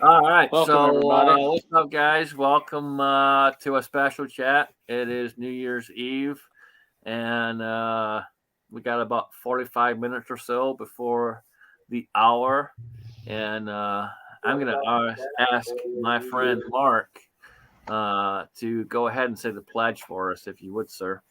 All right, Welcome, so everybody. what's up, guys? Welcome to a special chat. It is New Year's Eve, and we got about 45 minutes or so before the hour. And I'm going to ask my friend Mark to go ahead and say the pledge for us, if you would, sir.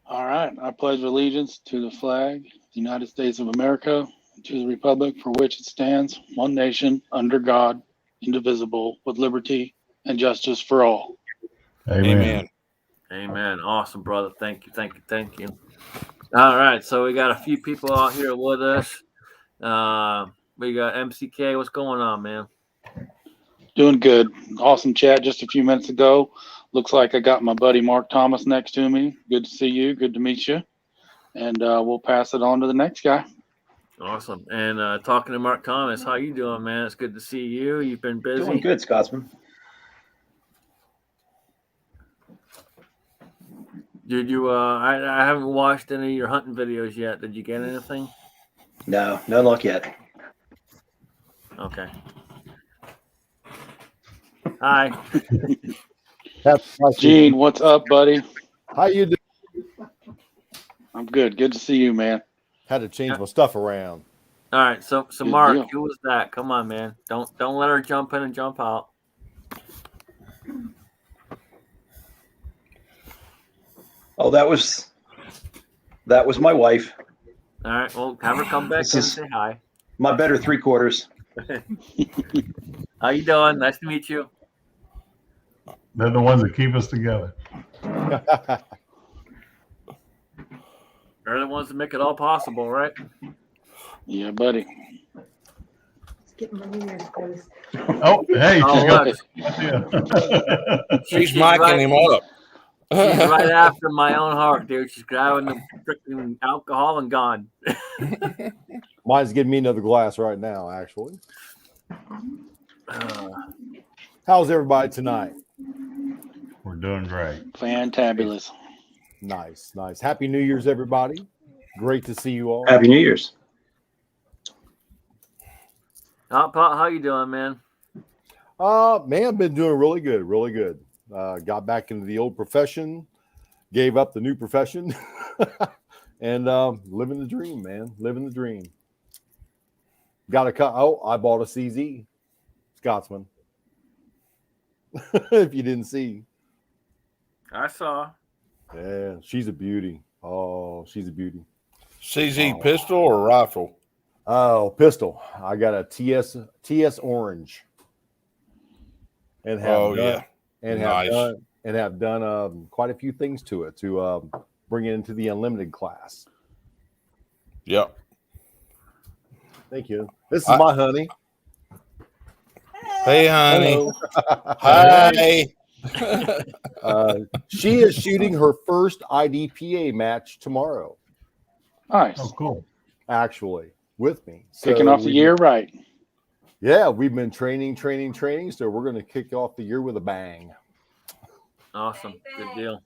All right. I pledge allegiance to the flag, the United States of America, and to the republic for which it stands, one nation, under God, indivisible, with liberty and justice for all. Amen. Amen. Awesome, brother. Thank you. Thank you. Thank you. All right, so we got a few people out here with us. We got MCK. What's going on, man? Doing good. Awesome chat just a few minutes ago. Looks like I got my buddy Mark Thomas next to me. Good to see you. Good to meet you. And we'll pass it on to the next guy. Awesome. And talking to Mark Thomas, how you doing, man? It's good to see you. You've been busy. Doing good, Scotsman. Did you? I haven't watched any of your hunting videos yet. Did you get anything? No luck yet. Okay. Hi. Gene, what's up, buddy? How you doing? I'm good. Good to see you, man. Had to change my stuff around. All right. So Good Mark, deal. who was that? Come on, man. Don't let her jump in and jump out. Oh, that was my wife. All right. Well, have her come back This and is- say hi. My better three quarters. How you doing? Nice to meet you. They're the ones that keep us together. They're the ones that make it all possible, right? Yeah, buddy. Getting my New Year's face. Oh, hey, Oh, she's got look. yeah. She's micing him up. She's right after my own heart, dude. She's grabbing the freaking alcohol and gone. Mine's giving me another glass right now, actually. How's everybody tonight? We're doing great. Fantabulous. Nice. Happy New Year's, everybody. Great to see you all. Happy New Year's. Hot Pot, how you doing, man? Man, I've been doing really good. Got back into the old profession, gave up the new profession, and living the dream, man. Living the dream. Got a cut. Oh, I bought a CZ Scotsman. If you didn't see. I saw. Yeah, she's a beauty. Oh, she's a beauty. CZ pistol or rifle? Oh, pistol. I got a TS orange. And have Nice. done quite a few things to it to bring it into the unlimited class. Yep. Thank you. This is my honey. Hey, honey. Hello. Hi. She is shooting her first IDPA match tomorrow, Nice. Oh, cool. actually, with me. Kicking off the year right. Yeah, we've been training. So we're going to kick off the year with a bang. Awesome. Good deal.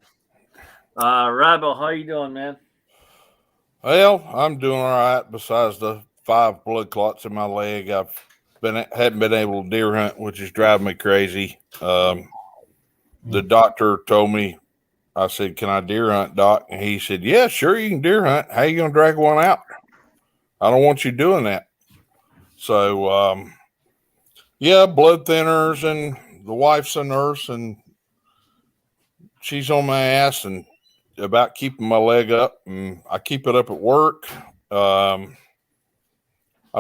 Rabel, how you doing, man? Well, I'm doing all right. Besides the 5 blood clots in my leg, hadn't been able to deer hunt, which is driving me crazy. The doctor told me, I said, "Can I deer hunt, doc?" And he said, "Yeah, sure, you can deer hunt. How you gonna drag one out? I don't want you doing that." So, yeah, blood thinners, and the wife's a nurse, and she's on my ass and about keeping my leg up, and I keep it up at work. I've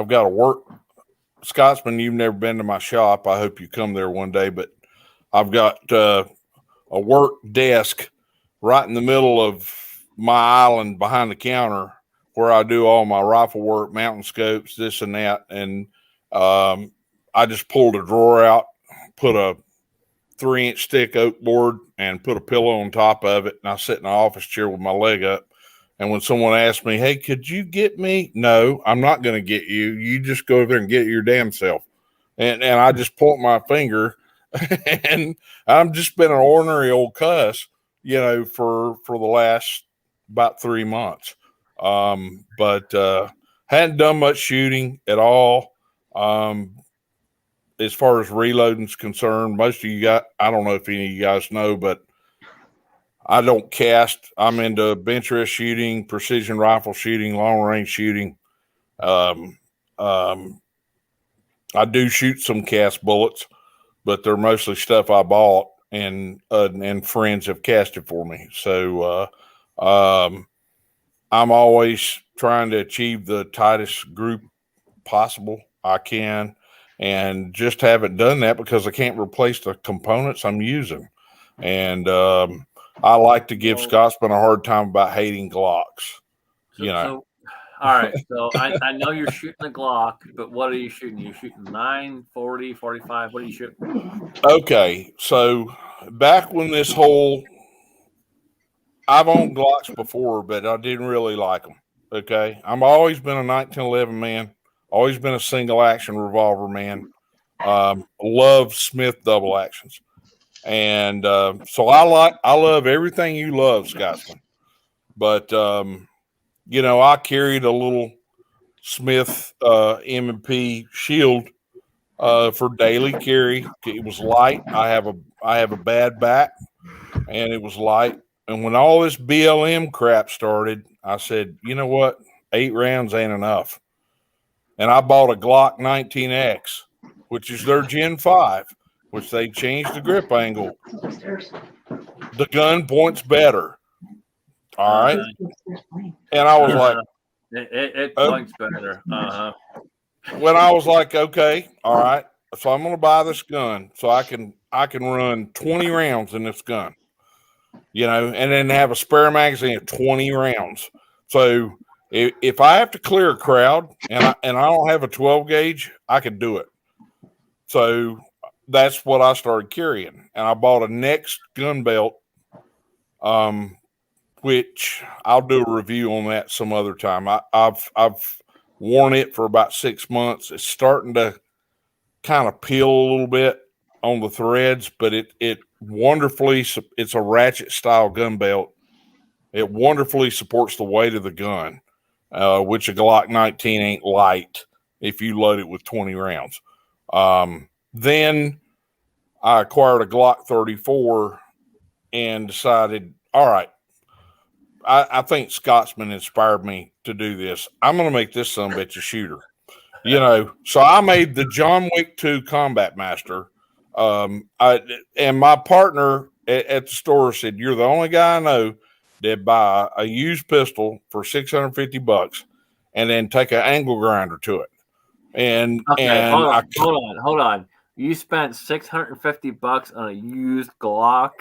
got a work Scotsman. You've never been to my shop. I hope you come there one day, but I've got a work desk right in the middle of my island behind the counter where I do all my rifle work, mountain scopes, this and that. And I just pulled a drawer out, put a 3-inch thick oak board and put a pillow on top of it. And I sit in the office chair with my leg up. And when someone asks me, "Hey, could you get me?" No, I'm not going to get you. You just go over there and get your damn self. And I just point my finger and I've just been an ordinary old cuss, for the last about 3 months. But hadn't done much shooting at all. as far as reloading is concerned, most of you guys, I don't know if any of you guys know, but I don't cast. I'm into bench rest shooting, precision rifle shooting, long range shooting. I do shoot some cast bullets, but they're mostly stuff I bought and friends have casted for me. So I'm always trying to achieve the tightest group possible I can, and just haven't done that because I can't replace the components I'm using. And I like to give Scotsman a hard time about hating Glocks. So, all right. So I know you're shooting a Glock, but what are you shooting? You shooting 9, 40, 45? What are you shooting? Okay, so back when this whole, I've owned Glocks before, but I didn't really like them. Okay, I've always been a 1911 man, always been a single action revolver man. Love Smith double actions, and so I love everything you love, Scotsman. But I carried a little Smith M&P shield for daily carry. It was light. I have a bad back, and it was light. And when all this BLM crap started, I said, you know what? 8 rounds ain't enough. And I bought a Glock 19X, which is their Gen 5, which they changed the grip angle. The gun points better. All right. And I was like, it points better. When I was like, okay, all right. So I'm going to buy this gun so I can run 20 rounds in this gun, and then have a spare magazine of 20 rounds. So if I have to clear a crowd and I don't have a 12 gauge, I can do it. So that's what I started carrying, and I bought a Next gun belt, which I'll do a review on that some other time. I've worn it for about 6 months. It's starting to kind of peel a little bit on the threads, but it wonderfully, it's a ratchet style gun belt. It wonderfully supports the weight of the gun, which a Glock 19 ain't light if you load it with 20 rounds. Then I acquired a Glock 34 and decided, all right, I think Scotsman inspired me to do this. I'm going to make this son of a bitch a shooter. So I made the John Wick 2 Combat Master. And my partner at the store said, you're the only guy I know that buy a used pistol for $650 and then take an angle grinder to it. And hold on. You spent $650 on a used Glock?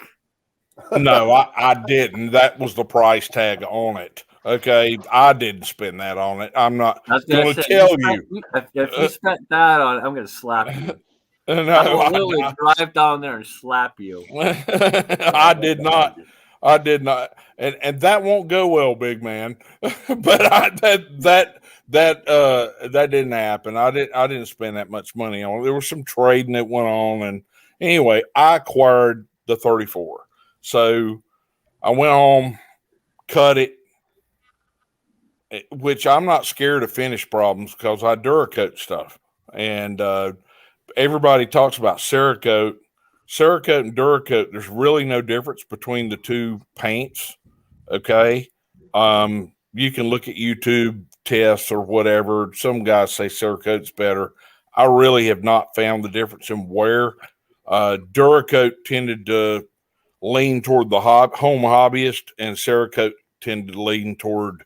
No, I didn't. That was the price tag on it. Okay, I didn't spend that on it. I'm not going to tell you. If you spent that on it, I'm going to slap you. No, I will literally drive down there and slap you. I did not. And that won't go well, big man. But that didn't happen. I didn't spend that much money on it. There was some trading that went on, and anyway, I acquired the 34. So I went home, cut it, which I'm not scared of finish problems because I Duracoat stuff. And everybody talks about Cerakote. Cerakote and Duracoat, there's really no difference between the two paints. Okay. You can look at YouTube tests or whatever. Some guys say Cerakote's better. I really have not found the difference in wear. Duracoat tended to lean toward the home hobbyist, and Cerakote tended to lean toward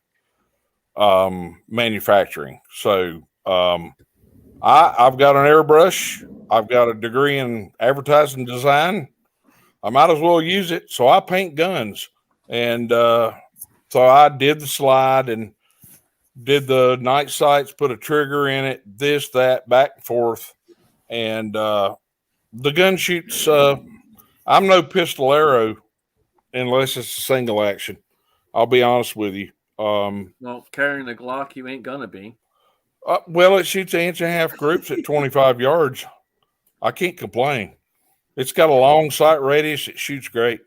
manufacturing. So I've got an airbrush. I've got a degree in advertising design. I might as well use it. So I paint guns. And so I did the slide and did the night sights, put a trigger in it, this, that, back and forth. And the gun shoots, I'm no pistolero unless it's a single action. I'll be honest with you. Well, carrying a Glock, you ain't going to be. Well, it shoots 1.5-inch groups at 25 yards. I can't complain. It's got a long sight radius. It shoots great.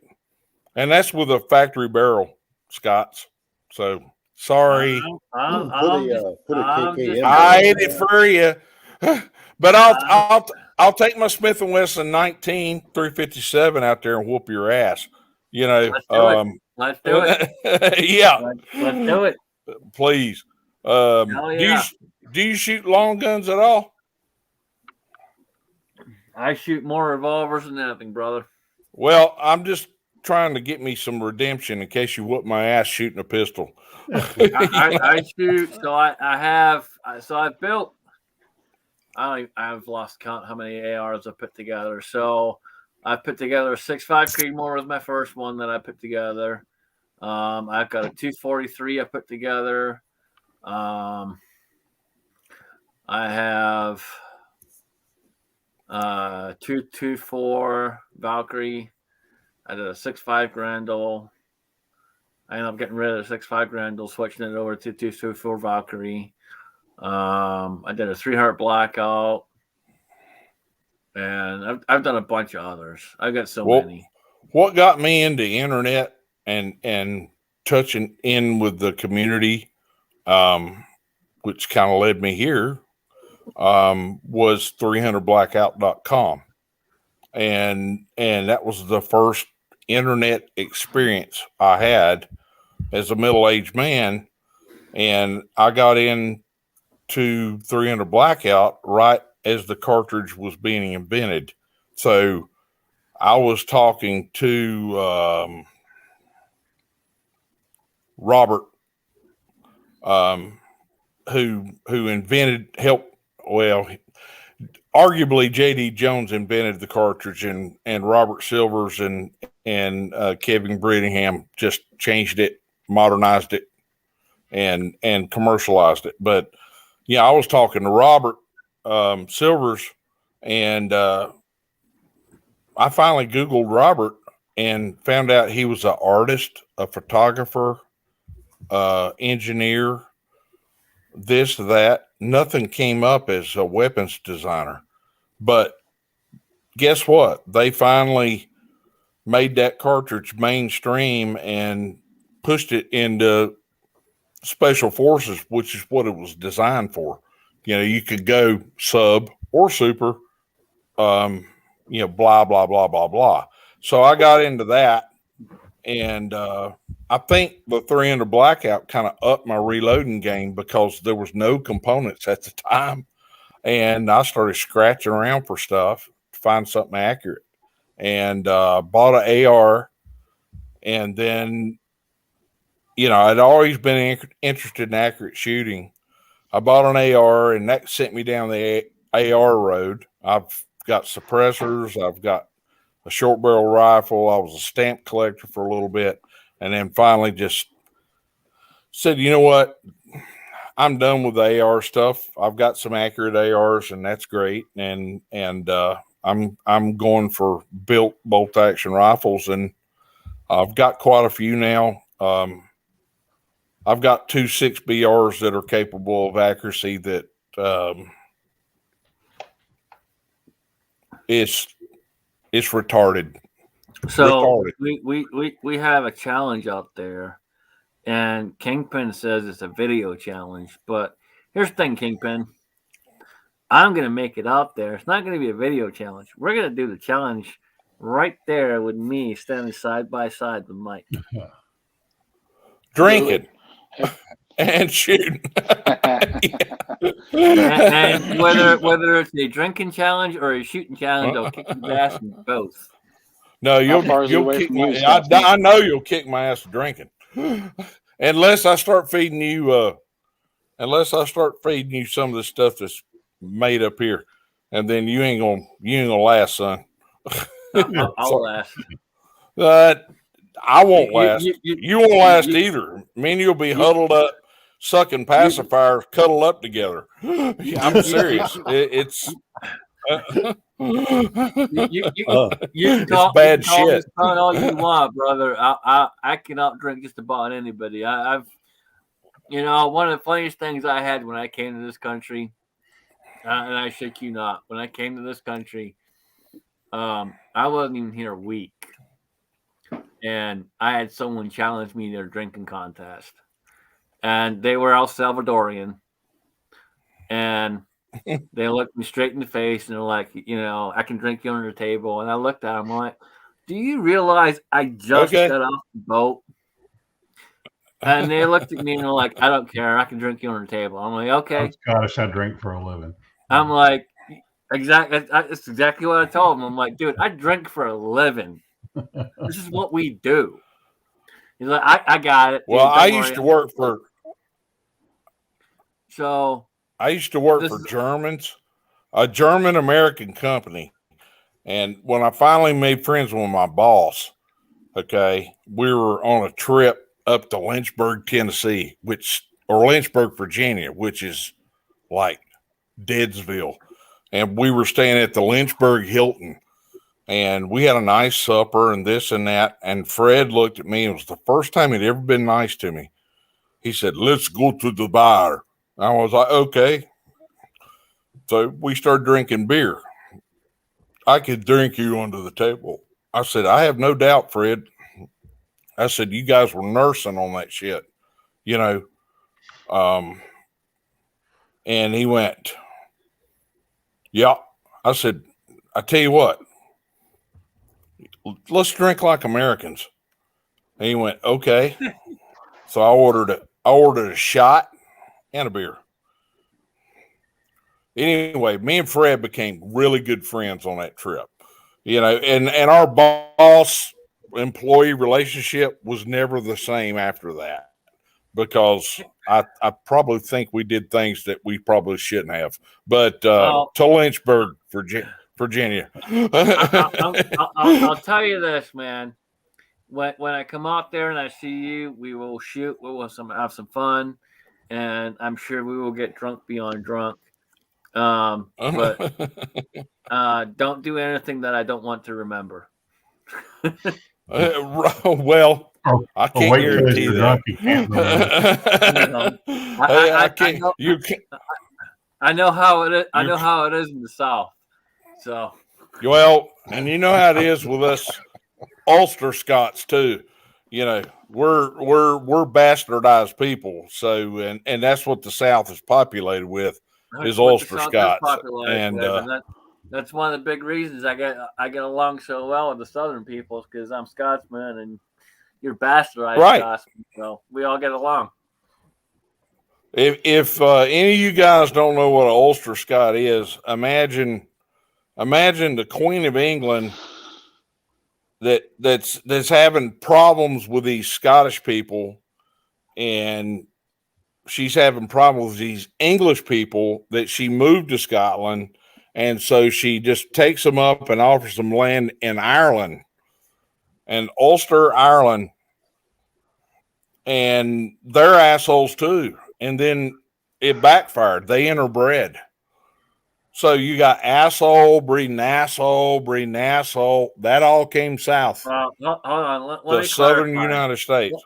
And that's with a factory barrel, Scott's. So, sorry. Put a KK in there. I hate it for you. But I'll take my Smith and Wesson 19 357 out there and whoop your ass. You know, Let's do it. Let's do it. yeah, Let's do it. please. Hell Do you yeah. do you shoot long guns at all? I shoot more revolvers than anything, brother. Well, I'm just trying to get me some redemption in case you whoop my ass shooting a pistol. I shoot. So I've built. I've lost count how many ARs I put together. So I put together a 6.5 Creedmoor was my first one that I put together. I've got a 243 I put together. I have 224 Valkyrie. I did a 6.5 Grendel. I ended up getting rid of the 6.5 Grendel, switching it over to 224 Valkyrie. I did a 3 Heart Blackout, and I've done a bunch of others. I've got so many. What got me into internet and touching in with the community, which kind of led me here, was 300blackout.com. And that was the first internet experience I had as a middle-aged man. And I got into 300 Blackout right as the cartridge was being invented. So I was talking to Robert, who arguably J.D. Jones invented the cartridge, and Robert Silvers and Kevin Brittingham just changed it, modernized it, and commercialized it. But yeah, I was talking to Robert Silvers, and I finally Googled Robert and found out he was an artist, a photographer, engineer, this, that. Nothing came up as a weapons designer. But guess what? They finally made that cartridge mainstream and pushed it into special forces, which is what it was designed for. You know, you could go sub or super, blah, blah, blah, blah, blah. So I got into that, and I think the 300 Blackout kind of upped my reloading game because there was no components at the time. And I started scratching around for stuff to find something accurate, and bought an AR. And then, I'd always been interested in accurate shooting. I bought an AR, and that sent me down the AR road. I've got suppressors. I've got a short barrel rifle. I was a stamp collector for a little bit, and then finally just said, you know what? I'm done with the AR stuff. I've got some accurate ARs, and that's great. And I'm going for built bolt action rifles, and I've got quite a few now. I've got 2 6BRs that are capable of accuracy that it's retarded. So we have a challenge out there, and Kingpin says it's a video challenge. But here's the thing, Kingpin. I'm gonna make it out there. It's not gonna be a video challenge. We're gonna do the challenge right there with me standing side by side with Mike. Drinking and shooting. and whether it's a drinking challenge or a shooting challenge, I'll kick your ass in both. No, you'll kick my ass. I know you'll kick my ass drinking. Unless I start feeding you some of the stuff that's made up here. And then you ain't gonna last, son. I'll last. I won't last. You won't last either. Me and you'll be huddled up, sucking pacifiers, cuddled up together. I'm serious. It's you can bad shit. All you want, brother. I can outdrink just about anybody. I've one of the funniest things I had when I came to this country, and I shit you not, when I came to this country, I wasn't even here a week. And I had someone challenge me to their drinking contest. And they were El Salvadorian. And They looked me straight in the face and they're like, I can drink you under the table. And I looked at them like, do you realize I just Okay. got off the boat? And they looked at me and they're like, I don't care. I can drink you under the table. I'm like, okay. I'm Scottish. I drink for a living. I'm like, exactly. That's exactly what I told him. I'm like, dude, I drink for a living. This is what we do. He's like, I got it. Well, Dude, I don't used worry. to work for So Germans, a German American company. And when I finally made friends with my boss, okay, we were on a trip up to Lynchburg, Tennessee, or Lynchburg, Virginia, which is like Deadsville. And we were staying at the Lynchburg Hilton. And we had a nice supper and this and that. And Fred looked at me. It was the first time he'd ever been nice to me. He said, let's go to the bar. I was like, okay. So we started drinking beer. I could drink you under the table. I said, I have no doubt, Fred. I said, you guys were nursing on that shit, and he went, yeah. I said, I tell you what, let's drink like Americans. And he went, okay. So I ordered a shot and a beer. Anyway, me and Fred became really good friends on that trip, and our boss employee relationship was never the same after that, because I probably think we did things that we probably shouldn't have. But to Lynchburg, Virginia. I'll tell you this, man. When I come out there and I see you, we will shoot. We will have some fun, and I'm sure we will get drunk beyond drunk. But don't do anything that I don't want to remember. Well, I can't guarantee that. You can't remember. I know how it is. I know how it is in the South. So, well, and you know how it is with us Ulster Scots too. We're bastardized people. So, and that's what the South is populated with, is Ulster Scots. And that's one of the big reasons I get along so well with the Southern peoples, because I'm Scotsman and you're bastardized, right? Scotsman, so we all get along. If any of you guys don't know what an Ulster Scot is, imagine the Queen of England that's having problems with these Scottish people, and she's having problems with these English people that she moved to Scotland. And so she just takes them up and offers them land in Ireland, and Ulster, Ireland, and they're assholes too. And then it backfired. They interbred. So you got asshole breeding asshole breeding asshole. That all came south. Hold on. Let the me southern clarify. United States.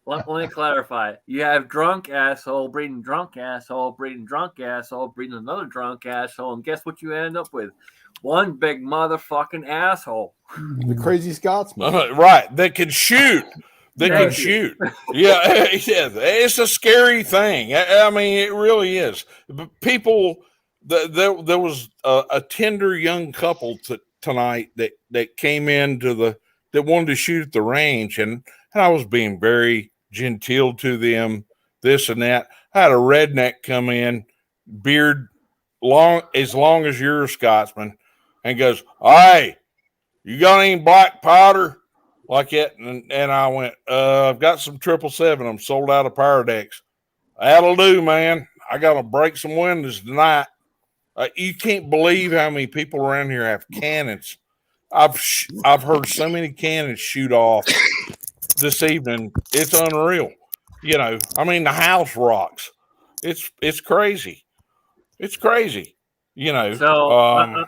Let me clarify. You have drunk asshole breeding drunk asshole breeding drunk asshole breeding another drunk asshole, and guess what you end up with? One big motherfucking asshole. The crazy Scotsman. Right. They can shoot. Shoot. Yeah, it's a scary thing. I mean, it really is. People, there was a tender young couple tonight that came into that wanted to shoot at the range, and I was being very genteel to them, this and that. I had a redneck come in, beard long as you're a Scotsman, and goes, "Hey, you got any black powder?" Like that, and I went, I've got some 777. I'm sold out of power decks. That'll do, man. I got to break some windows tonight. You can't believe how many people around here have cannons. I've heard so many cannons shoot off this evening. It's unreal. I mean, the house rocks. It's crazy. It's crazy. So I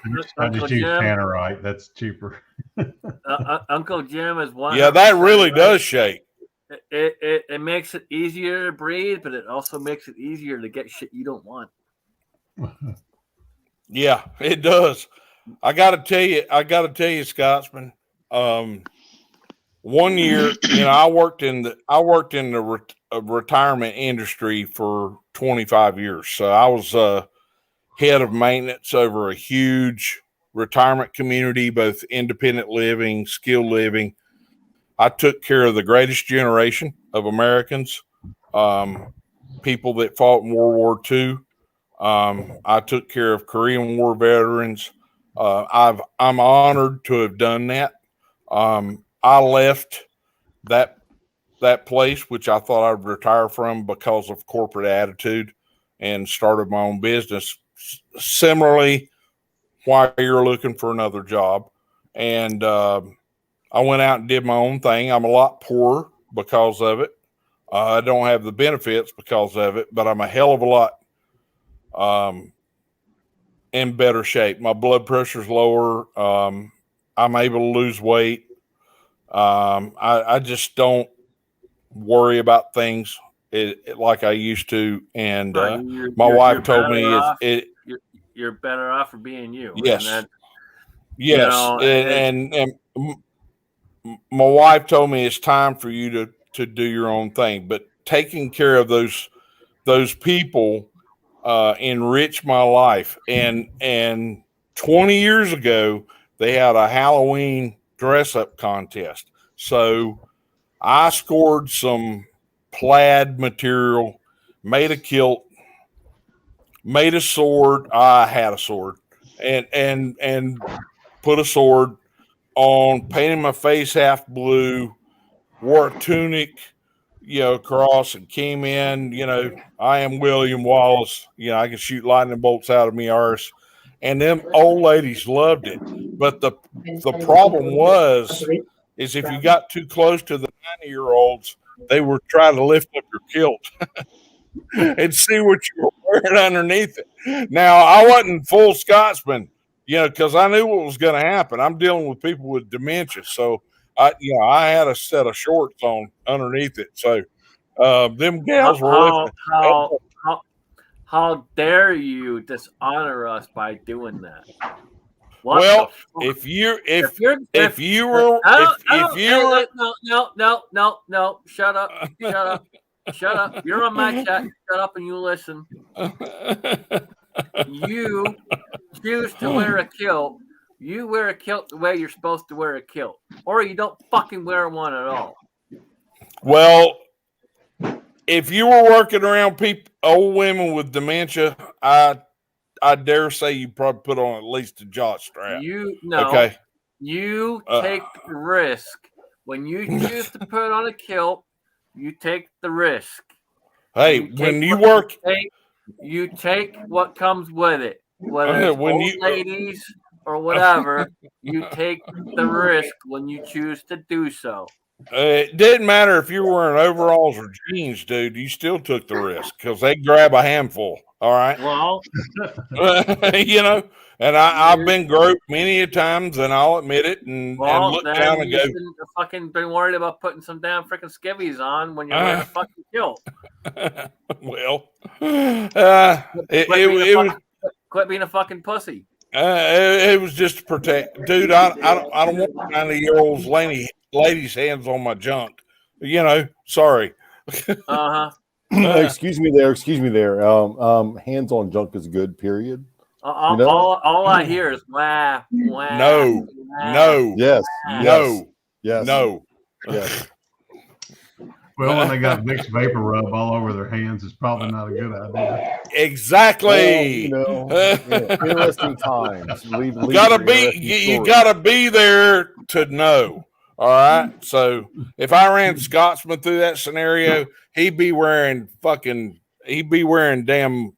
just use Tannerite. That's cheaper. Uncle Jim is one. Yeah, that really does shake. It makes it easier to breathe, but it also makes it easier to get shit you don't want. Yeah, it does. I got to tell you, Scotsman. 1 year, I worked in the retirement industry for 25 years. So I was head of maintenance over a huge retirement community, both independent living, skilled living. I took care of the greatest generation of Americans, people that fought in World War II. I took care of Korean War veterans. I'm honored to have done that. I left that place, which I thought I'd retire from because of corporate attitude, and started my own business. Similarly, why you're looking for another job. And I went out and did my own thing. I'm a lot poorer because of it. I don't have the benefits because of it, but I'm a hell of a lot in better shape. My blood pressure's lower. I'm able to lose weight. I just don't worry about things like I used to. And my wife told me you're better off for being you. Yes. And yes. And my wife told me it's time for you to do your own thing, but taking care of those people enrich my life. And 20 years ago, they had a Halloween dress up contest. So I scored some plaid material, made a kilt, made a sword. I had a sword and put a sword on, painted my face half blue, wore a tunic, across, and came in, I am William Wallace. I can shoot lightning bolts out of me arse. And them old ladies loved it. But the problem is if you got too close to the 90-year-olds, they were trying to lift up your kilt and see what you were wearing underneath it. Now, I wasn't full Scotsman, because I knew what was going to happen. I'm dealing with people with dementia. So, I had a set of shorts on underneath it. So, them gals were lifting. How dare you dishonor us by doing that? No, shut up. You're on my chat. Shut up and you listen. You choose to wear a kilt. You wear a kilt the way you're supposed to wear a kilt, or you don't fucking wear one at all. Well, if you were working around old women with dementia, I dare say you probably put on at least a jock strap. Okay. You take the risk when you choose to put on a kilt. You take the risk. Hey, when you work, you take what comes with it. Whether it's old ladies or whatever, you take the risk when you choose to do so. It didn't matter if you were wearing overalls or jeans, dude. You still took the risk because they grab a handful. All right. Well, and I've been groped many a times, and I'll admit it. And look down and go, "You fucking been worried about putting some damn freaking skivvies on when you're wearing a fucking kilt." Well, quit being a fucking pussy. It was just to protect, dude. I don't want 90-year-olds ladies' hands on my junk. Sorry. Excuse me there. Hands on junk is good. Period. All I hear is wah, wah. No. Yes. No. Yes. No. Yes. Well, when they got Vicks Vapor Rub all over their hands, it's probably not a good idea. Exactly. Interesting times. You gotta be there to know. All right. So if I ran Scotsman through that scenario, he'd be wearing damn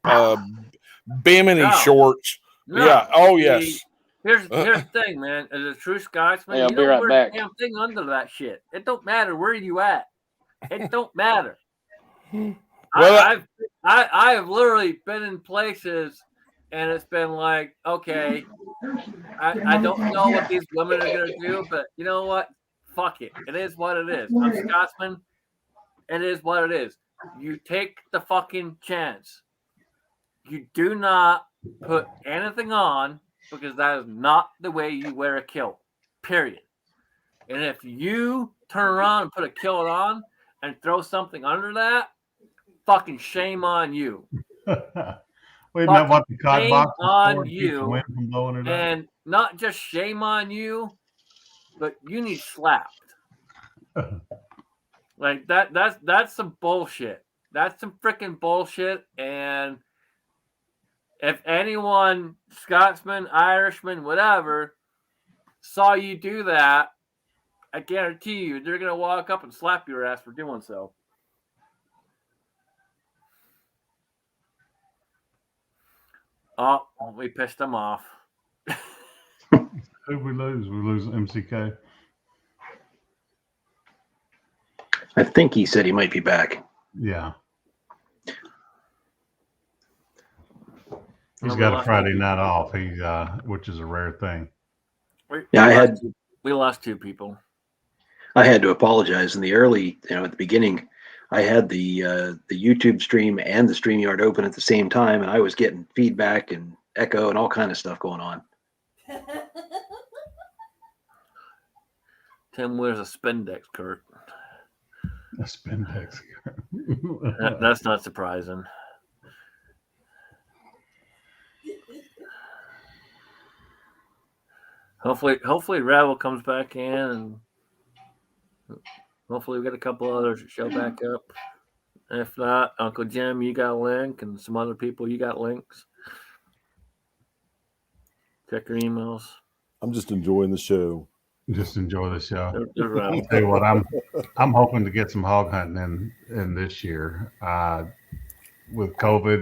bimini shorts. No. Yeah. Oh yes. Here's the thing, man. As a true Scotsman, I'll you be don't right wear back. a damn thing under that shit. It don't matter where you at. It don't matter. Well, I have literally been in places and it's been like, okay, I don't know what these women are gonna do, but you know what? Fuck it. It is what it is. I'm Scotsman. It is what it is. You take the fucking chance. You do not put anything on because that is not the way you wear a kilt. Period. And if you turn around and put a kilt on and throw something under that, fucking shame on you. We've not what the cod shame box is on for to keep the you. wind from blowing it up. And not just shame on you, but you need slapped. Like that's some bullshit. That's some freaking bullshit. And if anyone, Scotsman, Irishman, whatever, saw you do that, I guarantee you they're gonna walk up and slap your ass for doing so. Oh, we pissed them off. Who'd we lose? We lose MCK. I think he said he might be back. Yeah. He's got a Friday night off. He's which is a rare thing. Yeah, we lost two people. I had to apologize in the early, at the beginning. I had the YouTube stream and the StreamYard open at the same time, and I was getting feedback and echo and all kind of stuff going on. Tim wears a spandex, Kurt. A spandex. That's not surprising. Hopefully Ravel comes back in, and hopefully we get a couple others to show back up. If not, Uncle Jim, you got a link, and some other people, you got links. Check your emails. I'm just enjoying the show. Just enjoy the show. I'll tell you what, I'm hoping to get some hog hunting in this year. With COVID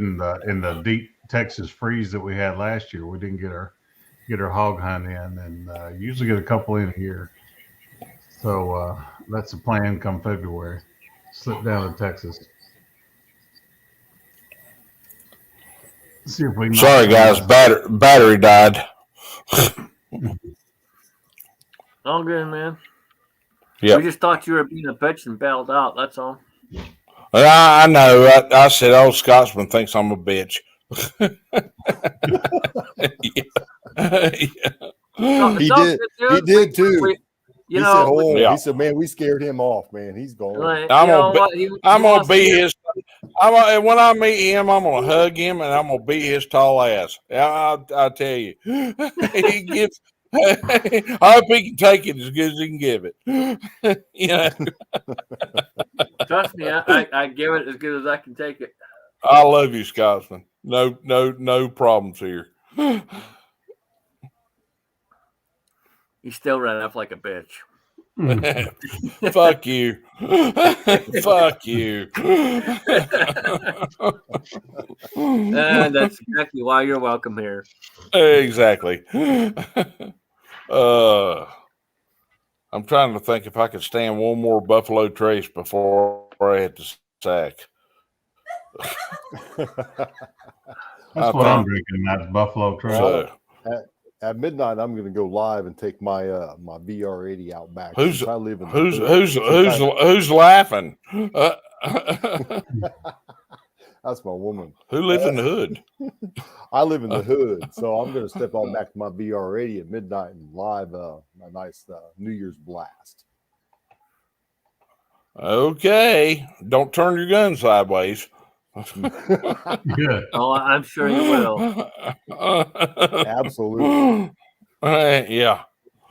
and the deep Texas freeze that we had last year, we didn't get our hog hunt in, and usually get a couple in a year. So that's the plan come February. Slip down to Texas. See if we can. Sorry, guys. Battery died. All good, man. Yeah. We just thought you were being a bitch and bailed out. That's all. I know. I said, "Oh, Scotsman thinks I'm a bitch." He did too. He said, "Man, we scared him off, man. He's gone." Like, I'm gonna beat his. When I meet him, I'm gonna hug him and I'm gonna beat his tall ass. I'll tell you, he gives. I hope he can take it as good as he can give it. Trust me, I give it as good as I can take it. I love you, Scotsman. No problems here. You still ran up like a bitch. Fuck you. Fuck you. And that's exactly why you're welcome here. Exactly. I'm trying to think if I could stand one more Buffalo Trace before I hit the sack. That's what I'm drinking. That's Buffalo Trace. So, at midnight, I'm going to go live and take my my VR80 out back. Who's laughing? That's my woman. Who lives in the hood? I live in the hood, so I'm going to step on back to my VR80 at midnight and live a nice New Year's blast. Okay, don't turn your gun sideways. Good. Oh, I'm sure you will. Absolutely. Yeah.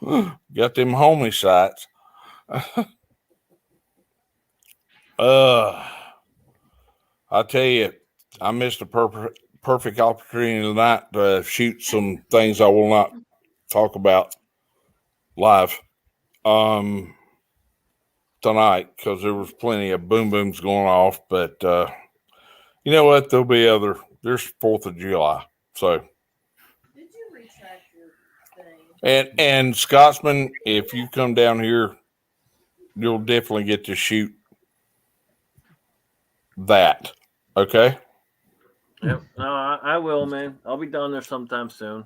Got them homie sights. I tell you, I missed a perfect opportunity tonight to shoot some things I will not talk about live tonight because there was plenty of boom booms going off. But you know what? There'll be there's 4th of July. So. Did you retract your thing? And Scotsman, if you come down here, you'll definitely get to shoot that. Okay. Yep. No, I will, man. I'll be down there sometime soon.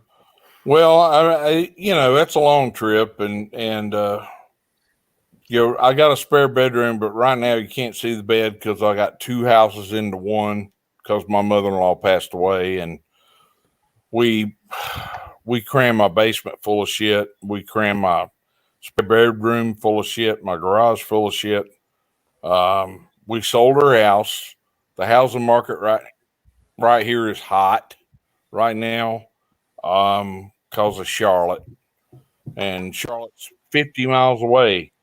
Well, I that's a long trip, and I got a spare bedroom, but right now you can't see the bed because I got 2 houses into one because my mother-in-law passed away, and we crammed my basement full of shit. We crammed my spare bedroom full of shit, my garage full of shit. We sold our house. The housing market right here is hot. right now because of Charlotte. And Charlotte's 50 miles away.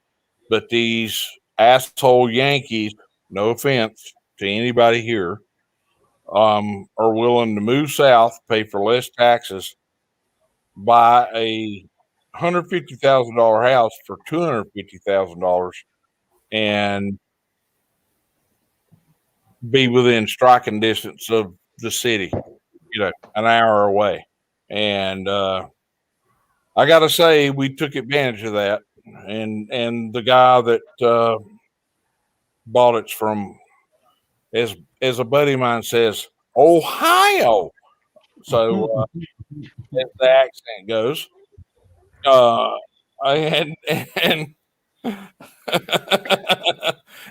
But these asshole Yankees, no offense to anybody here, are willing to move south, pay for less taxes, buy a $150,000 house for $250,000, and be within striking distance of the city, an hour away. And I got to say, we took advantage of that. And the guy that bought it's from, as a buddy of mine says, Ohio. So as the accent goes, and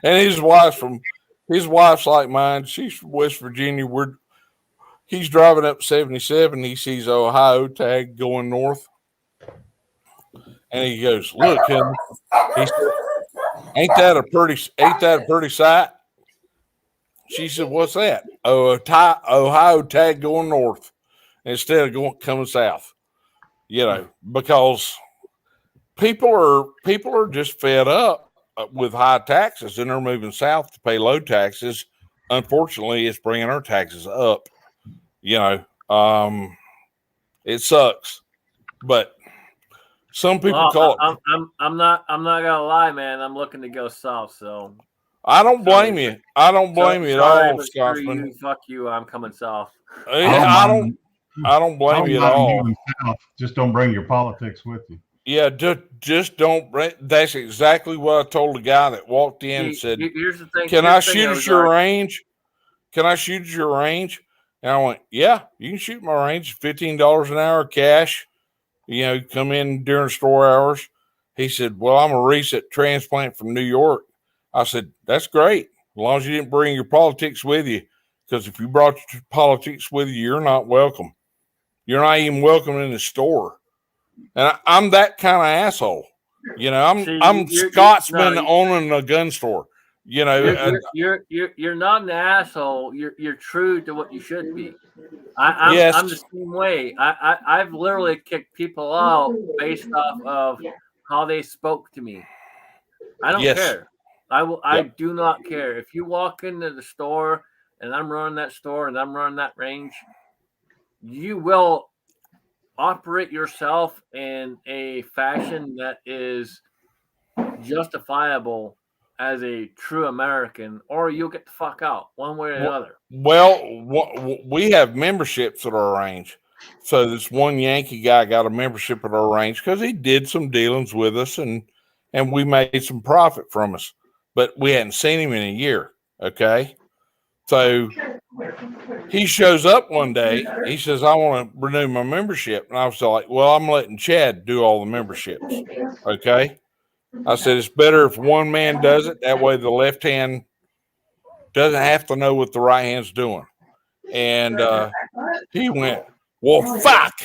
and his wife's like mine. She's from West Virginia. He's driving up 77. He sees Ohio tag going north, and he goes, "Look, him." He said, "Ain't that a pretty sight?" She said, "What's that?" "Oh, Ohio tag going north instead of coming south." Because people are just fed up with high taxes, and they're moving south to pay low taxes. Unfortunately, it's bringing our taxes up. It sucks, but some people call it. I'm not gonna lie, man. I'm looking to go south, so I don't blame you. I don't blame you at all, Scotsman. Fuck you. I'm coming south. I don't blame you at all. South. Just don't bring your politics with you. Yeah, just don't. That's exactly what I told the guy that walked in and said, "Here's the thing. Can I shoot at your range? Can I shoot at your range?" And I went, "Yeah, you can shoot my range. $15 an hour cash. Come in during store hours." He said, "Well, I'm a recent transplant from New York." I said, "That's great, as long as you didn't bring your politics with you. Because if you brought your politics with you, you're not welcome. You're not even welcome in the store." And I'm that kind of asshole. I'm Scotsman owning a gun store. You're not an asshole. You're true to what you should be. Yes. I'm the same way. I've literally kicked people out based off of how they spoke to me. I don't care. I do not care. If you walk into the store and I'm running that store and I'm running that range, you will operate yourself in a fashion that is justifiable as a true American, or you'll get the fuck out one way or the other. Well, we have memberships at our range. So this one Yankee guy got a membership at our range because he did some dealings with us and we made some profit from us. But we hadn't seen him in a year. Okay. So he shows up one day. He says, "I want to renew my membership." And I was like, "Well, I'm letting Chad do all the memberships." Okay. I said, "It's better if one man does it. That way the left hand doesn't have to know what the right hand's doing." And he went, "Well, fuck,"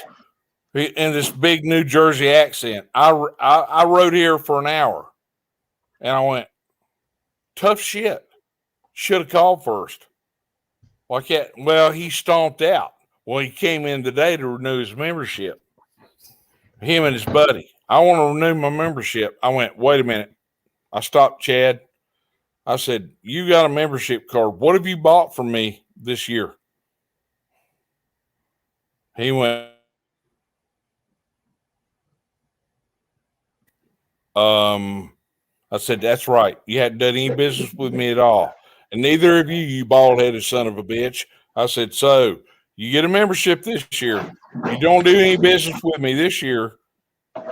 in this big New Jersey accent. I rode here for an hour. And I went, "Tough shit. Should have called first." Like that. Well, he stomped out. Well, he came in today to renew his membership. Him and his buddy. "I want to renew my membership." I went, "Wait a minute." I stopped Chad. I said, "You got a membership card. What have you bought from me this year?" He went, I said, "That's right. You hadn't done any business with me at all. And neither of you bald-headed son of a bitch." I said, "So you get a membership this year. You don't do any business with me this year,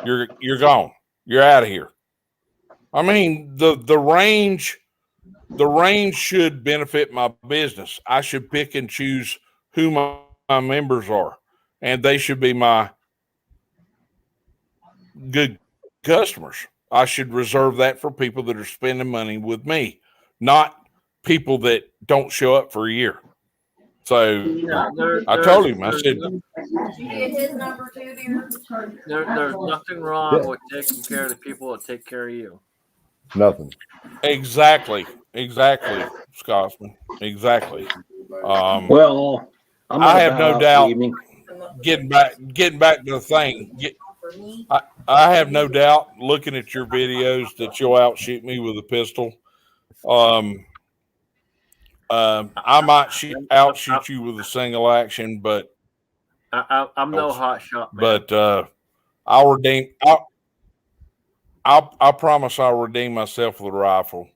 you're gone. You're out of here." I mean, the range should benefit my business. I should pick and choose who my members are, and they should be my good customers. I should reserve that for people that are spending money with me, not people that don't show up for a year. So I told him, I said, Did you get his number too, dear? There's nothing wrong with taking care of the people that take care of you. Nothing. Exactly, Scotsman. Exactly. Well, I have no doubt. getting back to the thing. I have no doubt, looking at your videos, that you'll outshoot me with a pistol. I might outshoot you with a single action, but I'm no hot shot, man. But I'll redeem. I promise I'll redeem myself with a rifle.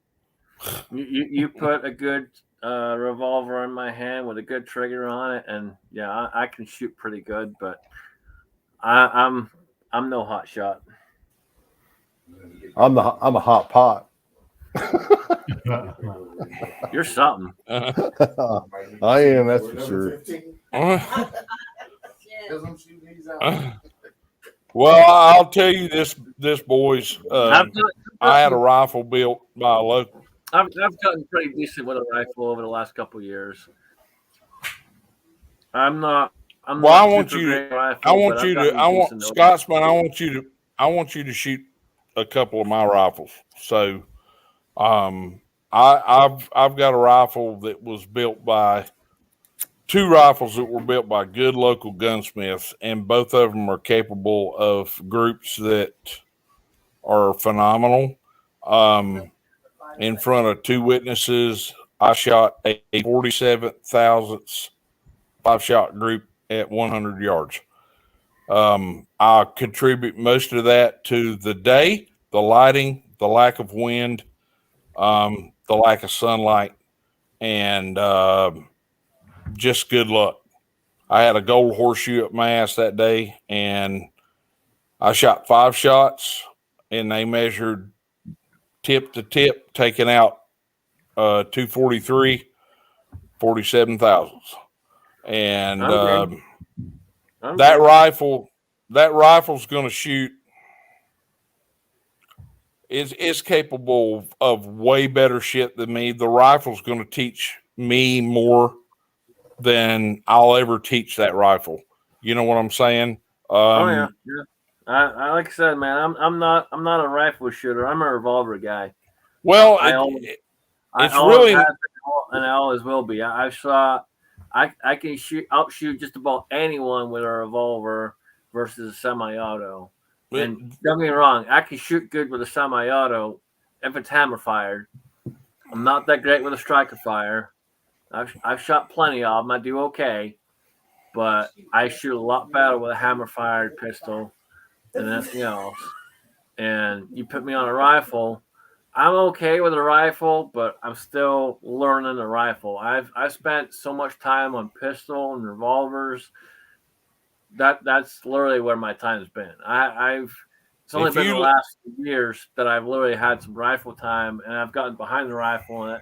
You put a good revolver in my hand with a good trigger on it, and yeah, I can shoot pretty good, but I'm no hot shot. I'm a hot pot. You're something. I am, that's for sure. Well, I'll tell you this boys. I had a rifle built by a local. I've gotten pretty decent with a rifle over the last couple of years. I want Scotsman. I want you to shoot a couple of my rifles. So, I've got a rifle that was built by two rifles that were built by good local gunsmiths, and both of them are capable of groups that are phenomenal. In front of two witnesses, I shot a 47 thousandths 5-shot group at 100 yards. I contribute most of that to the day, the lighting, the lack of wind, the lack of sunlight, and just good luck. I had a gold horseshoe up my ass that day, and I shot 5 shots, and they measured tip to tip, taking out 243, 47 thousandths. And that rifle's going to shoot. It's capable of way better shit than me. The rifle's going to teach me more than I'll ever teach that rifle. You know what I'm saying? I like I said, man, I'm not a rifle shooter. I'm a revolver guy. Well, I always will be. I can outshoot just about anyone with a revolver versus a semi-auto. And don't get me wrong, I can shoot good with a semi-auto if it's hammer fired. I'm not that great with a striker fire. I've shot plenty of them. I do okay, but I shoot a lot better with a hammer fired pistol than anything else. And you put me on a rifle, I'm okay with a rifle, but I'm still learning the rifle. I've spent so much time on pistol and revolvers. That's literally where my time's been. It's only been the last few years that I've literally had some rifle time, and I've gotten behind the rifle. And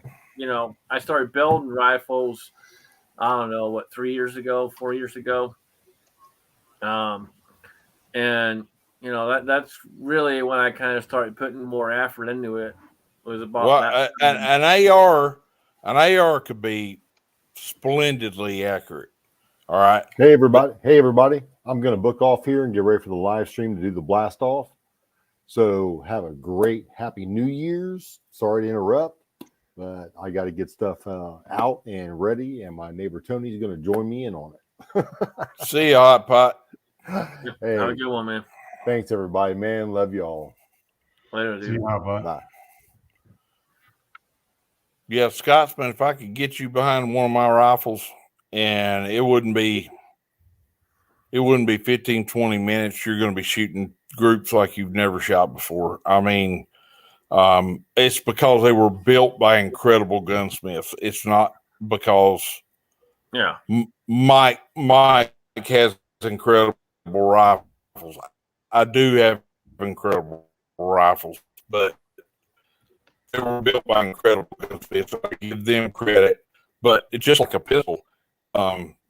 I started building rifles. I don't know 4 years ago. And that's really when I kind of started putting more effort into it. Was about an AR could be splendidly accurate. All right. Hey everybody. I'm going to book off here and get ready for the live stream to do the blast off. So have a great happy New Year's. Sorry to interrupt, but I got to get stuff out and ready, and my neighbor Tony's going to join me in on it. See you, Hot Pot. Hey, have a good one, man. Thanks everybody, man. Love you all. Later, dude. See you, Hot Pot. Bye. Yeah, Scotsman, if I could get you behind one of my rifles, and it wouldn't be 15, 20 minutes, you're going to be shooting groups like you've never shot before. I mean, it's because they were built by incredible gunsmiths. It's not because Mike has incredible rifles. I do have incredible rifles, but they were built by incredible gunsmiths. So I give them credit, but it's just like a pistol.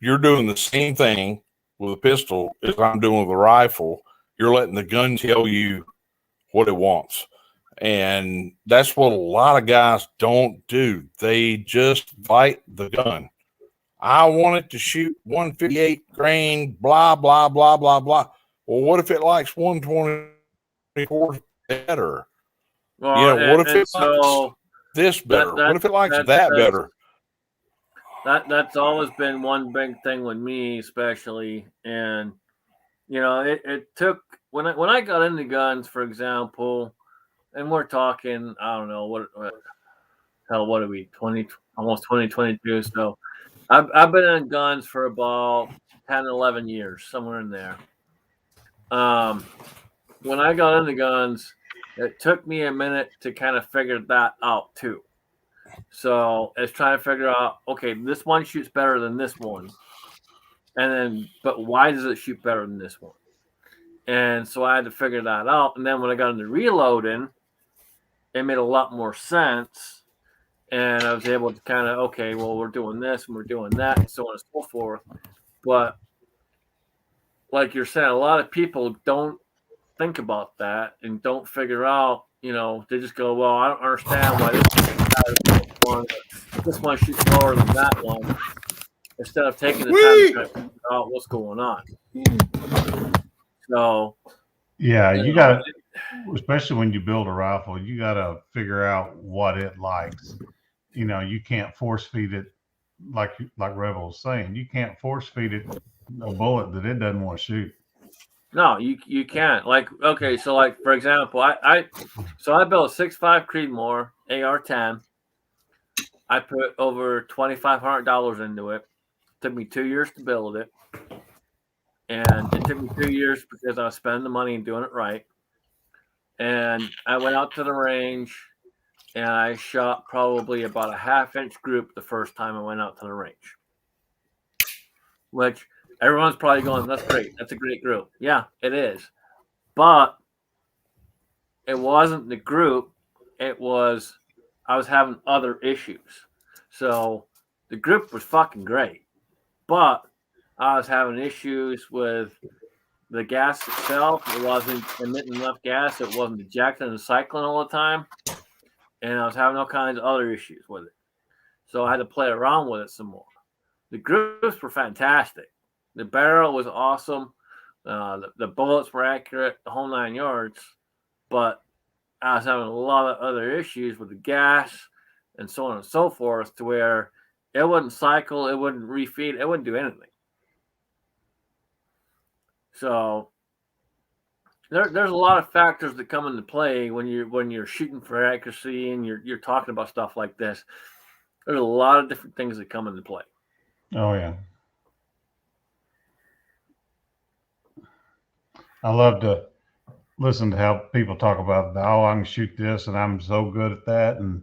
You're doing the same thing with a pistol as I'm doing with a rifle. You're letting the gun tell you what it wants. And that's what a lot of guys don't do. They just fight the gun. I want it to shoot 158 grain, blah, blah, blah, blah, blah. Well, what if it likes 124 better? Well, what if it likes this better? What if it likes that better? that's always been one big thing with me, especially. And it took when I got into guns, for example, and we're talking, I don't know what hell, what are we 20 almost 2022? So I've been in guns for about 10, 11 years, somewhere in there. When I got into guns, it took me a minute to kind of figure that out too. So it's trying to figure out, okay, this one shoots better than this one. And then, but why does it shoot better than this one? And so I had to figure that out. And then when I got into reloading, it made a lot more sense. And I was able to kind of, okay, well, we're doing this and we're doing that and so on and so forth. But like you're saying, a lot of people don't think about that and don't figure out, they just go, well, I don't understand why this one shoots lower than that one, instead of taking the time to try to figure out what's going on. So, yeah, you got to, especially when you build a rifle, you got to figure out what it likes. You can't force feed it like Rebel was saying. You can't force feed it a bullet that it doesn't want to shoot. No, you can't. Like, okay, so like for example, I built a 6.5 Creedmoor AR-10. I put over $2,500 into it. It took me 2 years to build it, and it took me 2 years because I was spending the money and doing it right. And I went out to the range, and I shot probably about a half-inch group the first time I went out to the range, which everyone's probably going, that's great. That's a great group. Yeah, it is. But it wasn't the group. It was, I was having other issues. So the group was fucking great. But I was having issues with the gas itself. It wasn't emitting enough gas. It wasn't ejecting and cycling all the time. And I was having all kinds of other issues with it. So I had to play around with it some more. The groups were fantastic. The barrel was awesome. The bullets were accurate, the whole 9 yards. But I was having a lot of other issues with the gas and so on and so forth, to where it wouldn't cycle, it wouldn't refeed, it wouldn't do anything. So there's a lot of factors that come into play when you're shooting for accuracy and you're talking about stuff like this. There's a lot of different things that come into play. Oh yeah. I love to listen to how people talk about, I can shoot this and I'm so good at that. And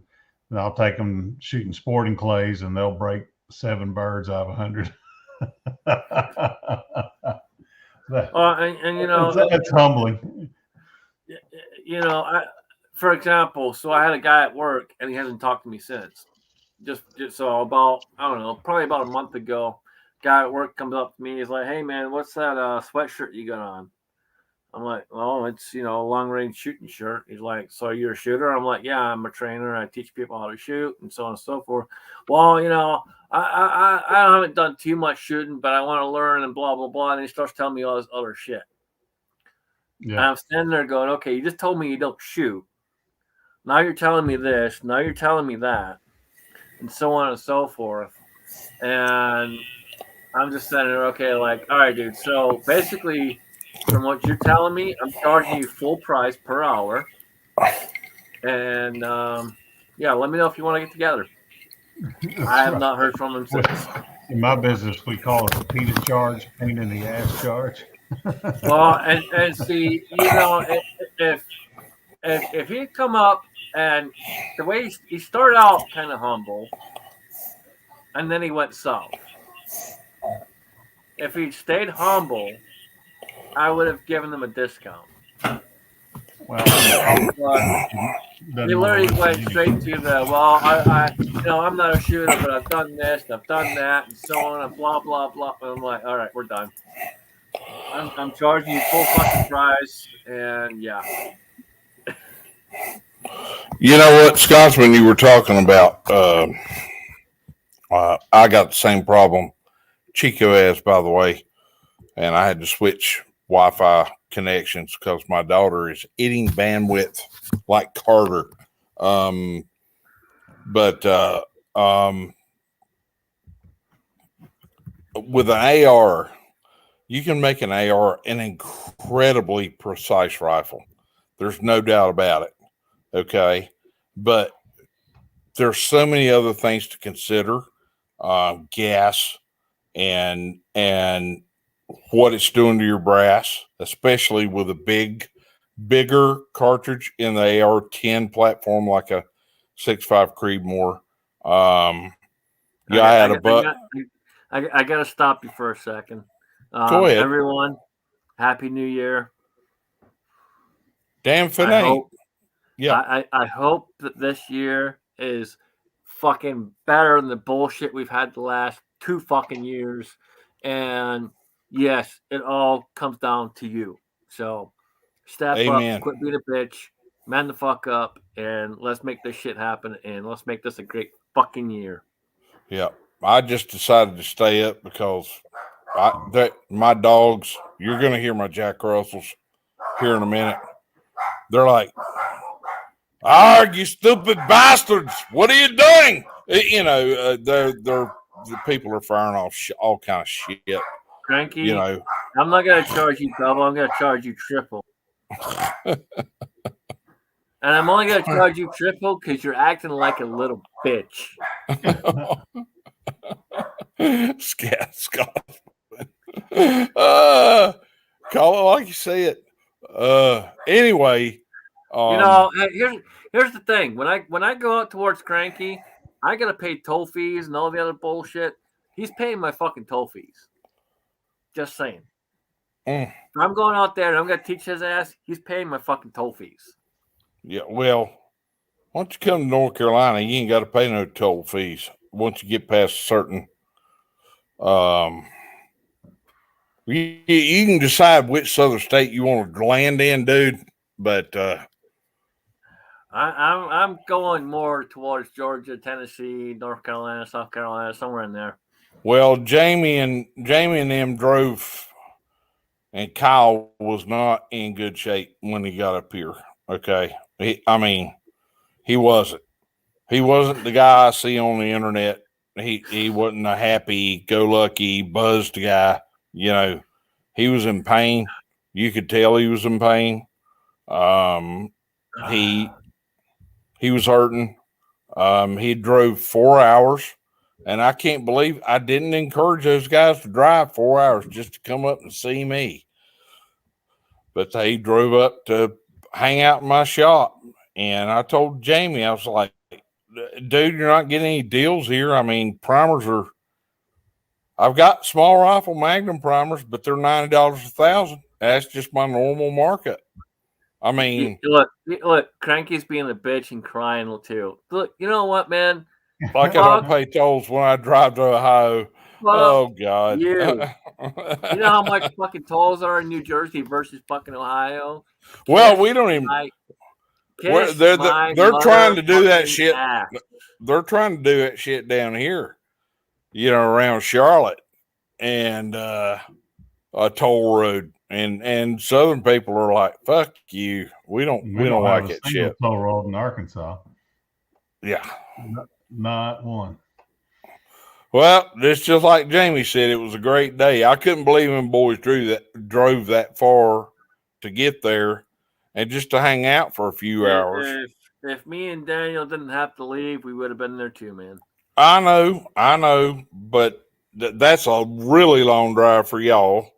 I'll take them shooting sporting clays and they'll break 7 birds out of 100. It's humbling. For example, so I had a guy at work and he hasn't talked to me since. Just so about, I don't know, probably about a month ago, guy at work comes up to me. He's like, "Hey man, what's that sweatshirt you got on?" I'm like, "Well, it's, a long range shooting shirt." He's like, "So you're a shooter?" I'm like, "Yeah, I'm a trainer. I teach people how to shoot and so on and so forth." "Well, I haven't done too much shooting, but I want to learn and blah, blah, blah." And he starts telling me all this other shit. Yeah. And I'm standing there going, okay, you just told me you don't shoot. Now you're telling me this. Now you're telling me that. And so on and so forth. And I'm just sitting there, okay, like, all right, dude. So basically, from what you're telling me, I'm charging you full price per hour. And let me know if you want to get together. I have not heard from him since. In my business, we call it the peanut charge, pain in the ass charge. Well, and see, if he'd come up and the way he started out kind of humble, and then he went south. If he'd stayed humble, I would have given him a discount. Well, he literally went straight to the, well, I'm not a shooter, but I've done this, and I've done that, and so on, and blah, blah, blah. And I'm like, all right, we're done. I'm charging you full fucking price, and yeah. You know what, Scotsman, you were talking about, I got the same problem Chico has, by the way, and I had to switch Wi-Fi connections because my daughter is eating bandwidth like Carter. with an AR, you can make an AR an incredibly precise rifle. There's no doubt about it. Okay. But there's so many other things to consider. Gas and what it's doing to your brass, especially with a bigger cartridge in the AR-10 platform, like a 6.5 Creedmoor. Yeah, I had a butt. I got to stop you for a second. Go ahead. Everyone, Happy New Year. Damn if it ain't. Yeah. I hope that this year is fucking better than the bullshit we've had the last 2 fucking years. And yes, it all comes down to you. So step Amen. up, quit being a bitch, man the fuck up, and let's make this shit happen. And let's make this a great fucking year. Yeah. I just decided to stay up because my dogs, you're going to hear my Jack Russells here in a minute. They're like, "Arg, you stupid bastards! What are you doing?" You know, the people are firing off all kind of shit. Cranky, You know, I'm not gonna charge you double. I'm gonna charge you triple. And I'm only gonna charge you triple because you're acting like a little bitch. Scoff. Call it like you say it. Anyway, here's the thing. When I go out towards Cranky, I gotta pay toll fees and all the other bullshit. He's paying my fucking toll fees. Just saying. If I'm going out there and I'm gonna teach his ass, he's paying my fucking toll fees. Yeah, well, once you come to North Carolina, you ain't got to pay no toll fees. Once you get past certain, you can decide which southern state you want to land in, dude. But I'm going more towards Georgia, Tennessee, North Carolina, South Carolina, somewhere in there. Well, Jamie and them drove, and Kyle was not in good shape when he got up here. Okay, he wasn't. He wasn't the guy I see on the internet. He wasn't a happy-go-lucky, buzzed guy. You know, he was in pain. You could tell he was in pain. He was hurting. He drove 4 hours, and I can't believe I didn't encourage those guys to drive 4 hours just to come up and see me. But they drove up to hang out in my shop, and I told Jamie, I was like, "Dude, you're not getting any deals here. I mean, primers are. I've got small rifle Magnum primers, but they're $90 1,000. That's just my normal markup. I mean, look, Cranky's being a bitch and crying too. Look, you know what, man? Like I don't pay tolls when I drive to Ohio. Oh God, you know how much fucking tolls are in New Jersey versus fucking Ohio? Well, we don't even. They're trying to do that shit. Ass. They're trying to do that shit down here, you know, around Charlotte and a toll road. And Southern people are like, "Fuck you, we don't like that shit." Toll road in Arkansas. Yeah, not one. Well, it's just like Jamie said. It was a great day. I couldn't believe them boys drove that far to get there, and just to hang out for a few hours. If me and Daniel didn't have to leave, we would have been there too, man. I know, but that's a really long drive for y'all.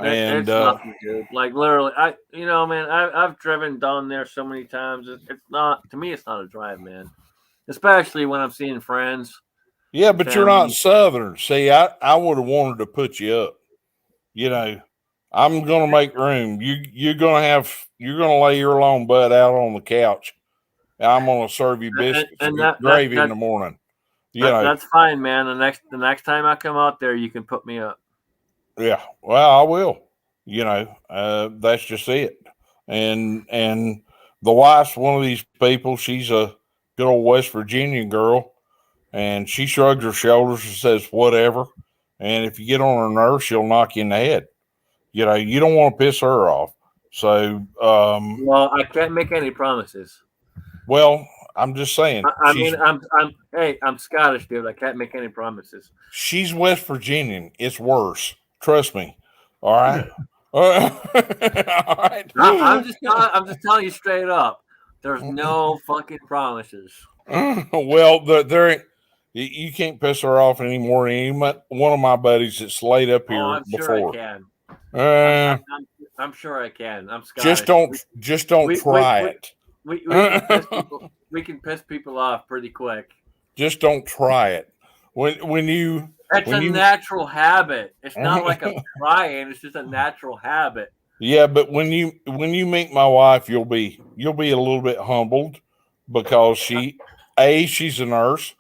And it's nothing, dude. Like literally, I've driven down there so many times. It's not, to me, it's not a drive, man. Especially when I'm seeing friends. Yeah, but you're not Southern. See, I would have wanted to put you up. You know, I'm gonna make room. You're gonna lay your long butt out on the couch. I'm gonna serve you biscuits and gravy in the morning. That's fine, man. The next time I come out there, you can put me up. Yeah, well, I will. You know, that's just it. And the wife's one of these people. She's a good old West Virginia girl, and she shrugs her shoulders and says, "Whatever." And if you get on her nerves, she'll knock you in the head. You know, you don't want to piss her off. So, well, I can't make any promises. Well, I'm just saying. I mean, I'm Scottish, dude. I can't make any promises. She's West Virginian. It's worse. Trust me. All right. All right. I'm just telling you straight up. There's no fucking promises. Well, there ain't. You can't piss her off anymore. One of my buddies that's laid up here I'm before. sure I can. I'm sure I can. I'm Scottish. Just don't try it. We can piss people off pretty quick. Just don't try it. When you That's a natural habit. It's not like I'm trying. It's just a natural habit. Yeah, but when you meet my wife, you'll be a little bit humbled because she's a nurse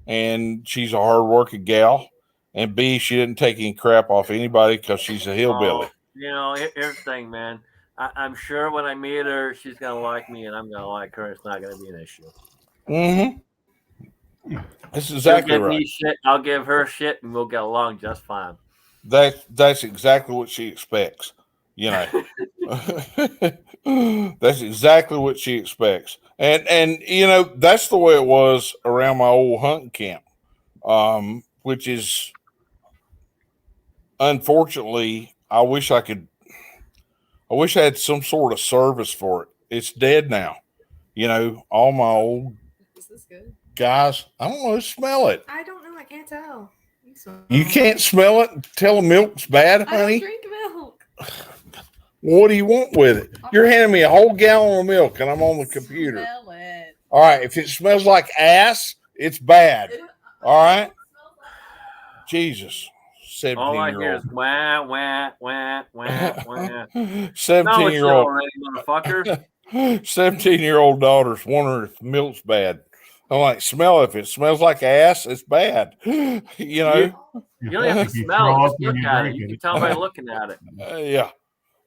and she's a hardworking gal, and B, she didn't take any crap off anybody because she's a hillbilly. Here's the thing, man. I'm sure when I meet her, she's gonna like me, and I'm gonna like her. It's not gonna be an issue. Mm-hmm. That's exactly right. Me shit, I'll give her shit, and we'll get along just fine. That's exactly what she expects. That's exactly what she expects. And that's the way it was around my old hunting camp, which is unfortunately, I wish I had some sort of service for it. It's dead now. All my old guys, I don't know, smell it. I don't know. I can't tell. You can't smell it? Tell the milk's bad, honey? I don't drink milk. What do you want with it? You're handing me a whole gallon of milk and I'm on the computer. Smell it. All right. If it smells like ass, it's bad. All right. Jesus. 17-year-old. All I hear is wah, wah, wah, wah, wah. 17-year-old. Motherfucker. 17-year-old daughter's wondering if milk's bad. I'm like, smell it. If it smells like ass, it's bad. You don't have to smell it. Just look at it. You can tell by looking at it. Yeah.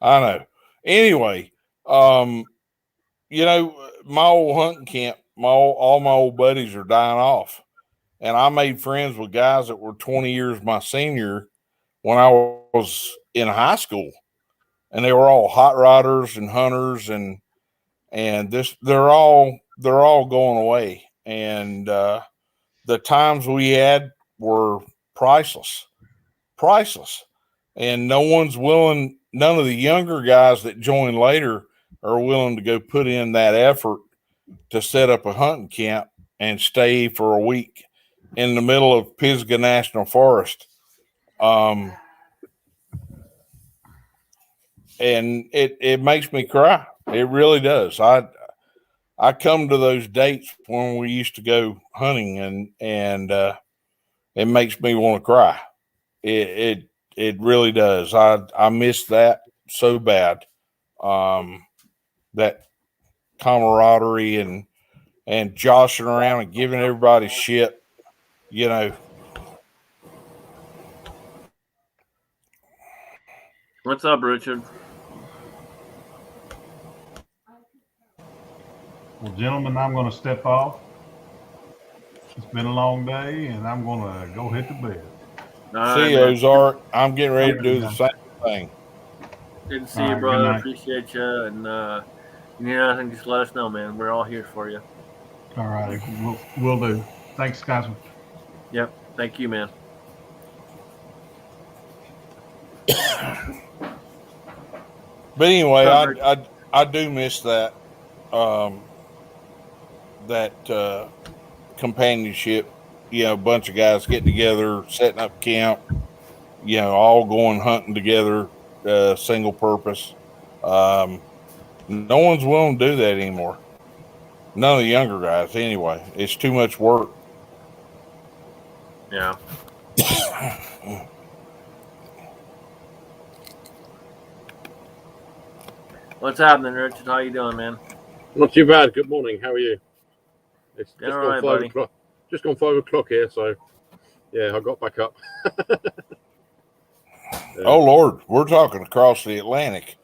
I know. Anyway, my old hunting camp, all my old buddies are dying off. And I made friends with guys that were 20 years my senior when I was in high school. And they were all hot rodders and hunters and they're all going away. And the times we had were priceless. And none of the younger guys that join later are willing to go put in that effort to set up a hunting camp and stay for a week in the middle of Pisgah National Forest. And it makes me cry. It really does. I come to those dates when we used to go hunting and it makes me want to cry. It really does. I miss that so bad. That camaraderie and joshing around and giving everybody shit, What's up, Richard? Well, gentlemen, I'm going to step off. It's been a long day, and I'm going to go hit the bed. See you, Ozark. I'm getting ready to do the same thing. Good to see you, brother. Appreciate you. And you need anything, just let us know, man. We're all here for you. All right. We'll do. Thanks, guys. Yep. Thank you, man. But anyway, I do miss that companionship. A bunch of guys getting together, setting up camp. All going hunting together, single purpose. No one's willing to do that anymore. None of the younger guys, anyway. It's too much work. Yeah. What's happening, Richard? How you doing, man? Not too bad. Good morning. How are you? It's just all gone right, 5 buddy. o'clock. Just gone 5 o'clock here, so yeah, I got back up. Oh Lord, we're talking across the Atlantic.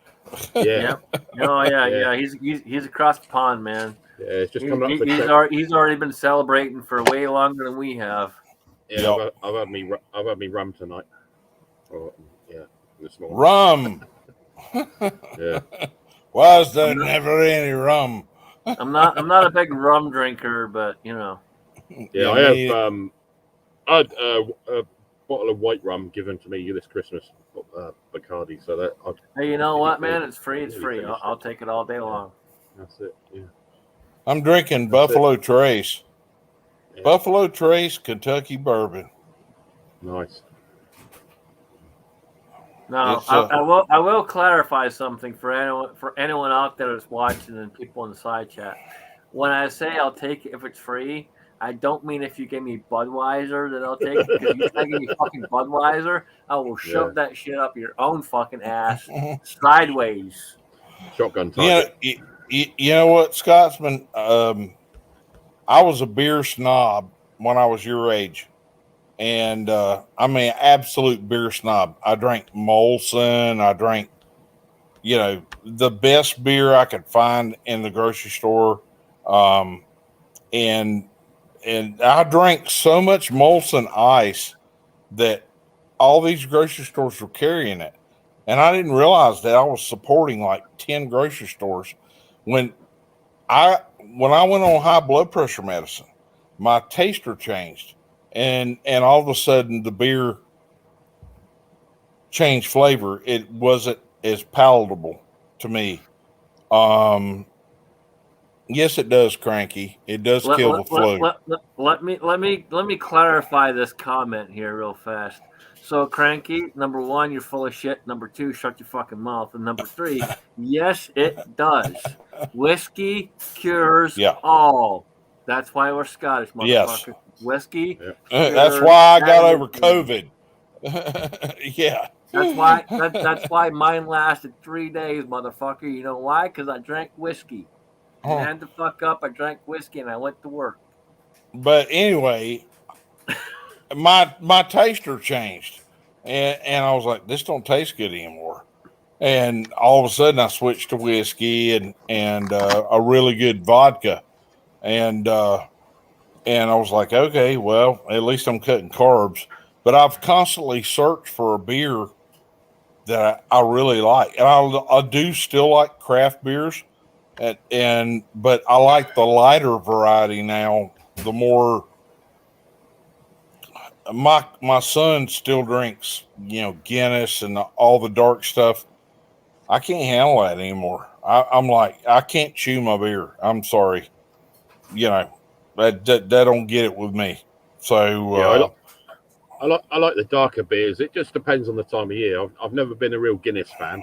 Yeah. Oh yeah. He's across the pond, man. Yeah, it's just coming up for he's already been celebrating for way longer than we have. Yeah, yep. I've had me rum tonight. This morning. Rum. Yeah. Why is there never any rum? I'm not a big rum drinker, but you know. Yeah, I me- have. I had a bottle of white rum given to me this Christmas, Bacardi. So that Hey, you know I'll what, nearly man? It's free. It's nearly free. finished I'll it. take it all day long. That's it. Yeah. I'm drinking That's Buffalo Trace. Yeah. Buffalo Trace Kentucky bourbon. Nice. No, It's I will clarify something for anyone out there that's watching and people in the side chat. When I say I'll take it if it's free, I don't mean if you give me Budweiser that I'll take it, because if you try to give me fucking Budweiser, I will shove that shit up your own fucking ass sideways. Shotgun Yeah, target. you know what, Scotsman? I was a beer snob when I was your age. And I mean, absolute beer snob. I drank Molson. I drank, the best beer I could find in the grocery store. Um, and I drank so much Molson Ice that all these grocery stores were carrying it. And I didn't realize that I was supporting like 10 grocery stores when I went on high blood pressure medicine. My taster changed, and all of a sudden the beer changed flavor. It wasn't as palatable to me. Yes, it does, Cranky. It does kill the flu. Let me clarify this comment here real fast. So, Cranky, number one, you're full of shit. Number two, shut your fucking mouth. And number three, yes, it does. Whiskey cures Yeah. all. That's why we're Scottish, Yes. motherfucker. Whiskey. That's cures why I got over everything. COVID. Yeah. That's why mine lasted 3 days, motherfucker. You know why? Because I drank whiskey. And I had to fuck up. I drank whiskey and I went to work. But anyway, my taster changed, and I was like, this don't taste good anymore. And all of a sudden, I switched to whiskey and a really good vodka, and I was like, okay, well, at least I'm cutting carbs. But I've constantly searched for a beer that I really like, and I do still like craft beers, but I like the lighter variety now. The more my son still drinks, Guinness and all the dark stuff. I can't handle that anymore. I'm like, I can't chew my beer. I'm sorry, that don't get it with me. So Yeah, I like the darker beers. It just depends on the time of year. I've never been a real Guinness fan,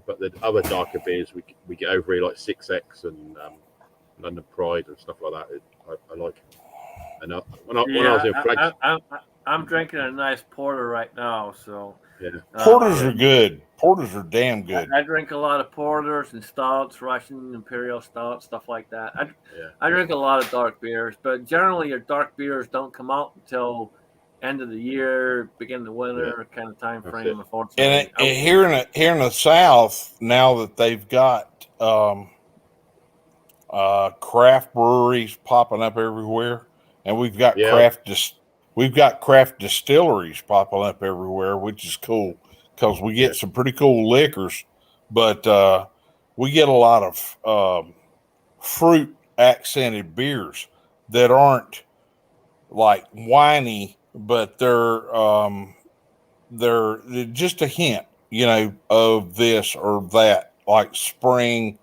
but the other darker beers we get over here, like 6X and London Pride and stuff like that, I like. And when I was in Flex, I'm drinking a nice porter right now, so yeah, porters are good. Porters are damn good. I drink a lot of porters and stouts, Russian imperial stouts, stuff like that. I drink a lot of dark beers, but generally your dark beers don't come out until end of the year, beginning of winter kind of time frame. Unfortunately, And here in the South, now that they've got craft breweries popping up everywhere, and we've got craft distilleries popping up everywhere, which is cool because we get some pretty cool liquors, but we get a lot of fruit accented beers that aren't like winey, but they're just a hint, of this or that, like spring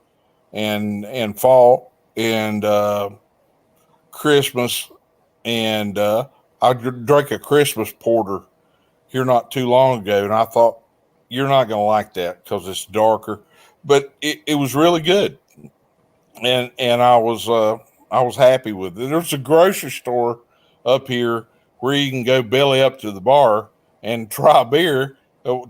and fall and Christmas. And I drank a Christmas porter here not too long ago, and I thought you're not going to like that because it's darker, but it was really good, and I was happy with it. There's a grocery store up here where you can go belly up to the bar and try beer,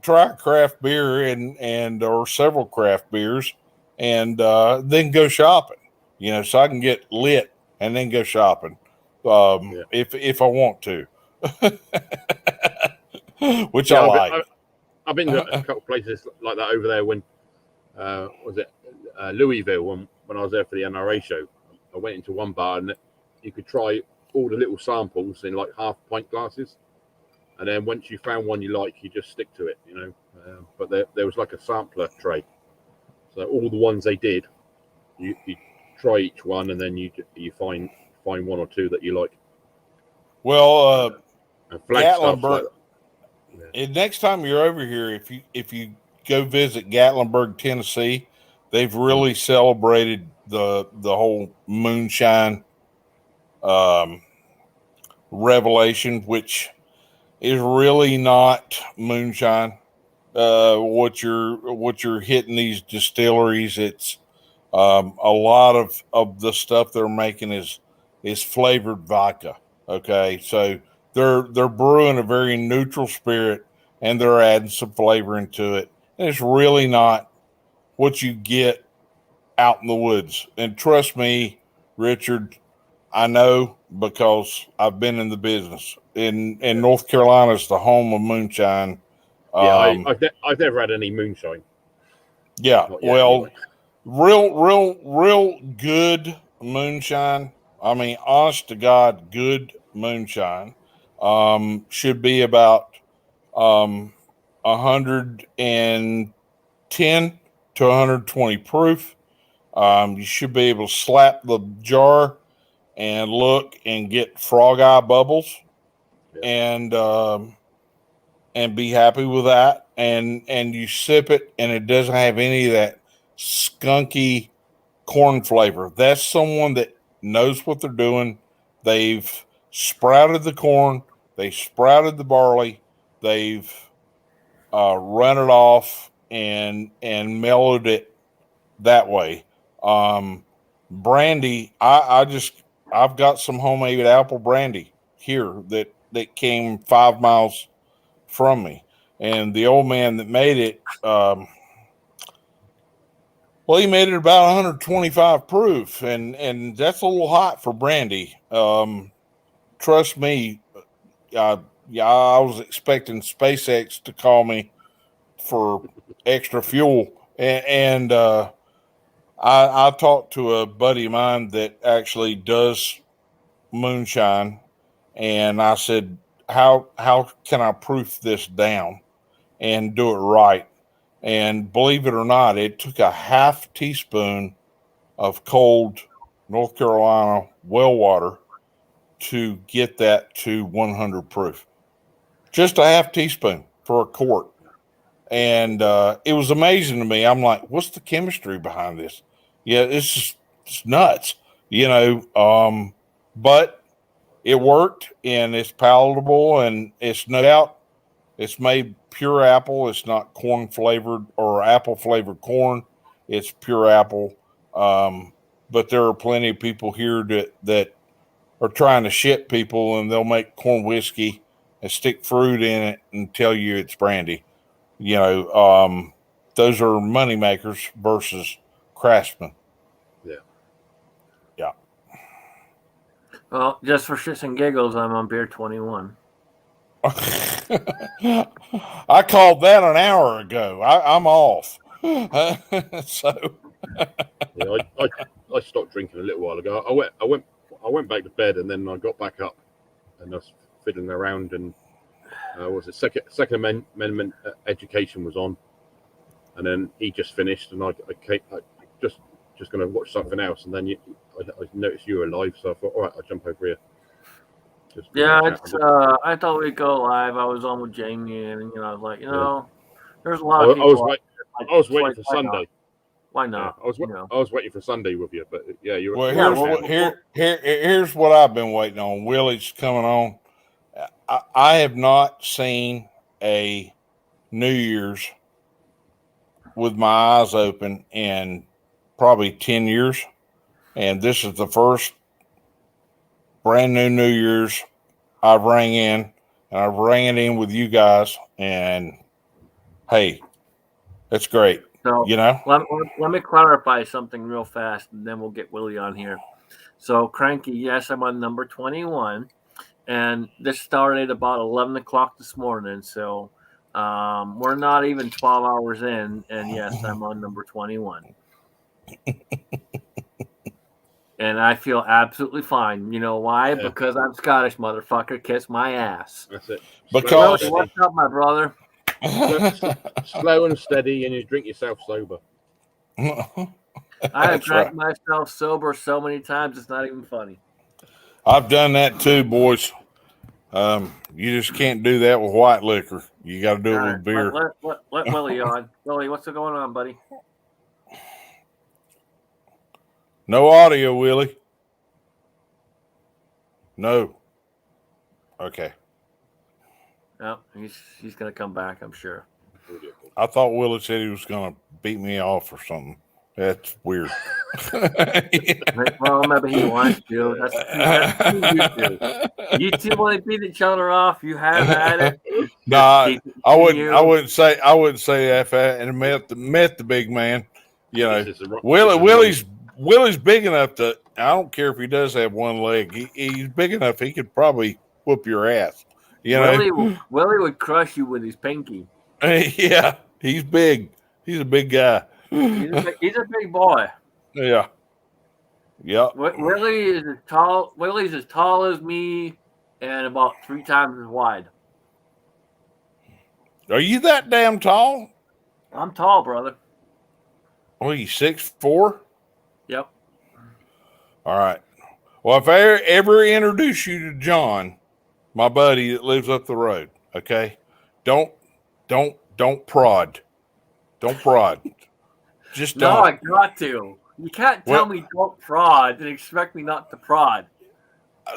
try a craft beer and or several craft beers, and then go shopping. So I can get lit and then go shopping if I want to, which I like. I've been to a couple of places like that over there. When was it Louisville? When I was there for the NRA show, I went into one bar and you could try all the little samples in like half pint glasses, and then once you found one you like, you just stick to it, But there was like a sampler tray, so all the ones they did, you try each one, and then you find one or two that you like. Well, And Flagstaff's Gatlinburg. Next time you're over here, if you go visit Gatlinburg, Tennessee, they've really celebrated the whole moonshine revelation, which is really not moonshine. What you're hitting these distilleries, it's a lot of the stuff they're making is flavored vodka. Okay, so they're brewing a very neutral spirit and they're adding some flavor into it. And it's really not what you get out in the woods. And trust me, Richard, I know because I've been in the business. In North Carolina, it's the home of moonshine. Yeah, I've never had any moonshine. Yeah, Not yet, well, anyway. real good moonshine. I mean, honest to God, good moonshine should be about 110 to 120 proof. You should be able to slap the jar and look and get frog eye bubbles, and be happy with that. And you sip it, and it doesn't have any of that skunky corn flavor. That's someone that knows what they're doing. They've sprouted the corn, they sprouted the barley, they've run it off and mellowed it that way. Brandy, I've got some homemade apple brandy here that came 5 miles from me, and the old man that made it, well, he made it about 125 proof, and that's a little hot for brandy. Trust me, I was expecting SpaceX to call me for extra fuel, and I talked to a buddy of mine that actually does moonshine, and I said, how can I proof this down and do it right? And believe it or not, it took a half teaspoon of cold North Carolina well water to get that to 100 proof. Just a half teaspoon for a quart. And it was amazing to me. I'm like, what's the chemistry behind this? Yeah, it's nuts, but it worked, and it's palatable, and it's no doubt it's made pure apple. It's not corn flavored or apple flavored corn. It's pure apple. But there are plenty of people here that are trying to shit people, and they'll make corn whiskey and stick fruit in it and tell you it's brandy. Those are money makers versus craftsmen. Yeah. Well, just for shits and giggles, I'm on beer 21. I called that an hour ago. I'm off. So Yeah, I stopped drinking a little while ago. I went back to bed, and then I got back up, and I was fiddling around, and was it Second Amendment education was on, and then he just finished, and I just going to watch something else, and then I noticed you were live, so I thought, all right, I'll jump over here. I thought we'd go live. I was on with Jamie, and I was like, there's a lot of people. I was waiting for Sunday. Why not? Yeah, I was waiting for Sunday with you, but yeah, you. Here's what I've been waiting on. Willie's coming on. I have not seen a New Year's with my eyes open in probably 10 years, and this is the first brand new Year's I've rang in, and I've rang it in with you guys, and hey, that's great. So let me clarify something real fast, and then we'll get Willie on here. So Cranky, yes, I'm on number 21, and this started about 11 o'clock this morning. So we're not even 12 hours in, and yes, I'm on number 21. And I feel absolutely fine. You know why? Yeah. Because I'm Scottish, motherfucker. Kiss my ass. That's it. Because what's up, my brother? Slow and steady, and you drink yourself sober. I have That's drank right. myself sober so many times, it's not even funny. I've done that too, boys. You just can't do that with white liquor. You got to do All it right, with beer. let Willie on. Willie, what's going on, buddy? No audio, Willie. No. Okay. No, he's gonna come back, I'm sure. I thought Willie said he was going to beat me off or something. That's weird. Well, maybe he wants to. That's you two. You two want to beat each other off. You have at it. Nah, I wouldn't. You. I wouldn't say that. And met the big man. You know, Willie's big enough to. I don't care if he does have one leg. He's big enough. He could probably whoop your ass. You know, Willie would crush you with his pinky. Yeah, he's big. He's a big guy. He's a big boy. Yeah. Yeah. Willie's as tall as me and about 3 times as wide. Are you that damn tall? I'm tall, brother. What are you, 6'4"? Yep. All right. Well, if I ever introduce you to John, my buddy that lives up the road, okay? Don't prod. Don't prod. Just don't. No, I got to. You can't tell me don't prod and expect me not to prod.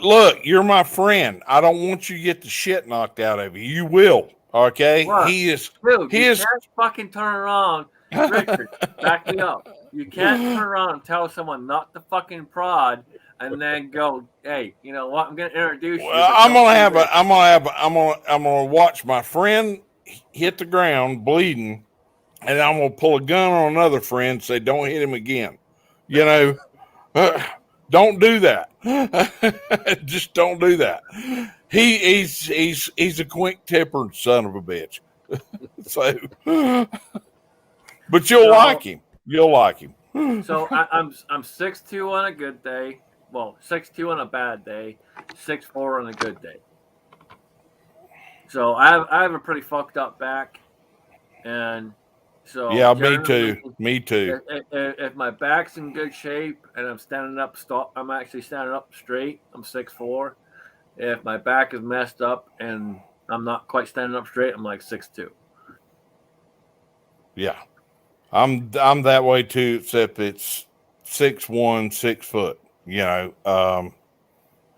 Look, you're my friend. I don't want you to get the shit knocked out of you. You will, okay? Look, He is. Dude, you can't fucking turn around. Richard, back me up. You can't turn around and tell someone not to fucking prod and then go, hey, you know what? I'm gonna introduce you. I'm gonna watch my friend hit the ground bleeding, and I'm gonna pull a gun on another friend and say, don't hit him again. You know, don't do that. Just don't do that. He's a quick-tempered son of a bitch. So, but you'll like him. You'll like him. So I'm 6'2" on a good day. Well, 6'2" on a bad day. 6'4" on a good day. So I have a pretty fucked up back, and so yeah, me too. Me too. If my back's in good shape and I'm standing up, I'm actually standing up straight. I'm 6'4". If my back is messed up and I'm not quite standing up straight, I'm like 6'2". Yeah, I'm that way too. Except it's 6'1", 6 foot. You know,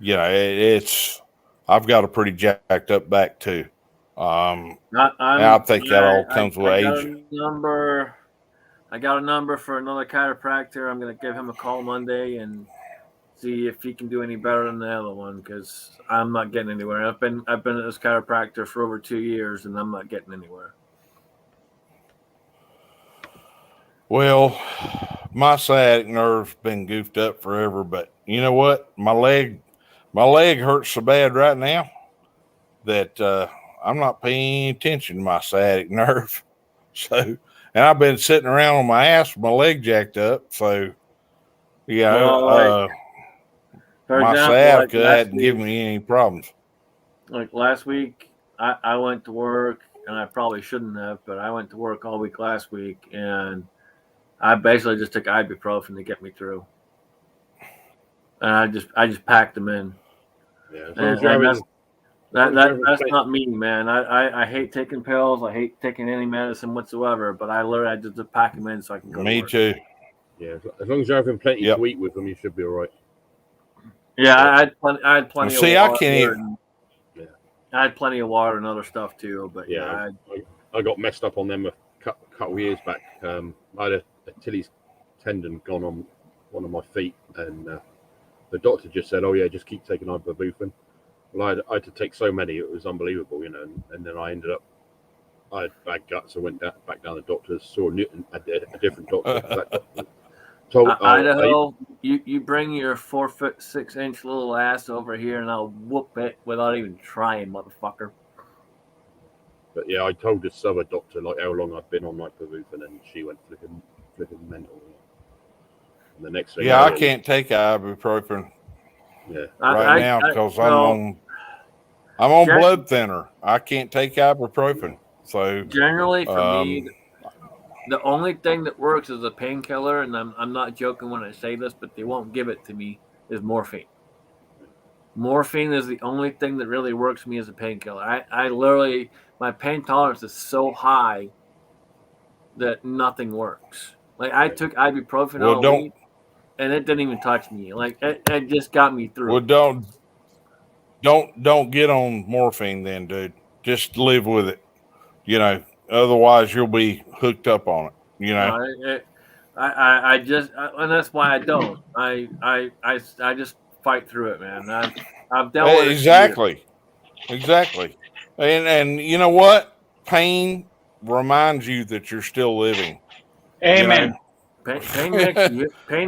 it's. I've got a pretty jacked up back too. I think that all comes with age. I got a number for another chiropractor. I'm going to give him a call Monday and see if he can do any better than the other one, because I'm not getting anywhere. I've been at this chiropractor for over 2 years and I'm not getting anywhere. Well, my sciatic nerve's been goofed up forever, but you know what? My leg hurts so bad right now that I'm not paying attention to my sciatic nerve. So, and I've been sitting around on my ass with my leg jacked up. So, yeah, my sciatica hadn't given me any problems. Like last week, I went to work, and I probably shouldn't have, but I went to work all week last week, and I basically just took ibuprofen to get me through. And I just packed them in. Yeah, that's not me, man. I hate taking pills. I hate taking any medicine whatsoever. But I literally just pack them in so I can go. Me to work. too. Yeah, as long as you're having plenty to eat with them, you should be all right. Yeah, I had plenty. I had plenty. See, of water I can't even. I had plenty of water and other stuff too. But yeah, I got messed up on them a couple of years back. I had a Achilles tendon gone on one of my feet, and the doctor just said, "Oh yeah, just keep taking ibuprofen." Well, I had to take so many, it was unbelievable, you know. And then I ended up, I had bad guts. I went back down the doctors, saw a different doctor. Idaho, you bring your 4'6" little ass over here, and I'll whoop it without even trying, motherfucker. But yeah, I told this other doctor like how long I'd been on ibuprofen, and she went flipping mental. And the next thing, I can't take ibuprofen. Yeah, right now because I'm on blood thinner. I can't take ibuprofen. So generally, for me, The only thing that works as a painkiller, and I'm not joking when I say this, but they won't give it to me, is morphine. Morphine is the only thing that really works for me as a painkiller. I literally, my pain tolerance is so high that nothing works. Like I took ibuprofen Well, all week, and it didn't even touch me. Like it just got me through. Well, don't get on morphine then, dude. Just live with it. You know, otherwise you'll be hooked up on it. You know, I just, and that's why I don't. I just fight through it, man. I've dealt with it for years. Exactly. And you know what? Pain reminds you that you're still living. Amen. Pain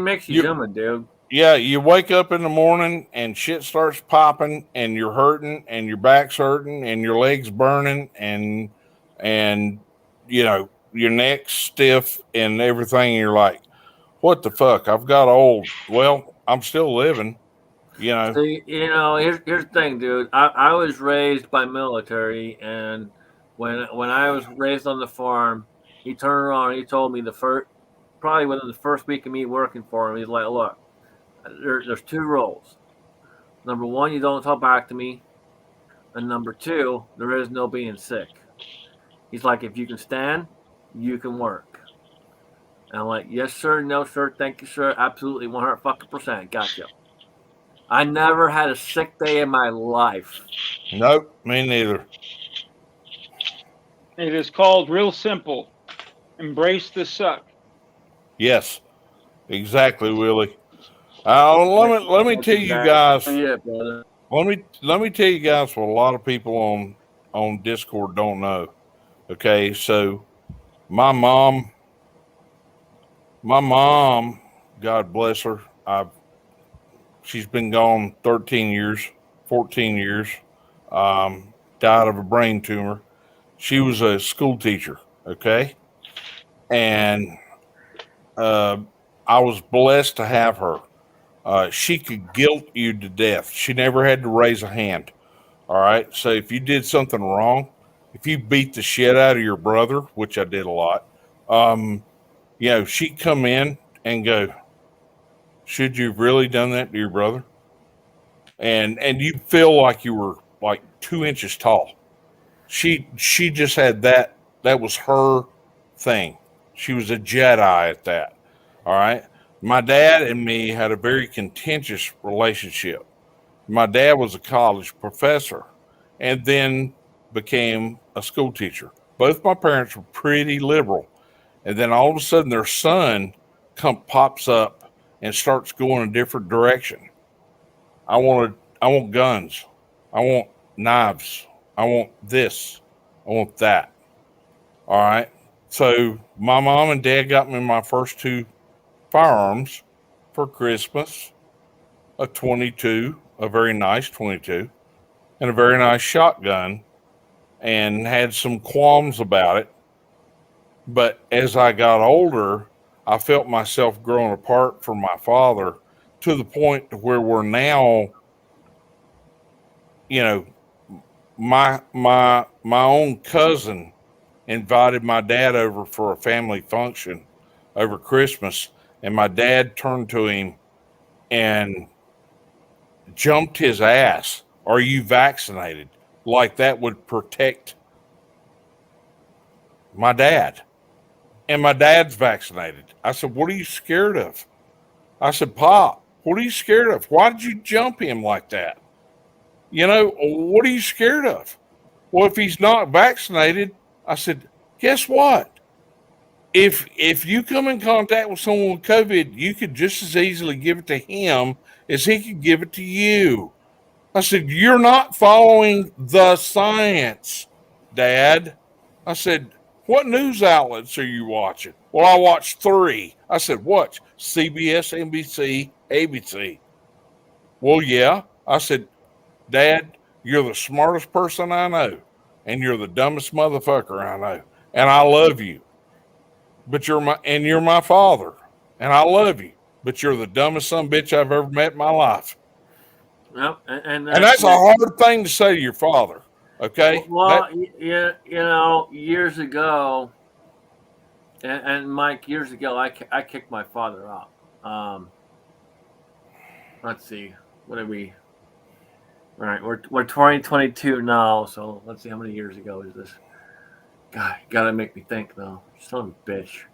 makes you You- human, dude. Yeah, you wake up in the morning and shit starts popping and you're hurting and your back's hurting and your legs burning and you know, your neck's stiff and everything, and you're like, what the fuck? I've got old. Well, I'm still living, you know. See, here's the thing, dude. I was raised by military, and when I was raised on the farm, he turned around and he told me probably within the first week of me working for him, he's like, look, there's two rules. Number one, you don't talk back to me, and number two, there is no being sick. He's like, if you can stand, you can work. And I'm like, yes, sir, no, sir, thank you, sir, absolutely, 100% gotcha. I never had a sick day in my life. Nope, me neither. It is called real simple. Embrace the suck. Yes, exactly, Willie. Let me tell you guys. Yeah, brother. Let me tell you guys what a lot of people on Discord don't know. Okay, so my mom, God bless her. She's been gone 13 years, 14 years. Died of a brain tumor. She was a school teacher. Okay, and I was blessed to have her. She could guilt you to death. She never had to raise a hand. All right. So if you did something wrong, if you beat the shit out of your brother, which I did a lot, she'd come in and go, should you have really done that to your brother? And you'd feel like you were like 2 inches tall. She just had that. That was her thing. She was a Jedi at that. All right. My dad and me had a very contentious relationship. My dad was a college professor and then became a school teacher. Both my parents were pretty liberal. And then all of a sudden their son pops up and starts going a different direction. I want guns. I want knives. I want this. I want that. All right. So my mom and dad got me my first two firearms for Christmas, a 22, a very nice 22, and a very nice shotgun, and had some qualms about it. But as I got older, I felt myself growing apart from my father to the point where we're now, my own cousin invited my dad over for a family function over Christmas, and my dad turned to him and jumped his ass. Are you vaccinated? Like that would protect my dad. And my dad's vaccinated. I said, what are you scared of? I said, Pop, what are you scared of? Why did you jump him like that? What are you scared of? Well, if he's not vaccinated, I said, guess what? If you come in contact with someone with COVID, you could just as easily give it to him as he could give it to you. I said, you're not following the science, Dad. I said, what news outlets are you watching? Well, I watched 3. I said, watch CBS, NBC, ABC. Well, yeah. I said, Dad, you're the smartest person I know, and you're the dumbest motherfucker I know, and I love you. But you're my father, and I love you. But you're the dumbest son of a bitch I've ever met in my life. Yep, and that's a hard thing to say to your father. Okay. Well, years ago, And Mike, years ago, I kicked my father out. Let's see, what did we? All right, we're 2022 now, so let's see how many years ago is this? God, you gotta make me think though. Son of a bitch.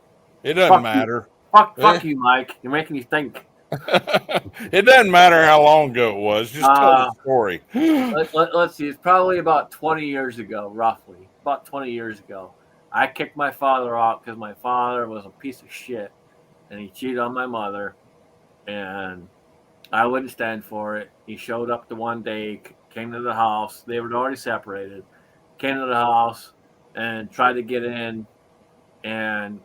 It doesn't matter. Fuck you, Mike. You're making me think. It doesn't matter how long ago it was. Just tell the story. Let's see. It's probably about 20 years ago, roughly. About 20 years ago. I kicked my father out because my father was a piece of shit, and he cheated on my mother, and I wouldn't stand for it. He showed up the one day, came to the house. They were already separated. Came to the house and tried to get in, and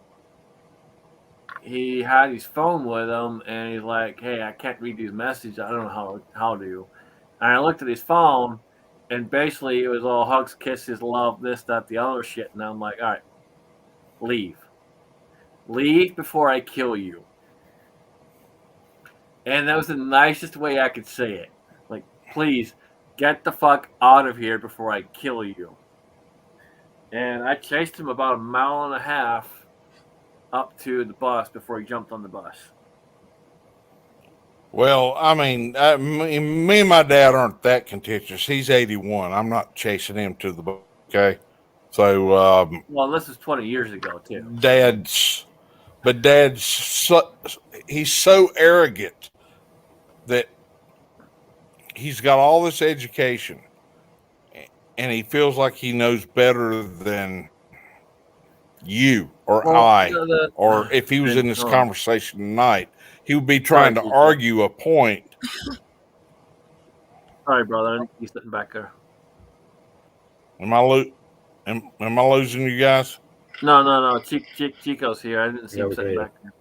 he had his phone with him, and he's like, "Hey, I can't read these messages. I don't know how to." And I looked at his phone, and basically it was all hugs, kisses, love, this, that, the other shit. And I'm like, "All right, leave before I kill you." And that was the nicest way I could say it. Like, please get the fuck out of here before I kill you. And I chased him about 1.5 miles up to the bus before he jumped on the bus. Well, I mean, me and my dad aren't that contentious. He's 81. I'm not chasing him to the bus. Okay. So, well, this is 20 years ago too. Dad's he's so arrogant that he's got all this education and he feels like he knows better than you or or if he was in this conversation tonight, he would be trying to argue a point. Sorry, brother. He's sitting back there. Am I losing you guys? No. Chico's here. I didn't see him sitting back there.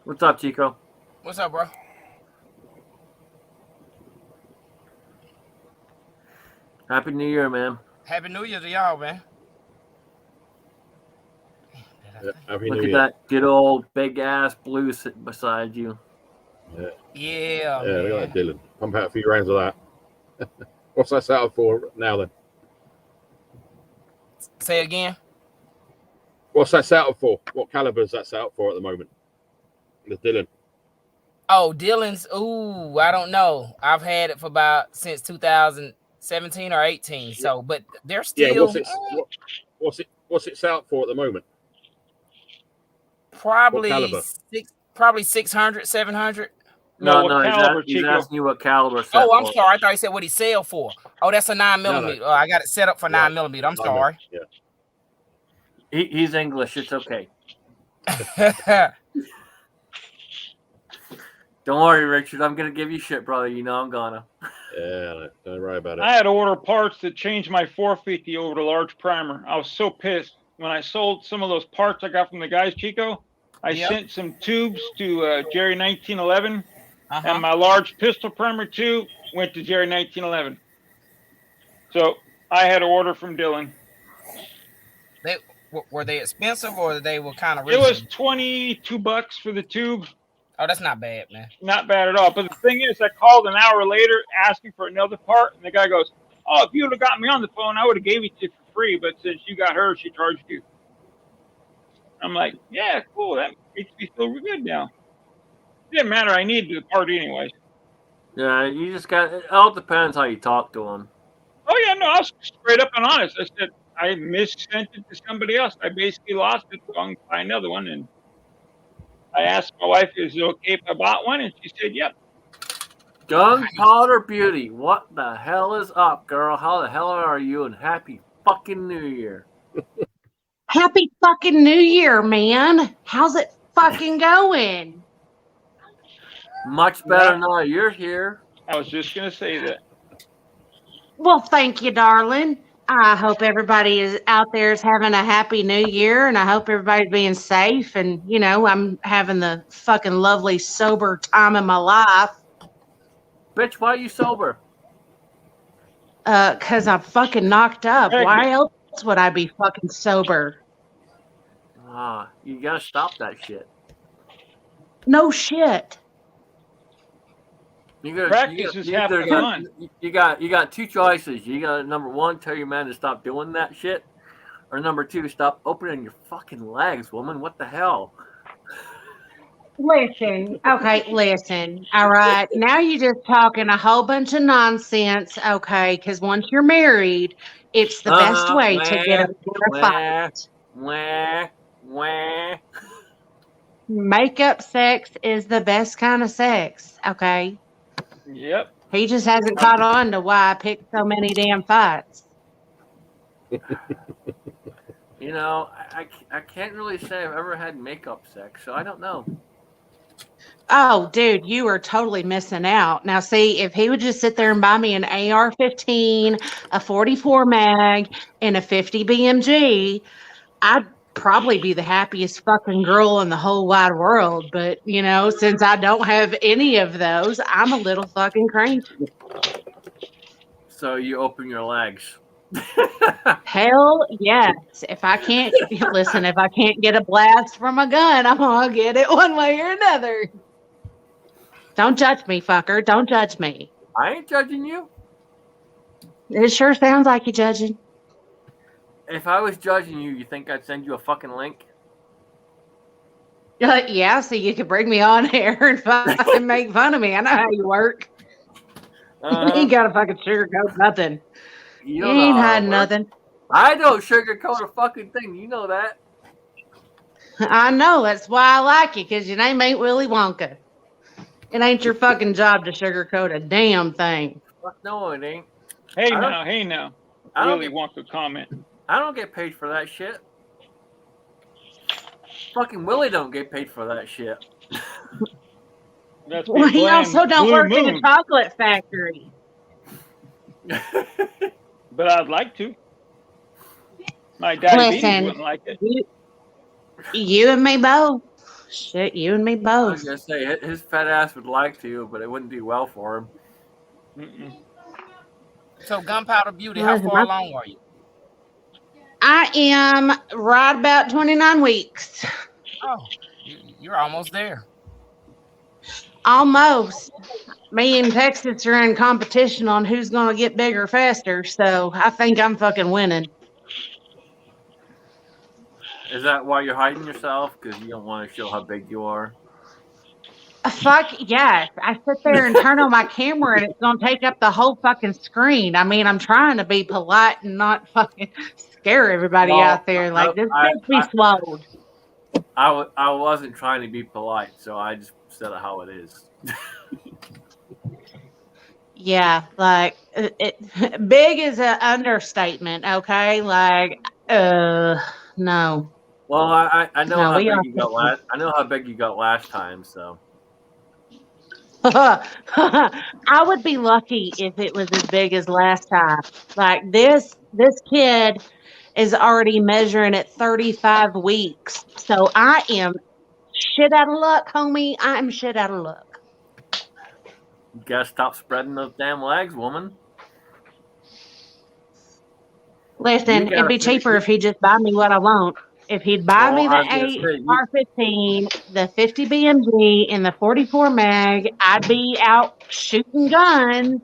What's up, Chico? What's up, bro? Happy New Year, man. Happy New Year to y'all, man. Happy Look New at Year. that good old big ass blue sitting beside you. Yeah, look at that, Dylan. Pump out a few rounds of that. What's that set up for now then? Say again. What's that set up for? What caliber is that set up for at the moment? The Dylan. Oh, Dylan's. Ooh, I don't know. I've had it for about since 2017 or 18. So, but they're still. Yeah, what's it set up for at the moment? Probably 600, 700. No, he's asking you what caliber. Oh, I'm sorry. I thought he said what he sell for. Oh, that's a 9mm. No. I got it set up for 9mm. I'm sorry. Yeah. He's English. It's okay. Don't worry, Richard. I'm gonna give you shit, brother. You know I'm gonna. Yeah, don't worry about it. I had to order parts to change my 450 over to large primer. I was so pissed when I sold some of those parts I got from the guys, Chico. I sent some tubes to Jerry 1911, and my large pistol primer tube went to Jerry 1911. So I had to order from Dylan. Were they expensive or they were kind of? It was $22 for the tube. Oh, that's not bad, man. Not bad at all. But the thing is, I called an hour later asking for another part, and the guy goes, "Oh, if you would have got me on the phone, I would have gave it to you for free. But since you got her, she charged you." I'm like, "Yeah, cool. That makes me feel good now." It didn't matter. I needed the part anyways. Yeah, you just got. It all depends how you talk to him. Oh yeah, no, I was straight up and honest. I said I missent it to somebody else. I basically lost it, so I'm gonna buy another one. And I asked my wife, "Is it okay if I bought one?" And she said, "Yep." Gunpowder Beauty, what the hell is up, girl? How the hell are you? And happy fucking New Year. Happy fucking New Year, man. How's it fucking going? Much better now you're here. I was just gonna say that. Well, thank you, darling. I hope everybody is out there is having a happy new year, and I hope everybody's being safe. And, you know, I'm having the fucking lovely sober time of my life. Bitch, why are you sober? 'Cause I'm fucking knocked up. Why else would I be fucking sober? You gotta stop that shit. No shit. Practice is half the fun. You got two choices. You got number one, tell your man to stop doing that shit, Or number 2, stop opening your fucking legs, woman. What the hell? Listen, okay, listen. All right. Now you're just talking a whole bunch of nonsense, okay? Because once you're married, it's the best way to get over a fight. Wah. Makeup sex is the best kind of sex, okay? Yep. He just hasn't caught on to why I picked so many damn fights. You know, I can't really say I've ever had makeup sex, so I don't know. Oh, dude, you are totally missing out. Now, see, if he would just sit there and buy me an AR-15, a 44 mag, and a 50 BMG, I'd probably be the happiest fucking girl in the whole wide world. But, you know, since I don't have any of those, I'm a little fucking cranky. So you open your legs. Hell yes. If I can't listen, if I can't get a blast from a gun, I'm gonna get it one way or another. Don't judge me, fucker. Don't judge me. I ain't judging you. It sure sounds like you're judging. If I was judging you, you think I'd send you a fucking link? Yeah, so you could bring me on here and make fun of me. I know how you work. You ain't got to fucking sugarcoat nothing. You ain't hiding nothing. I don't sugarcoat a fucking thing. You know that. I know. That's why I like you, because your name ain't Willy Wonka. It ain't your fucking job to sugarcoat a damn thing. No, it ain't. Hey now. Willy Wonka comment. I don't get paid for that shit. Fucking Willie don't get paid for that shit. Well, he also don't work in a chocolate factory. But I'd like to. My diabetes wouldn't like it. You and me both. Shit, you and me I both. was gonna say his fat ass would like to, but it wouldn't do well for him. Mm-mm. So, Gunpowder Beauty, how far along are you? I am right about 29 weeks. Oh, you're almost there. Almost. Me and Texas are in competition on who's going to get bigger faster, so I think I'm fucking winning. Is that why you're hiding yourself? Because you don't want to show how big you are? Fuck yes. I sit there and turn on my camera and it's going to take up the whole fucking screen. I mean, I'm trying to be polite and not fucking scare everybody out there. Like, this bitch be swallowed. I wasn't trying to be polite, so I just said it how it is. Yeah, like, big is an understatement, okay? Like, no. Well, I know No, how big you got last. I know how big you got last time, so. I would be lucky if it was as big as last time. Like this kid is already measuring at 35 weeks. So I am shit out of luck, homie. I'm shit out of luck. You gotta stop spreading those damn legs, woman. Listen, it'd be cheaper if he'd just buy me what I want. If he'd buy me the AR-15, the 50 BMG, and the 44 mag, I'd be out shooting guns,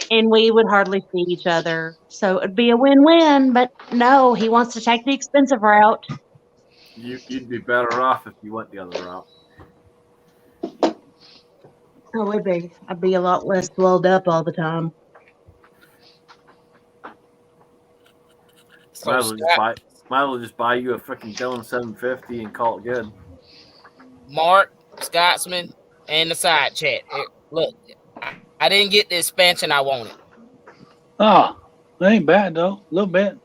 and we would hardly see each other. So it'd be a win-win. But no, he wants to take the expensive route. You'd be better off if you went the other route. I would be. I'd be a lot less swelled up all the time. Might as well just buy you a freaking Dillon 750 and call it good. Mark, Scotsman, and the side chat. Look, I didn't get the expansion I wanted. Oh, that ain't bad though. A little bit.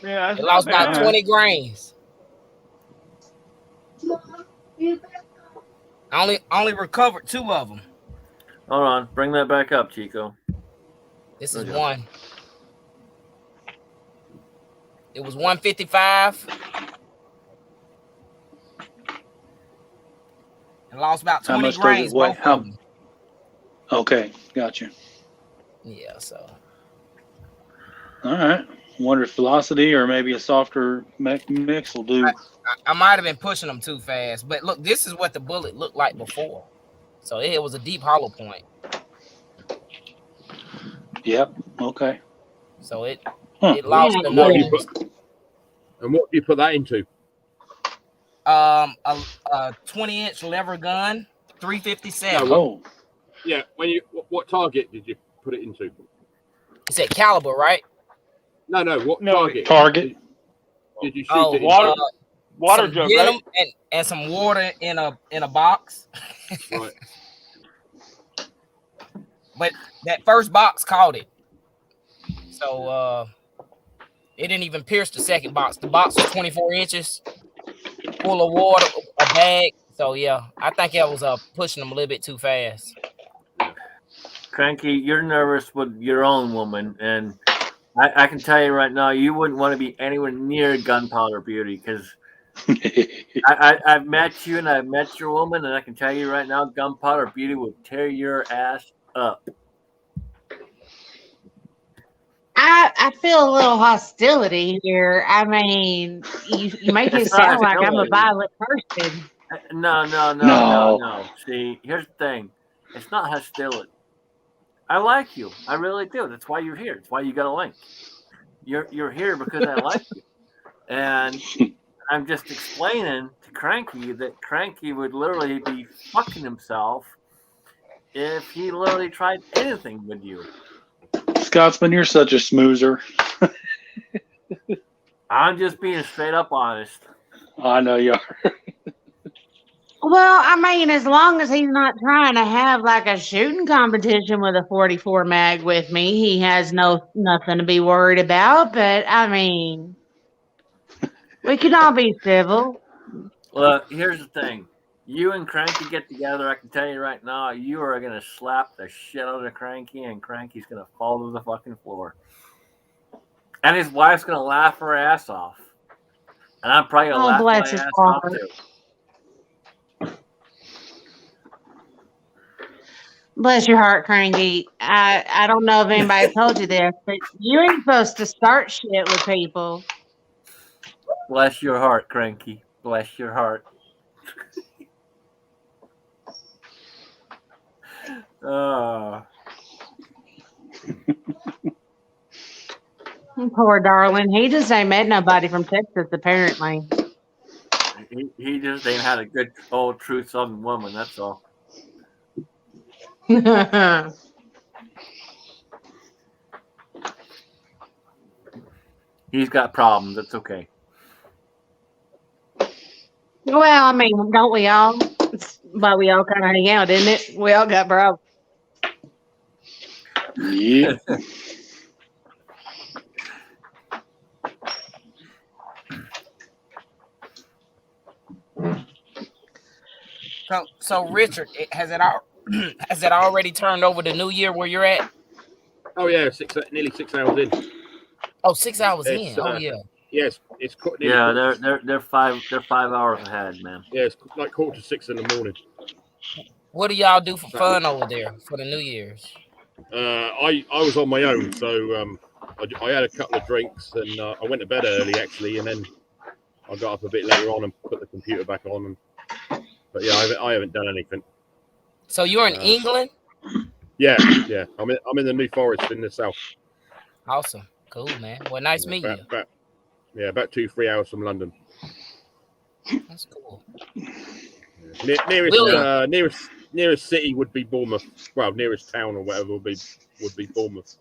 Yeah, it lost about 20 grains. I only recovered 2 of them. Hold on, bring that back up, Chico. This is one. It was 155. And lost about 20 grains. Okay, gotcha. Yeah, so. All right. Wonder if velocity or maybe a softer mix will do. I might have been pushing them too fast, but look, this is what the bullet looked like before. So it was a deep hollow point. Yep. Okay. So it lost the And what do you put that into? A 20-inch lever gun, 357. Oh, Yeah. What target did you put it into? You said caliber, right? No. What No, target? target. Did you shoot Oh, it water- into? Water some jug, denim right? and some water in a box. Right. But that first box caught it. So it didn't even pierce the second box. The box was 24 inches, full of water, a bag. So yeah, I think I was pushing them a little bit too fast. Cranky, you're nervous with your own woman, and I can tell you right now, you wouldn't want to be anywhere near Gunpowder Beauty because I've met you and I've met your woman, and I can tell you right now, Gunpowder Beauty will tear your ass up. I feel a little hostility here. I mean, you make me It's not sound like I'm a hostility. violent person. No. See, here's the thing. It's not hostility. I like you. I really do. That's why you're here. That's why you got a link. You're here because I like you. And I'm just explaining to Cranky that Cranky would literally be fucking himself if he literally tried anything with you. Scotsman, you're such a smoozer. I'm just being straight up honest. I know you are. Well, I mean, as long as he's not trying to have like a shooting competition with a 44 mag with me, he has nothing to be worried about. But I mean, we can all be civil. Well, here's the thing. You and Cranky get together, I can tell you right now, you are going to slap the shit out of Cranky, and Cranky's going to fall to the fucking floor. And his wife's going to laugh her ass off. And I'm probably going to laugh bless my his ass off heart. too. Bless your heart, Cranky. I don't know if anybody told you this, but you ain't supposed to start shit with people. Bless your heart, Cranky. Bless your heart. Poor darling. He just ain't met nobody from Texas, apparently. He just ain't had a good old true Southern woman, that's all. He's got problems. It's okay. Well, I mean, don't we all? But we all kind of hang out, isn't it? We all got problems. Yeah. So Richard, has it already turned over the new year where you're at? Oh yeah, nearly 6 hours in. Oh, 6 hours It's, in. Oh yeah. Yes, it's yeah. They're 5 hours ahead, man. Yeah, it's like 5:45 in the morning. What do y'all do for fun over there for the New Year's? I was on my own, so I had a couple of drinks and I went to bed early actually, and then I got up a bit later on and put the computer back on. But yeah, I haven't done anything. So you're in England? Yeah. I'm in the New Forest in the south. Awesome, cool, man. Well, nice meeting you. About 2-3 hours from London. That's cool. Nearest city would be Bournemouth. Well, nearest town or whatever would be Bournemouth.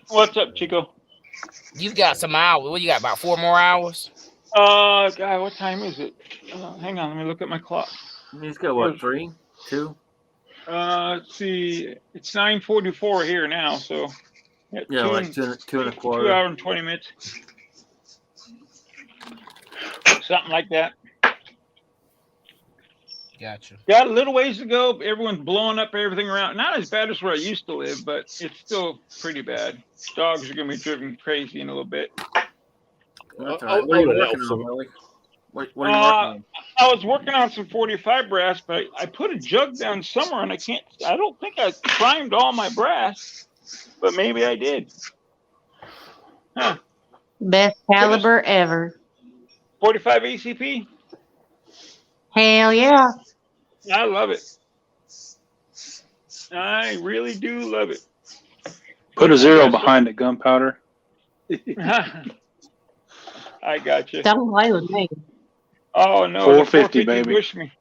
What's up, Chico? You've got some hours. What you got? About 4 more hours? God, what time is it? Hang on, let me look at my clock. He's got what, 3, 2? Let's see. It's 9:44 here now, so yeah, like 2 and a quarter. 2 hours and 20 minutes. Something like that. Gotcha. Got a little ways to go. Everyone's blowing up everything around. Not as bad as where I used to live, but it's still pretty bad. Dogs are going to be driven crazy in a little bit. What are you working on, Willie? What are you working on? I was working on some 45 brass, but I put a jug down somewhere, and I don't think I primed all my brass, but maybe I did. Huh. Best caliber ever. 45 ACP? Hell yeah. I love it. I really do love it. Put a 0 behind it, Gunpowder. I got you. Don't play with me. Oh no, 450, the 450 baby. Bushman.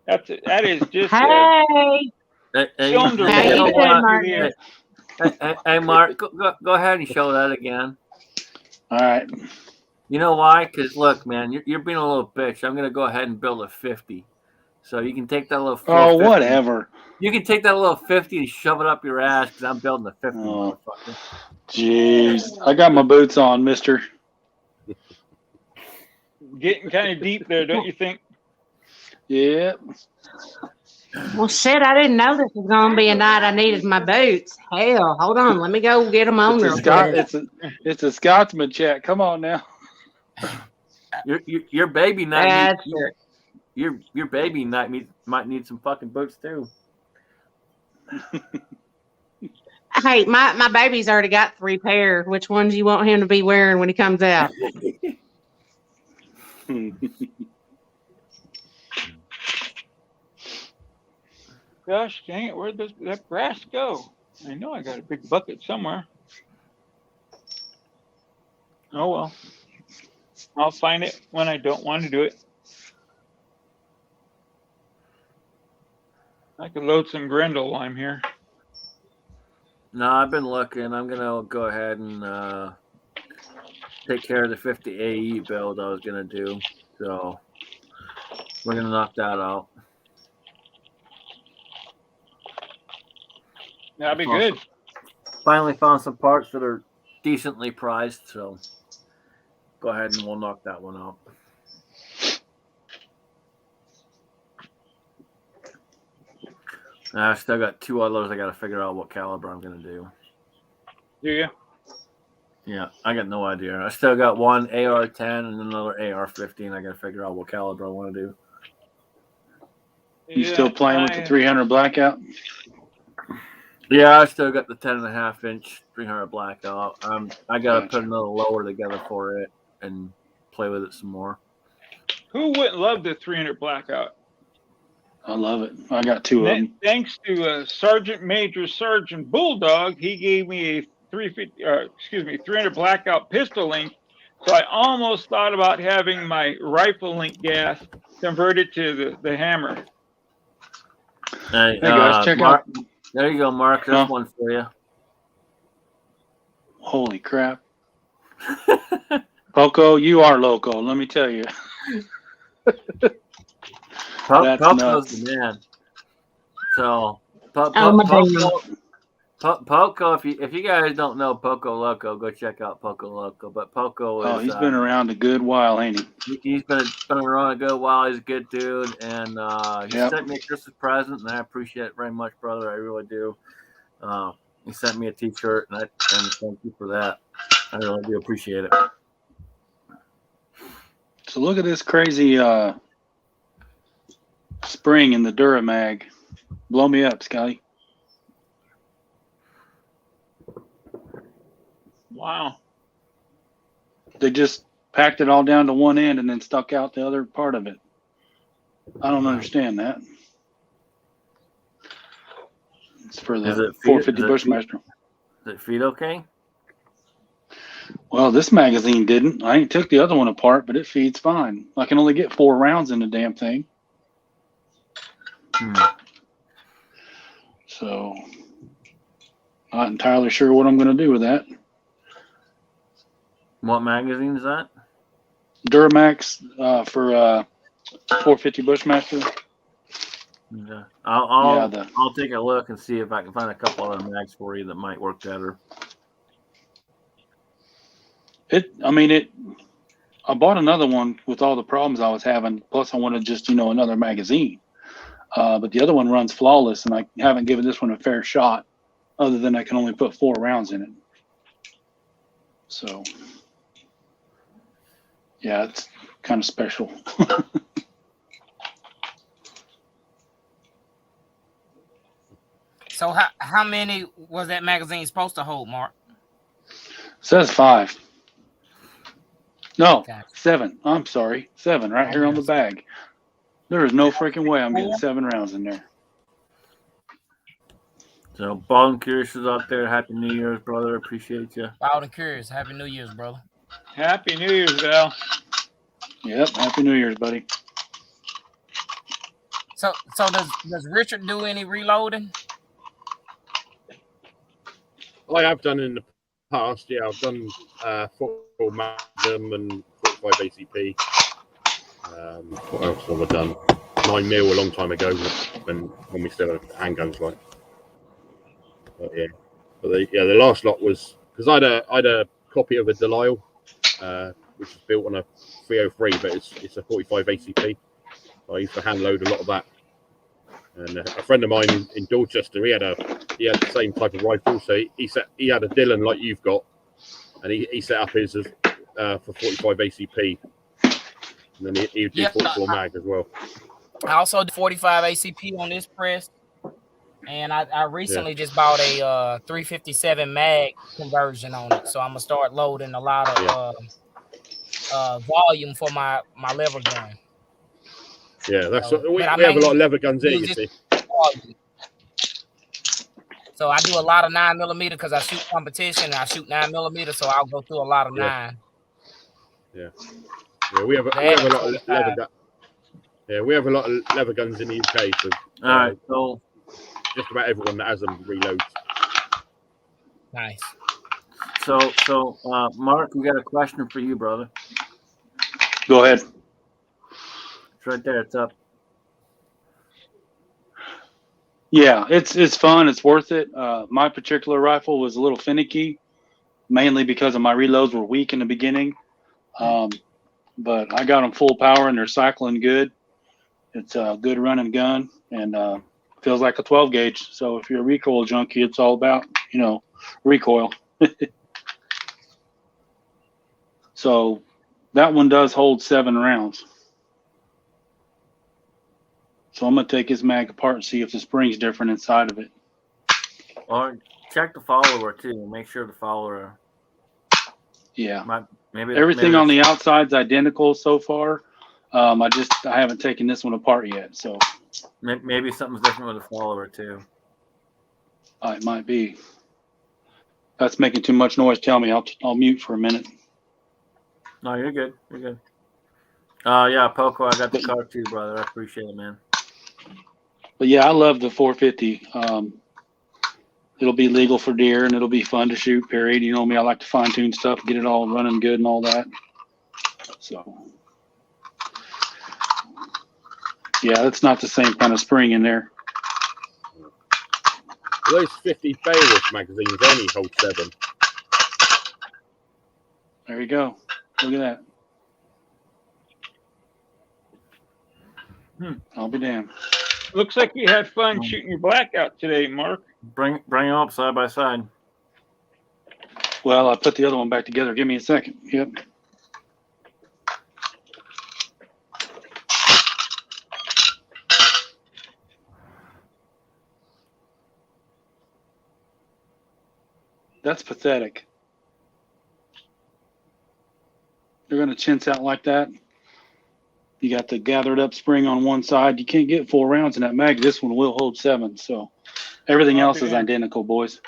That is just Hey, cylinder how you level doing, right Mark? through there. Hey, Mark, go ahead and show that again. All right. You know why? Because look, man, you're being a little bitch. I'm gonna go ahead and build a 50. So you can take that little 450. Oh, whatever. You can take that little 50 and shove it up your ass because I'm building a 50, Oh. motherfucker. Jeez. I got my boots on, mister. Getting kind of deep there, don't you think? Yep. Well, shit, I didn't know this was going to be a night I needed my boots. Hell, hold on. Let me go get them on real quick. It's a Scotsman chat. Come on now. Your baby might That's true. your baby might need some fucking boots too. Hey, my baby's already got 3 pair. Which ones do you want him to be wearing when he comes out? Gosh dang it, where'd that brass go? I know I got a big bucket somewhere. Oh well. I'll find it when I don't want to do it. I could load some Grendel while I'm here. No, I've been looking. I'm gonna go ahead and take care of the 50 AE build I was gonna do. So we're gonna knock that out. That'd be good. Finally found some parts that are decently priced, so go ahead and we'll knock that one out. I still got 2 others. I got to figure out what caliber I'm going to do. Do you? Yeah, I got no idea. I still got one AR-10 and another AR-15. I got to figure out what caliber I want to do. You still playing with the 300 blackout? Yeah, I still got the 10.5-inch 300 blackout. I got to put another lower together for it and play with it some more. Who wouldn't love the 300 blackout? I love it. I got 2 of them. Thanks to Sergeant Major Sergeant Bulldog, he gave me a 300 blackout pistol link. So I almost thought about having my rifle link gas converted to the hammer. Hey guys, check Mark, out. There you go, Mark. There's one for you. Holy crap. Poco, you are loco, let me tell you. That's Poco's nuts. the man. So, Poco, if you guys don't know Poco Loco, go check out Poco Loco. But Poco is. Oh, he's been around a good while, ain't he? He's been around a good while. He's a good dude, and he sent me a Christmas present, and I appreciate it very much, brother. I really do. He sent me a T-shirt, and thank you for that. I really do appreciate it. So look at this crazy spring in the Duramag. Blow me up, Scotty. Wow. They just packed it all down to one end and then stuck out the other part of it. I don't understand that. It's for the 450 Bushmaster. Does it feed okay? Well, this magazine didn't. I ain't took the other one apart, but it feeds fine. I can only get 4 rounds in the damn thing. So, not entirely sure what I'm going to do with that. What magazine is that? Duramax for 450 Bushmaster. Yeah. I'll take a look and see if I can find a couple other mags for you that might work better. I bought another one with all the problems I was having. Plus, I wanted just, another magazine. But the other one runs flawless, and I haven't given this one a fair shot, other than I can only put 4 rounds in it. So, yeah, it's kind of special. So how many was that magazine supposed to hold, Mark? Says 5. No, 7. I'm sorry. 7 right here on the bag. There is no freaking way I'm getting 7 rounds in there. So, Bald and Curious is out there. Happy New Year's, brother. Appreciate you. Bald and Curious. Happy New Year's, brother. Happy New Year's, Val. Yep. Happy New Year's, buddy. So does Richard do any reloading? I have done in the past. Yeah, I've done 44 Magnum and 45 ACP. What else have I done? 9mm a long time ago when we still had handguns, like. But yeah, the last lot was because I had a copy of a Delisle, which is built on a 303, but it's a 45 ACP. I used to hand load a lot of that. And a friend of mine in Dorchester, he had the same type of rifle, so he had a Dillon like you've got, and he set up his for 45 ACP, and then he did 44 mag as well. I also did 45 ACP on this press, and I recently just bought a 357 mag conversion on it, so I'm gonna start loading a lot of volume for my lever gun. Yeah, that's So, we have a lot of lever guns here, you see. So I do a lot of 9mm because I shoot competition and I shoot 9mm, so I'll go through a lot of 9. Yeah, we have a lot of lever guns. Yeah, we have a lot of lever guns in the UK. So, all right, so just about everyone that has them reloads. Nice. So Mark, we got a question for you, brother. Go ahead. It's right there. It's up. Yeah, it's fun. It's worth it. My particular rifle was a little finicky, mainly because of my reloads were weak in the beginning. But I got them full power and they're cycling good. It's a good running gun and feels like a 12 gauge. So if you're a recoil junkie, it's all about, recoil. So that one does hold 7 rounds. So I'm going to take his mag apart and see if the spring's different inside of it. Or check the follower too. Make sure the follower. Yeah. Maybe everything on the outside's identical so far. I haven't taken this one apart yet. So maybe something's different with the follower too. It might be. That's making too much noise. Tell me. I'll mute for a minute. No, you're good. You're good. Yeah, Poco, I got the card too, brother. I appreciate it, man. But yeah, I love the 450. It'll be legal for deer and it'll be fun to shoot, period. You know me, I like to fine tune stuff, get it all running good and all that. So yeah, that's not the same kind of spring in there. Those 50 Beowulf magazines only hold 7. There you go. Look at that. I'll be damned. Looks like you had fun shooting your blackout today, Mark. Bring them up side by side. Well, I put the other one back together. Give me a second. Yep. That's pathetic. They're going to chintz out like that. You got the gathered up spring on one side. You can't get 4 rounds in that mag. This one will hold 7. So everything else is identical, boys.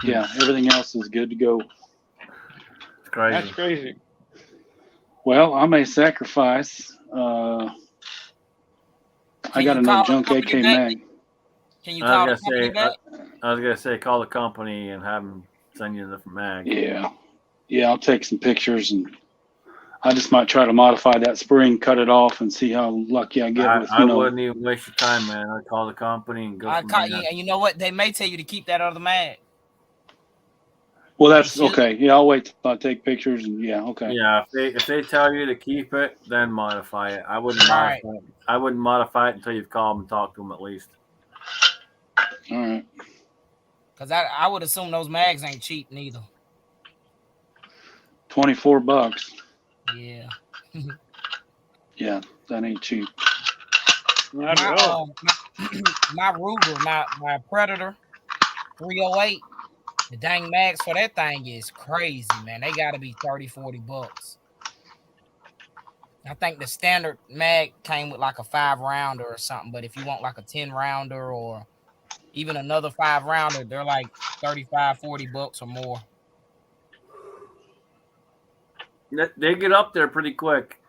Yeah, everything else is good to go. It's crazy. That's crazy. Well, I may sacrifice. I got another junk AK mag. Can you call the company back? I was gonna say call the company and have them send you a different mag. Yeah, I'll take some pictures and I just might try to modify that spring, cut it off, and see how lucky I get with. I wouldn't even waste your time, man. I'd call the company and go. And you know what? They may tell you to keep that other mag. Well, that's okay. Yeah, I'll wait till I take pictures and okay. Yeah, if they tell you to keep it, then modify it. I wouldn't modify it. I wouldn't modify it until you've called them and talked to them at least. All right. Because I would assume those mags ain't cheap neither. $24. Yeah. Yeah, that ain't cheap. My Ruger, my Predator 308, the dang mags for that thing is crazy, man. They got to be $30-$40. I think the standard mag came with like a 5-rounder or something, but if you want like a 10-rounder or even another 5-rounder, they're like $35-$40 or more. They get up there pretty quick.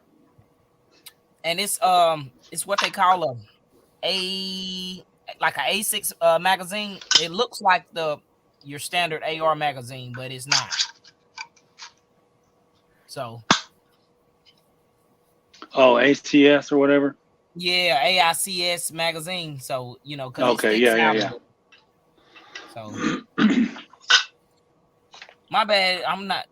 And it's what they call a A6 magazine. It looks like your standard AR magazine, but it's not. So. Oh, ACS or whatever. Yeah, AICS magazine. So Okay, yeah. So my bad. I'm not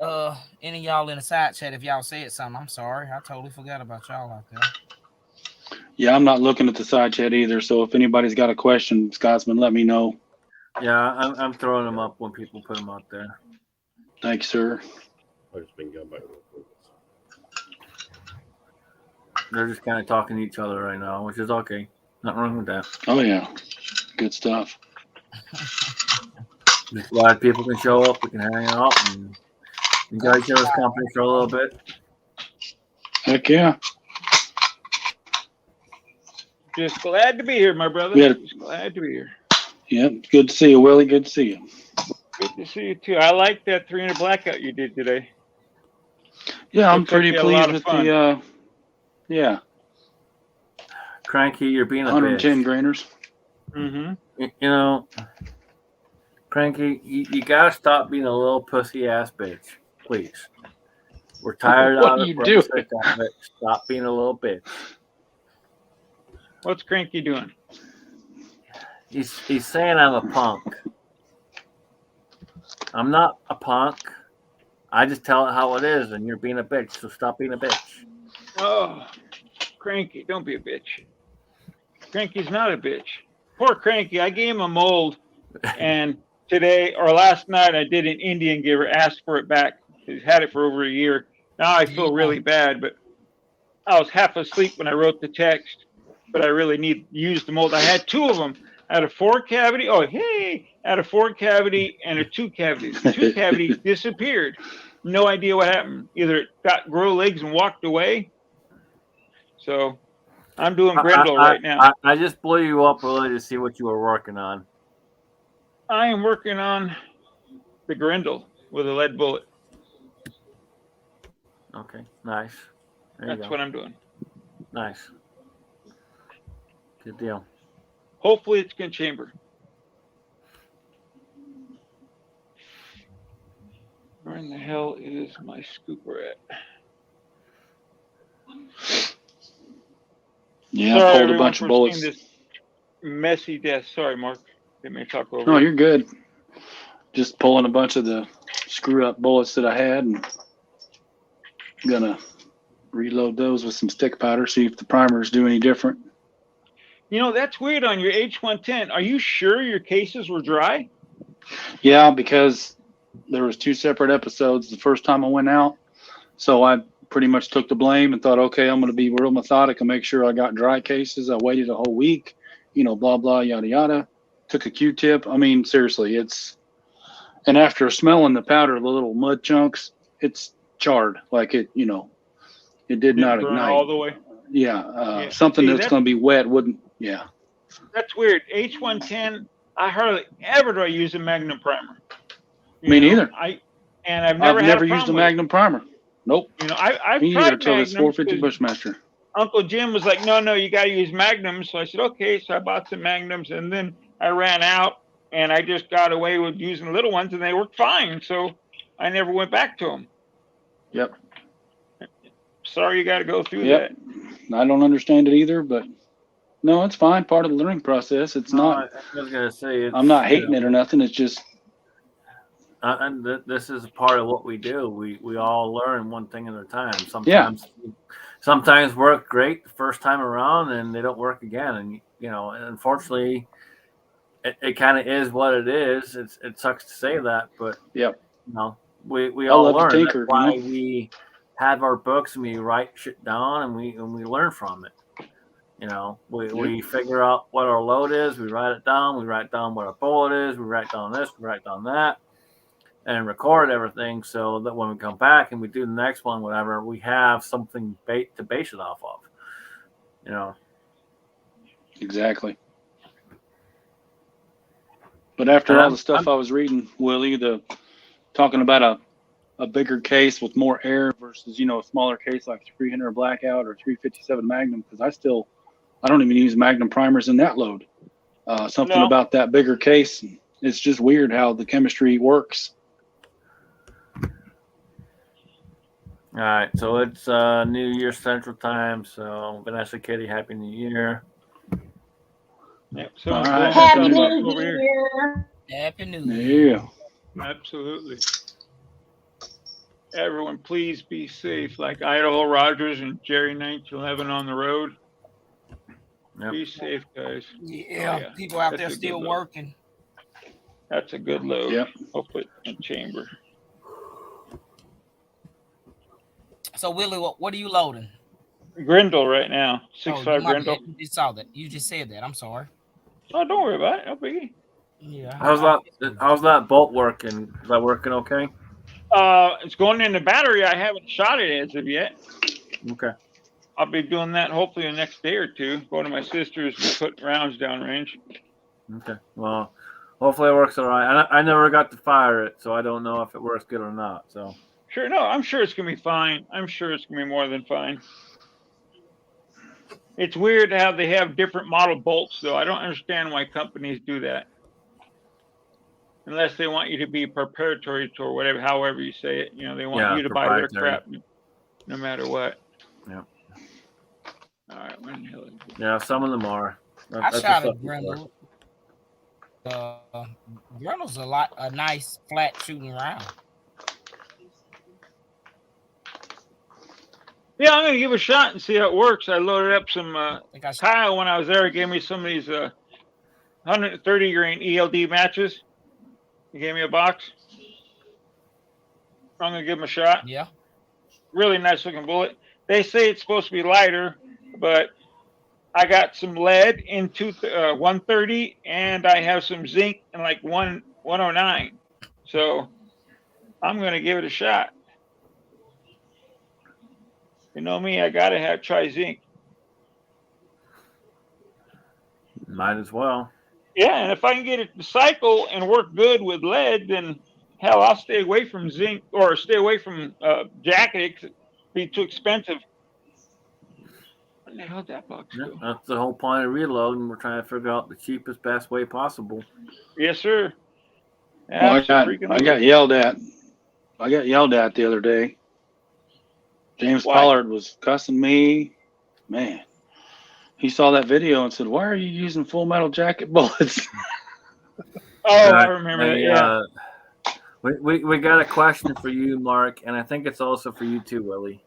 any of y'all in the side chat. If y'all said something, I'm sorry. I totally forgot about y'all out there. Yeah, I'm not looking at the side chat either. So if anybody's got a question, Scotsman, let me know. Yeah, I'm throwing them up when people put them out there. Thank you, sir. I've just been going back. They're just kind of talking to each other right now, which is okay. Not wrong with that. Oh yeah, good stuff. Just glad people can show up. We can hang out and enjoy each other's company for a little bit. Heck yeah. Just glad to be here, my brother. Yeah. Just glad to be here. Yep. Good to see you, Willie. Good to see you. Good to see you too. I like that 300 blackout you did today. Yeah, I'm Looks like pretty you had a lot pleased of with fun. the yeah. Cranky, you're being a 110 bitch. grainers. Mm-hmm. You know, Cranky, you gotta stop being a little pussy ass bitch, please. We're tired What of are it. you We're doing? sick of it. Stop being a little bitch. What's Cranky doing? He's saying I'm a punk. I'm not a punk. I just tell it how it is, and you're being a bitch. So stop being a bitch. Oh, Cranky, don't be a bitch. Cranky's not a bitch. Poor Cranky. I gave him a mold, and today or last night I did an Indian giver, asked for it back. He's had it for over a year. Now I feel really bad, but I was half asleep when I wrote the text. But I really need to use the mold. I had two of them. I had a 4-cavity. Oh, hey! I had a 4-cavity and a 2-cavity. The 2-cavity disappeared. No idea what happened. Either it got grow legs and walked away. So I'm doing Grendel right now. I just blew you up really to see what you were working on. I am working on the Grendel with a lead bullet. Okay, nice. That's what I'm doing. Nice. Good deal. Hopefully it's in chamber. Where in the hell is my scooper at? Yeah, Sorry, I pulled a everyone, bunch of for bullets. seeing this messy death. Sorry, Mark. Didn't mean to talk over No, you. you're good. Just pulling a bunch of the screw up bullets that I had and gonna reload those with some stick powder, see if the primers do any different. You know, that's weird on your H110. Are you sure your cases were dry? Yeah, because there was 2 separate episodes the first time I went out. So I pretty much took the blame and thought, okay, I'm going to be real methodic and make sure I got dry cases. I waited a whole week, blah, blah, yada, yada. Took a Q-tip. I mean, seriously, and after smelling the powder, the little mud chunks, it's charred. Like it did not burn ignite. all the way. Yeah. Something that's going to be wet wouldn't. Yeah. That's weird. H110, I hardly ever do I use a Magnum primer. Me neither. I've never used a Magnum primer. Nope. I've Me tried either till this Magnums 450 Bushmaster. Uncle Jim was like, no, you got to use Magnums. So I said, okay. So I bought some Magnums, and then I ran out, and I just got away with using little ones, and they worked fine. So I never went back to them. Yep. Sorry you got to go through that. I don't understand it either, but no, it's fine. Part of the learning process. It's not. I was gonna say. I'm not hating it or nothing. It's just. And this is part of what we do. We all learn one thing at a time. Sometimes work great the first time around, and they don't work again. And unfortunately, it kind of is what it is. It sucks to say that, but we all learn. That's why we have our books and we write shit down and we learn from it. We figure out what our load is. We write it down. We write down what our bullet is. We write down this. We write down that. And record everything so that when we come back and we do the next one, whatever, we have something to base it off of. Exactly. But after all the stuff I was reading, Willie, talking about a bigger case with more air versus, a smaller case like 300 Blackout or 357 Magnum, because I don't even use Magnum primers in that load. Something No. about that bigger case. It's just weird how the chemistry works. All right, so it's New Year Central Time. So Vanessa, Kitty, Happy New Year. Yep. So All right. Happy Happy New over here. Year. Happy New Year. Yeah. Absolutely. Everyone, please be safe. Like Idaho Rogers and Jerry 1911 on the road. Yep. Be safe, guys. Yeah, yeah. people out That's there a still good load. working. That's a good load. Yep. I'll put in chamber. So Willie, what are you loading? Grindle right now. Oh, 6.5 my Grindle. bad. You just saw that. You just said that. I'm sorry. Oh, don't worry about it. No biggie. Yeah. How's that bolt working? Is that working okay? It's going in the battery. I haven't shot it as of yet. Okay. I'll be doing that hopefully the next day or two. Going to my sister's and put rounds down range. Okay. Well, hopefully it works all right. I never got to fire it, so I don't know if it works good or not. So. Sure. No, I'm sure it's going to be fine. I'm sure it's going to be more than fine. It's weird how they have different model bolts, though. I don't understand why companies do that. Unless they want you to be proprietary to or whatever, however you say it. They want you to buy their crap no matter what. Yeah. All right. When the hell is it? Yeah, some of them are. I shot a Grendel. Grendel's a nice flat shooting round. Yeah, I'm gonna give it a shot and see how it works. I loaded up some Kyle when I was there. He gave me some of these 130 grain ELD matches. He gave me a box. I'm gonna give him a shot. Yeah. Really nice looking bullet. They say it's supposed to be lighter, but I got some lead in 130, and I have some zinc in like 109. So I'm gonna give it a shot. You know me, I gotta try zinc. Might as well. Yeah, and if I can get it to cycle and work good with lead, then hell, I'll stay away from zinc or stay away from jacket. It'd be too expensive. What the hell did that box go? That's the whole point of reloading. We're trying to figure out the cheapest, best way possible. Yes, sir. Well, I got yelled at. I got yelled at the other day. James Pollard was cussing me. Man, he saw that video and said, "Why are you using full metal jacket bullets?" I remember that. Yeah. We got a question for you, Mark, and I think it's also for you too, Willie.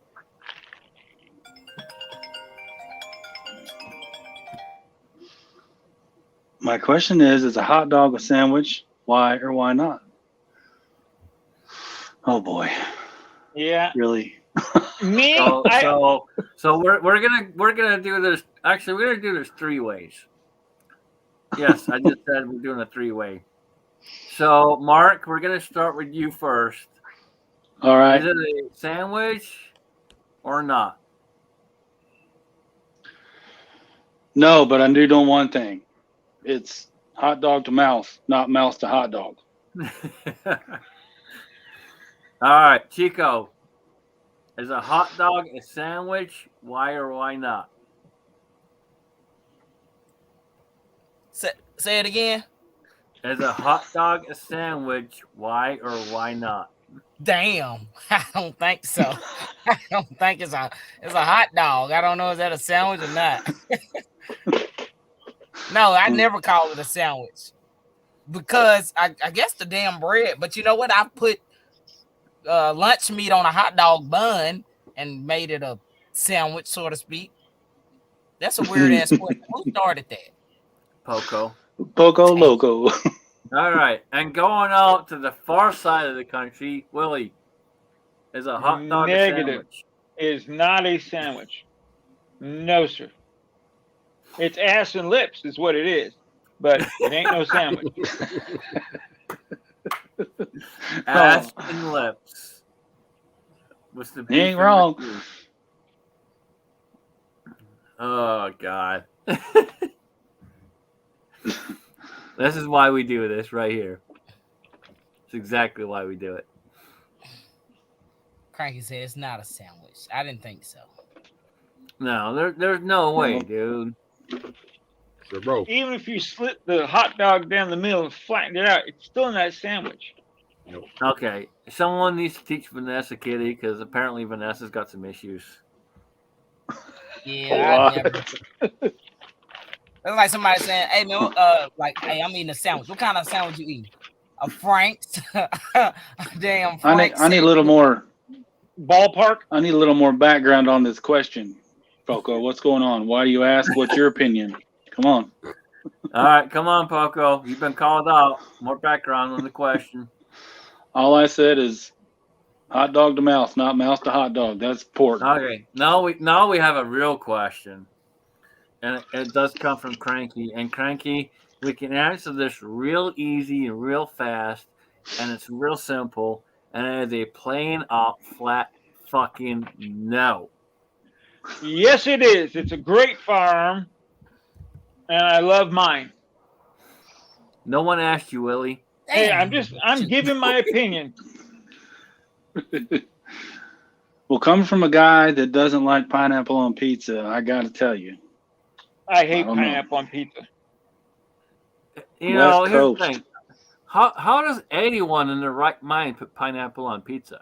My question is a hot dog a sandwich? Why or why not? Oh boy. Yeah. Really? Me? So we're gonna do this. Actually, we're gonna do this 3 ways. Yes, I just said we're doing a 3-way. So, Mark, we're gonna start with you first. All right. Is it a sandwich or not? No, but I do know one thing. It's hot dog to mouth, not mouth to hot dog. All right, Chico. Is a hot dog a sandwich? Why or why not? Say it again. Is a hot dog a sandwich? Why or why not? Damn, I don't think so. I don't think it's a hot dog. I don't know is that a sandwich or not. No, I never call it a sandwich because I guess the damn bread. But you know what? I put lunch meat on a hot dog bun and made it a sandwich, so to speak. That's a weird ass question. Who started that? Poco. Poco Loco. All right, and going out to the far side of the country, Willie, is a hot dog a sandwich? Is not a sandwich. No, sir. It's ass and lips is what it is, but it ain't no sandwich. Ass and lips. What's the He ain't wrong. Oh, God. This is why we do this right here. It's exactly why we do it. Cranky said it's not a sandwich. I didn't think so. No, there's no way, dude. It's a roll. Even if you slit the hot dog down the middle and flatten it out, it's still not a sandwich. Okay, someone needs to teach Vanessa Kitty because apparently Vanessa's got some issues. Yeah, I never. It's like somebody saying, "Hey man, hey, I'm eating a sandwich. What kind of sandwich you eating? A Frank's? Damn Frank's." I need a little more ballpark. I need a little more background on this question, Poco. What's going on? Why do you ask? What's your opinion? Come on. All right, come on, Poco. You've been called out. More background on the question. All I said is hot dog to mouth, not mouth to hot dog. That's important. Okay, now we have a real question, and it does come from Cranky. And Cranky, we can answer this real easy and real fast, and it's real simple, and it is a plain up flat fucking no. Yes, it is. It's a great firearm, and I love mine. No one asked you, Willie. Hey, I'm giving my opinion. Well, coming from a guy that doesn't like pineapple on pizza, I got to tell you. I hate pineapple on pizza. You know, West here's Coast. the thing. How does anyone in their right mind put pineapple on pizza?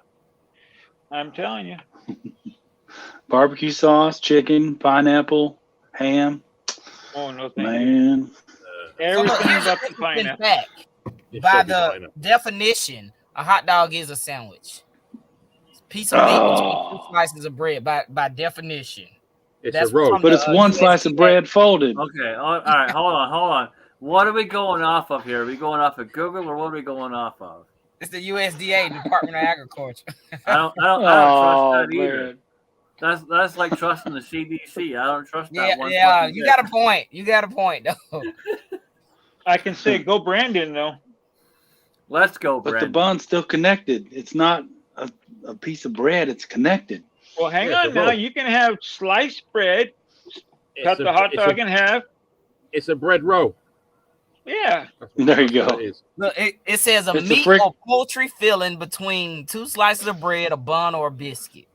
I'm telling you. Barbecue sauce, chicken, pineapple, ham. Oh, no, thank you. Man. Everything here's about a the interesting pineapple. fact. It By should be the pineapple. definition, a hot dog is a sandwich. Piece of meat between two slices of bread. By definition. It's That's a roll. from But the, it's one slice of USDA. bread folded. Okay, all right, hold on. What are we going off of here? Are we going off of Google or what are we going off of? It's the USDA, Department of Agriculture. I don't Oh, trust that either. man. That's like trusting the CDC. I don't trust that Yeah, one. yeah, fucking you bit. got a point. You got a point, though. I can say go Brandon, though. Let's go, But Brandon. the bun's still connected. It's not a piece of bread. It's connected. Well, hang Yeah, it's on a now. roll. You can have sliced bread, cut It's the hot dog in half. It's a bread roll. Yeah. There you That's what go. it is. Look, it says a It's a meat frick- or poultry filling between two slices of bread, a bun, or a biscuit.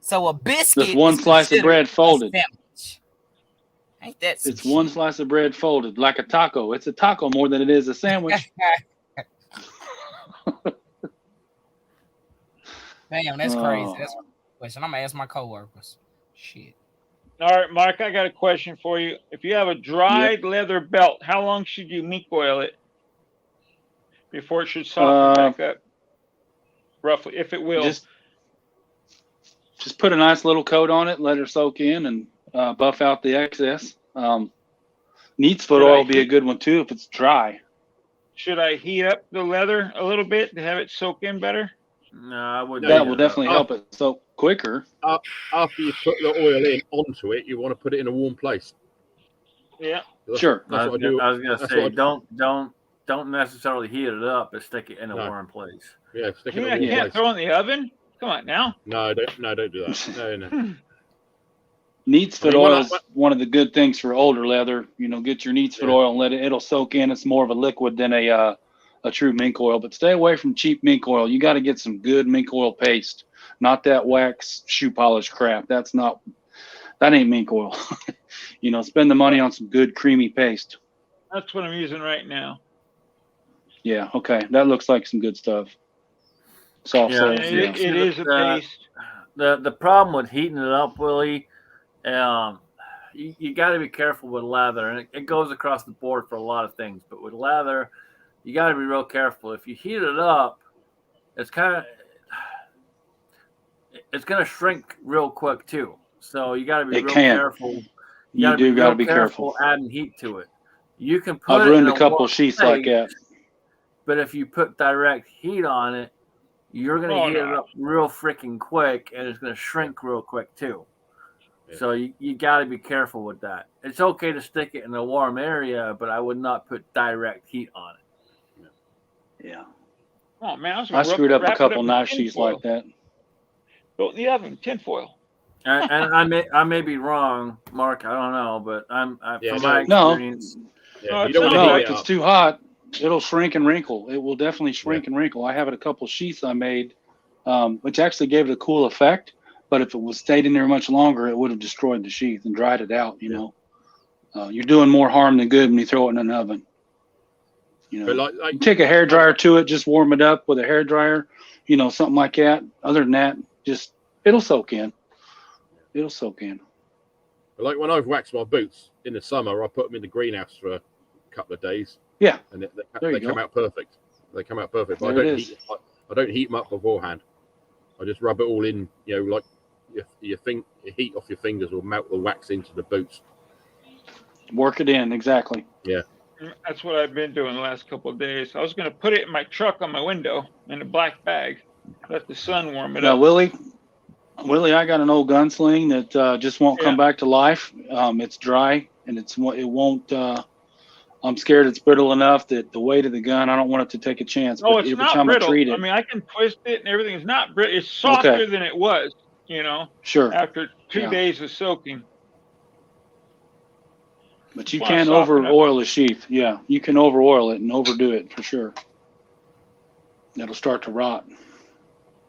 So a biscuit Just one is slice of considered bread a folded. sandwich. Ain't that some It's one shit? slice of bread folded, like a taco. It's a taco more than it is a sandwich. Damn, that's crazy. Oh. That's a question. I'm gonna ask my coworkers. Shit. All right, Mark, I got a question for you. If you have a dried leather belt, how long should you mink oil it before it should soften back up? Roughly, if it will. Just put a nice little coat on it, let it soak in, and buff out the excess. Neat's foot oil would be a good one too if it's dry. Should I heat up the leather a little bit to have it soak in better? No, I wouldn't. That do will definitely help it soak quicker. After you put the oil in onto it, you want to put it in a warm place. Yeah. Sure. I That's what I do. was gonna That's say what don't necessarily heat it up, but stick it in a No. warm place. Yeah, stick You it in mean a I warm can't place. throw it in the oven? Come on now. No, don't do that. No. Neat's foot I mean, when oil I- is one of the good things for older leather. You know, get your Neat's foot Yeah. oil and it'll soak in. It's more of a liquid than a true mink oil. But stay away from cheap mink oil. You got to get some good mink oil paste, not that wax shoe polish crap. That ain't mink oil. You know, spend the money on some good creamy paste. That's what I'm using right now. Yeah, okay, that looks like some good stuff. Soft Yeah, soils, And yeah. it is a paste. The problem with heating it up, Willie, you got to be careful with leather, and it goes across the board for a lot of things. But with leather, you got to be real careful. If you heat it up, it's going to shrink real quick too. So you got to be It real can. careful. You do got gotta be careful. adding heat to it. You can put I've it ruined in a couple warm sheets like place, that. but if you put direct heat on it, you're going to heat it up real freaking quick, and it's going to shrink real quick too. Yeah. So you got to be careful with that. It's okay to stick it in a warm area, but I would not put direct heat on it. Yeah, Oh man, I was I gonna screwed up wrap a it couple in knife sheets tinfoil. like that. Go in the oven, tinfoil. And I may be wrong, Mark. I don't know, but Yeah, from my no. experience. Yeah, Oh, you don't want it to No, heat if it it's up. too hot, it'll shrink and wrinkle. It will definitely shrink and wrinkle. I have it a couple sheets I made which actually gave it a cool effect. But if it was stayed in there much longer, it would have destroyed the sheath and dried it out. You know, you're doing more harm than good when you throw it in an oven. You know, But you take a hair dryer to it, just warm it up with a hair dryer. You know, something like that. Other than that, just it'll soak in. It'll soak in. Like when I've waxed my boots in the summer, I put them in the greenhouse for a couple of days. Yeah, and There they you come go. out perfect. They come out perfect. But There I it don't is. I don't heat them up beforehand. I just rub it all in. You know, like your heat off your fingers will melt the wax into the boots. Work it in exactly. Yeah. That's what I've been doing the last couple of days. I was going to put it in my truck on my window in a black bag, let the sun warm it Now, up. Willie, I got an old gunsling that just won't come back to life. It's dry and it won't. I'm scared it's brittle enough that the weight of the gun, I don't want it to take a chance. Oh, But it's every not time I brittle. treat it, I mean, I can twist it and everything. It's not brittle. It's softer than it was, you know, sure. after 2 Yeah. days of soaking. But you Just wanna can't soften over up. oil a sheath. Yeah, you can over oil it and overdo it for sure. It'll start to rot.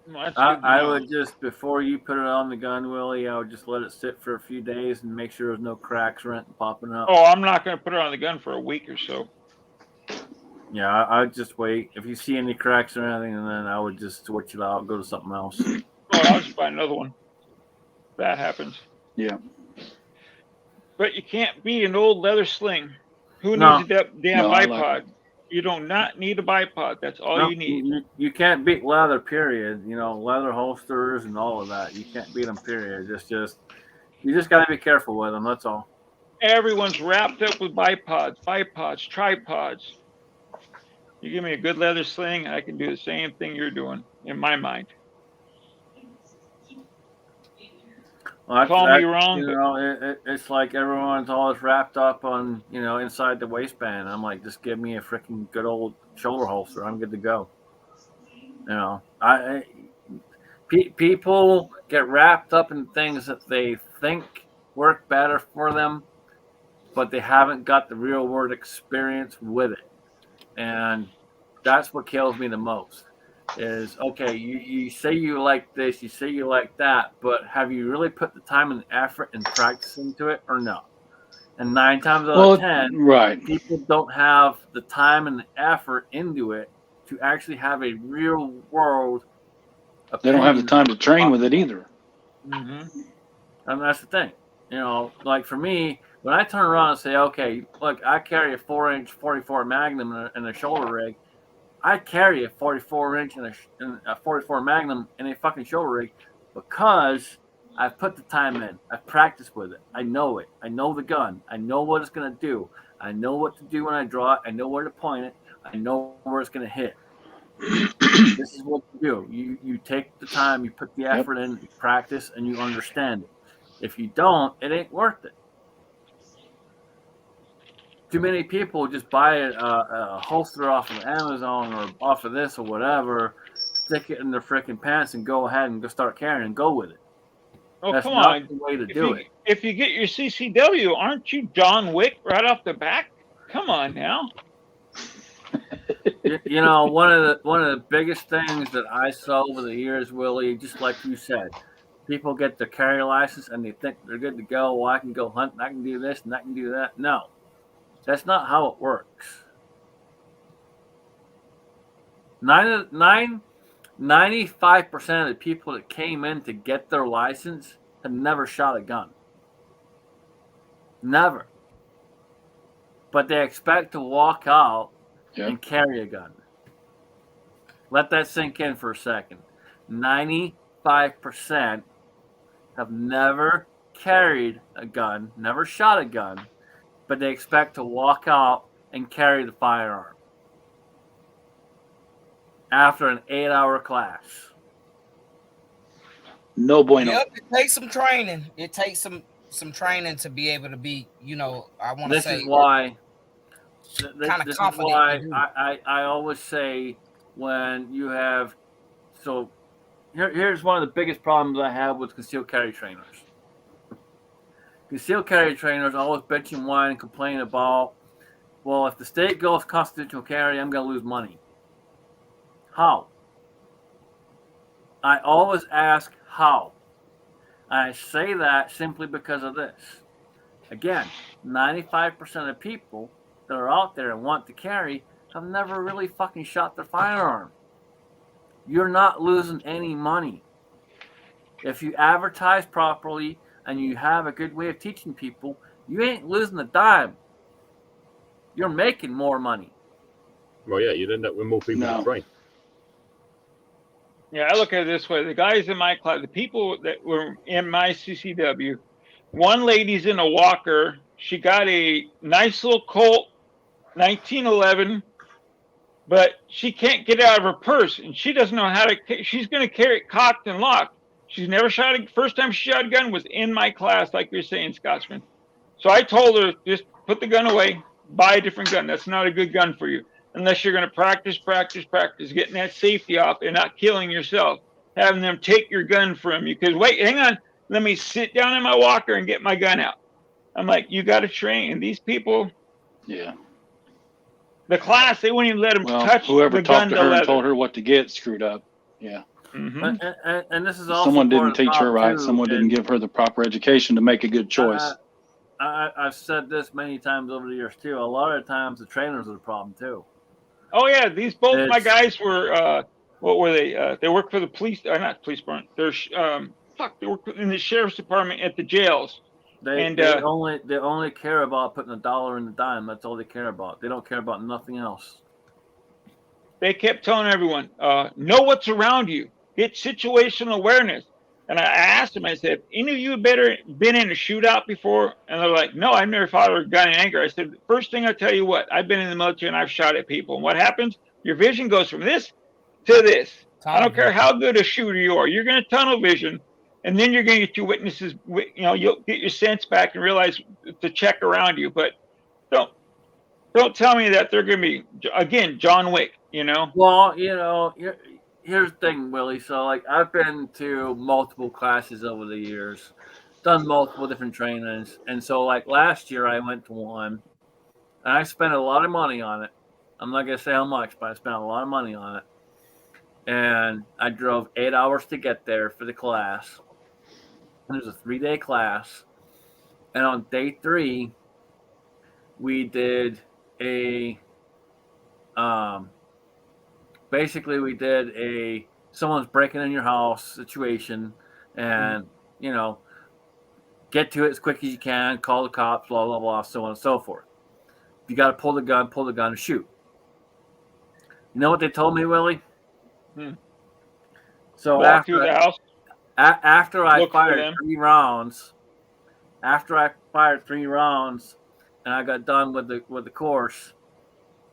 Well, that's good to I know. would just, before you put it on the gun, Willie, I would just let it sit for a few days and make sure there's no cracks or anything popping up. Oh, I'm not going to put it on the gun for a week or so. Yeah, I'd just wait. If you see any cracks or anything, then I would just switch it out, go to something else. Oh, I'll just buy another one. That happens. Yeah. But you can't beat an old leather sling. Who No. needs a damn No, I bipod? like You do not need a bipod. That's all No, you need. you can't beat leather, period. You know, leather holsters and all of that. You can't beat them, period. It's just, you just got to be careful with them. That's all. Everyone's wrapped up with bipods, tripods. You give me a good leather sling, I can do the same thing you're doing, in my mind. Well, Call me wrong, You but know, it's like everyone's always wrapped up on, you know, inside the waistband. I'm like, just give me a freaking good old shoulder holster. I'm good to go. You know, people get wrapped up in things that they think work better for them, but they haven't got the real world experience with it. And that's what kills me the most is, okay, you say you like this, you say you like that, but have you really put the time and effort and practice into it or no? And 9 times out of 10, right. people don't have the time and the effort into it to actually have a real world opinion. They don't have the time to train with it either. Mm-hmm. And that's the thing. You know, like for me, when I turn around and say, okay, look, I carry a 4-inch 44 Magnum in a shoulder rig. I carry a 44-inch and a 44 Magnum in a fucking shoulder rig because I've put the time in. I've practiced with it. I know it. I know the gun. I know what it's going to do. I know what to do when I draw it. I know where to point it. I know where it's going to hit. This is what you do. You take the time, you put the effort in, you practice, and you understand it. If you don't, it ain't worth it. Too many people just buy a holster off of Amazon or off of this or whatever, stick it in their freaking pants and go ahead and go start carrying and go with it. Oh, That's come not on. the way to do it. If you get your CCW, aren't you John Wick right off the back? Come on now. You know, one of the biggest things that I saw over the years, Willie, just like you said, people get their carry license and they think they're good to go. Well, I can go hunt and I can do this and I can do that. No, that's not how it works. 95% of the people that came in to get their license have never shot a gun. Never. But they expect to walk out and carry a gun. Let that sink in for a second. 95% have never carried a gun, never shot a gun, but they expect to walk out and carry the firearm after an 8-hour class. No bueno. Yep, it takes some training. It takes some training to be able to be, you know, I want to say. This is why. Kind of this confident. Is why I always say when you have, so here's one of the biggest problems I have with concealed carry trainers. Concealed carry trainers always bitch and whine and complain about, well, if the state goes constitutional carry, I'm going to lose money. How? I always ask how. I say that simply because of this. Again, 95% of people that are out there and want to carry have never really fucking shot their firearm. You're not losing any money. If you advertise properly and you have a good way of teaching people, you ain't losing a dime. You're making more money. Well, yeah, you'd end up with more people to train. Yeah, I look at it this way. The guys in my class, the people that were in my CCW, one lady's in a walker. She got a nice little Colt 1911, but she can't get it out of her purse, and she doesn't know how to. She's going to carry it cocked and locked. She's never shot a. First time she shot a gun was in my class, like you're saying, Scotsman. So I told her, just put the gun away, buy a different gun. That's not a good gun for you. Unless you're going to practice, getting that safety off and not killing yourself, having them take your gun from you. Because wait, hang on, let me sit down in my walker and get my gun out. I'm like, you got to train. And these people, Yeah. the class, they wouldn't even let them Well, touch whoever the talked gun to to her and leather. told her what to get screwed up. Yeah. And this is also Someone part didn't of the teach her problem, right. too, Someone didn't give her the proper education to make a good choice. I've said this many times over the years too. A lot of times the trainers are the problem too. Oh yeah, these both my guys were. What were they? They work for the police. Not police department. They're They work in the sheriff's department at the jails. They And only care about putting a dollar in the dime. That's all they care about. They don't care about nothing else. they kept telling everyone, know what's around you. Get situational awareness. And I asked them, I said, any of you been in a shootout before? And they're like, no, I've never fired a gun in anger. I said, first thing I tell you what, I've been in the military and I've shot at people. And what happens? Your vision goes from this to this. I don't care how good a shooter you are. You're going to tunnel vision. And then you're going to get your witnesses, you'll get your sense back and realize to check around you. But don't tell me that they're going to be, again, John Wick, Well, here's the thing, Willie. So, like, I've been to multiple classes over the years, done multiple different trainings. And so, like, last year I went to one, and I spent a lot of money on it. I'm not going to say how much, but I spent a lot of money on it. And I drove 8 hours to get there for the class. And it was a 3-day class. And on day 3, we did basically we did a someone's breaking in your house situation, and get to it as quick as you can, call the cops, blah blah blah, so on and so forth. If you got to pull the gun and shoot. You know what they told me, Willie? So walk through the house. After I fired 3 rounds, and I got done with the course,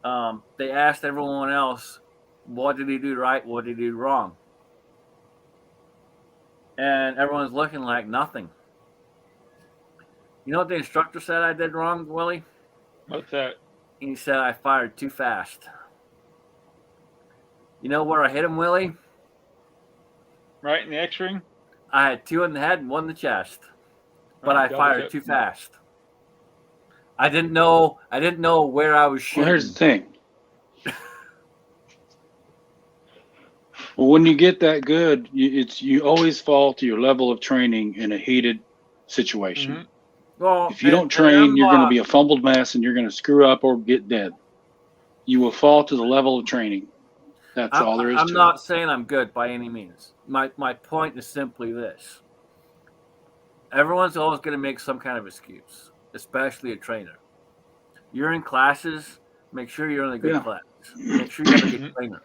they asked everyone else, what did he do right? What did he do wrong? And everyone's looking like nothing. You know what the instructor said I did wrong, Willie? What's that? He said I fired too fast. You know where I hit him, Willie? Right in the X-ring? I had 2 in the head and 1 in the chest. But I fired too fast. I didn't know where I was shooting. Well, here's the thing. Well, when you get that good, you always fall to your level of training in a heated situation. Well, if you don't train, you're going to be a fumbled mess and you're going to screw up or get dead. You will fall to the level of training. That's all there is to it. I'm not saying I'm good by any means. My point is simply this. Everyone's always going to make some kind of excuse, especially a trainer. You're in classes, make sure you're in a good class. Make sure you have a good trainer.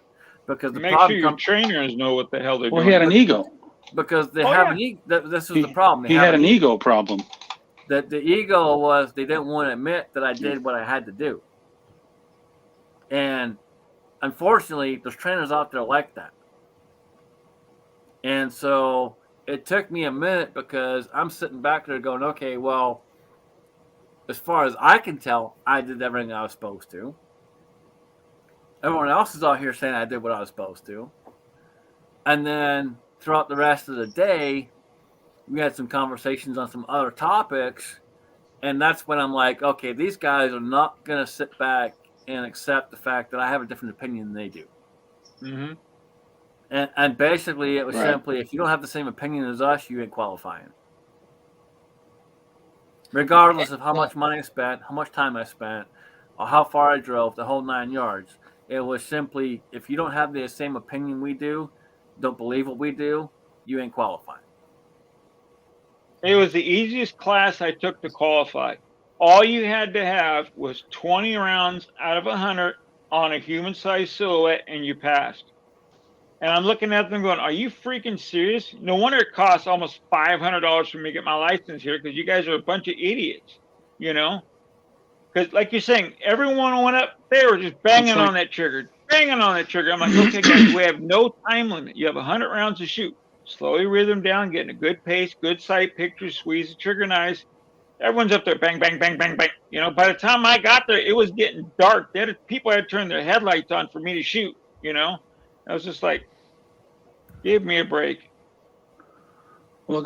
Because make sure your trainers know what the hell they're doing. Well, he had an ego. Because they have an ego. This is the problem. He had an ego problem. That the ego was they didn't want to admit that I did what I had to do. And unfortunately, there's trainers out there like that. And so it took me a minute because I'm sitting back there going, okay, well, as far as I can tell, I did everything I was supposed to. Everyone else is out here saying I did what I was supposed to. And then throughout the rest of the day, we had some conversations on some other topics. And that's when I'm like, okay, these guys are not going to sit back and accept the fact that I have a different opinion than they do. And basically, it was Right. simply, if you don't have the same opinion as us, you ain't qualifying. Regardless of how much money I spent, how much time I spent, or how far I drove, the whole 9 yards. It was simply, if you don't have the same opinion we do, don't believe what we do, you ain't qualifying. It was the easiest class I took to qualify. All you had to have was 20 rounds out of 100 on a human-sized silhouette, and you passed. And I'm looking at them going, are you freaking serious? No wonder it costs almost $500 for me to get my license here, because you guys are a bunch of idiots, you know? Because like you're saying, everyone went up, they were just banging on that trigger, banging on that trigger. I'm like, okay, guys, we have no time limit. You have 100 rounds to shoot. Slowly rhythm down, getting a good pace, good sight pictures, squeeze the trigger nice. Everyone's up there, bang, bang, bang, bang, bang. You know, by the time I got there, it was getting dark. People had turned their headlights on for me to shoot, you know? I was just like, give me a break. Well,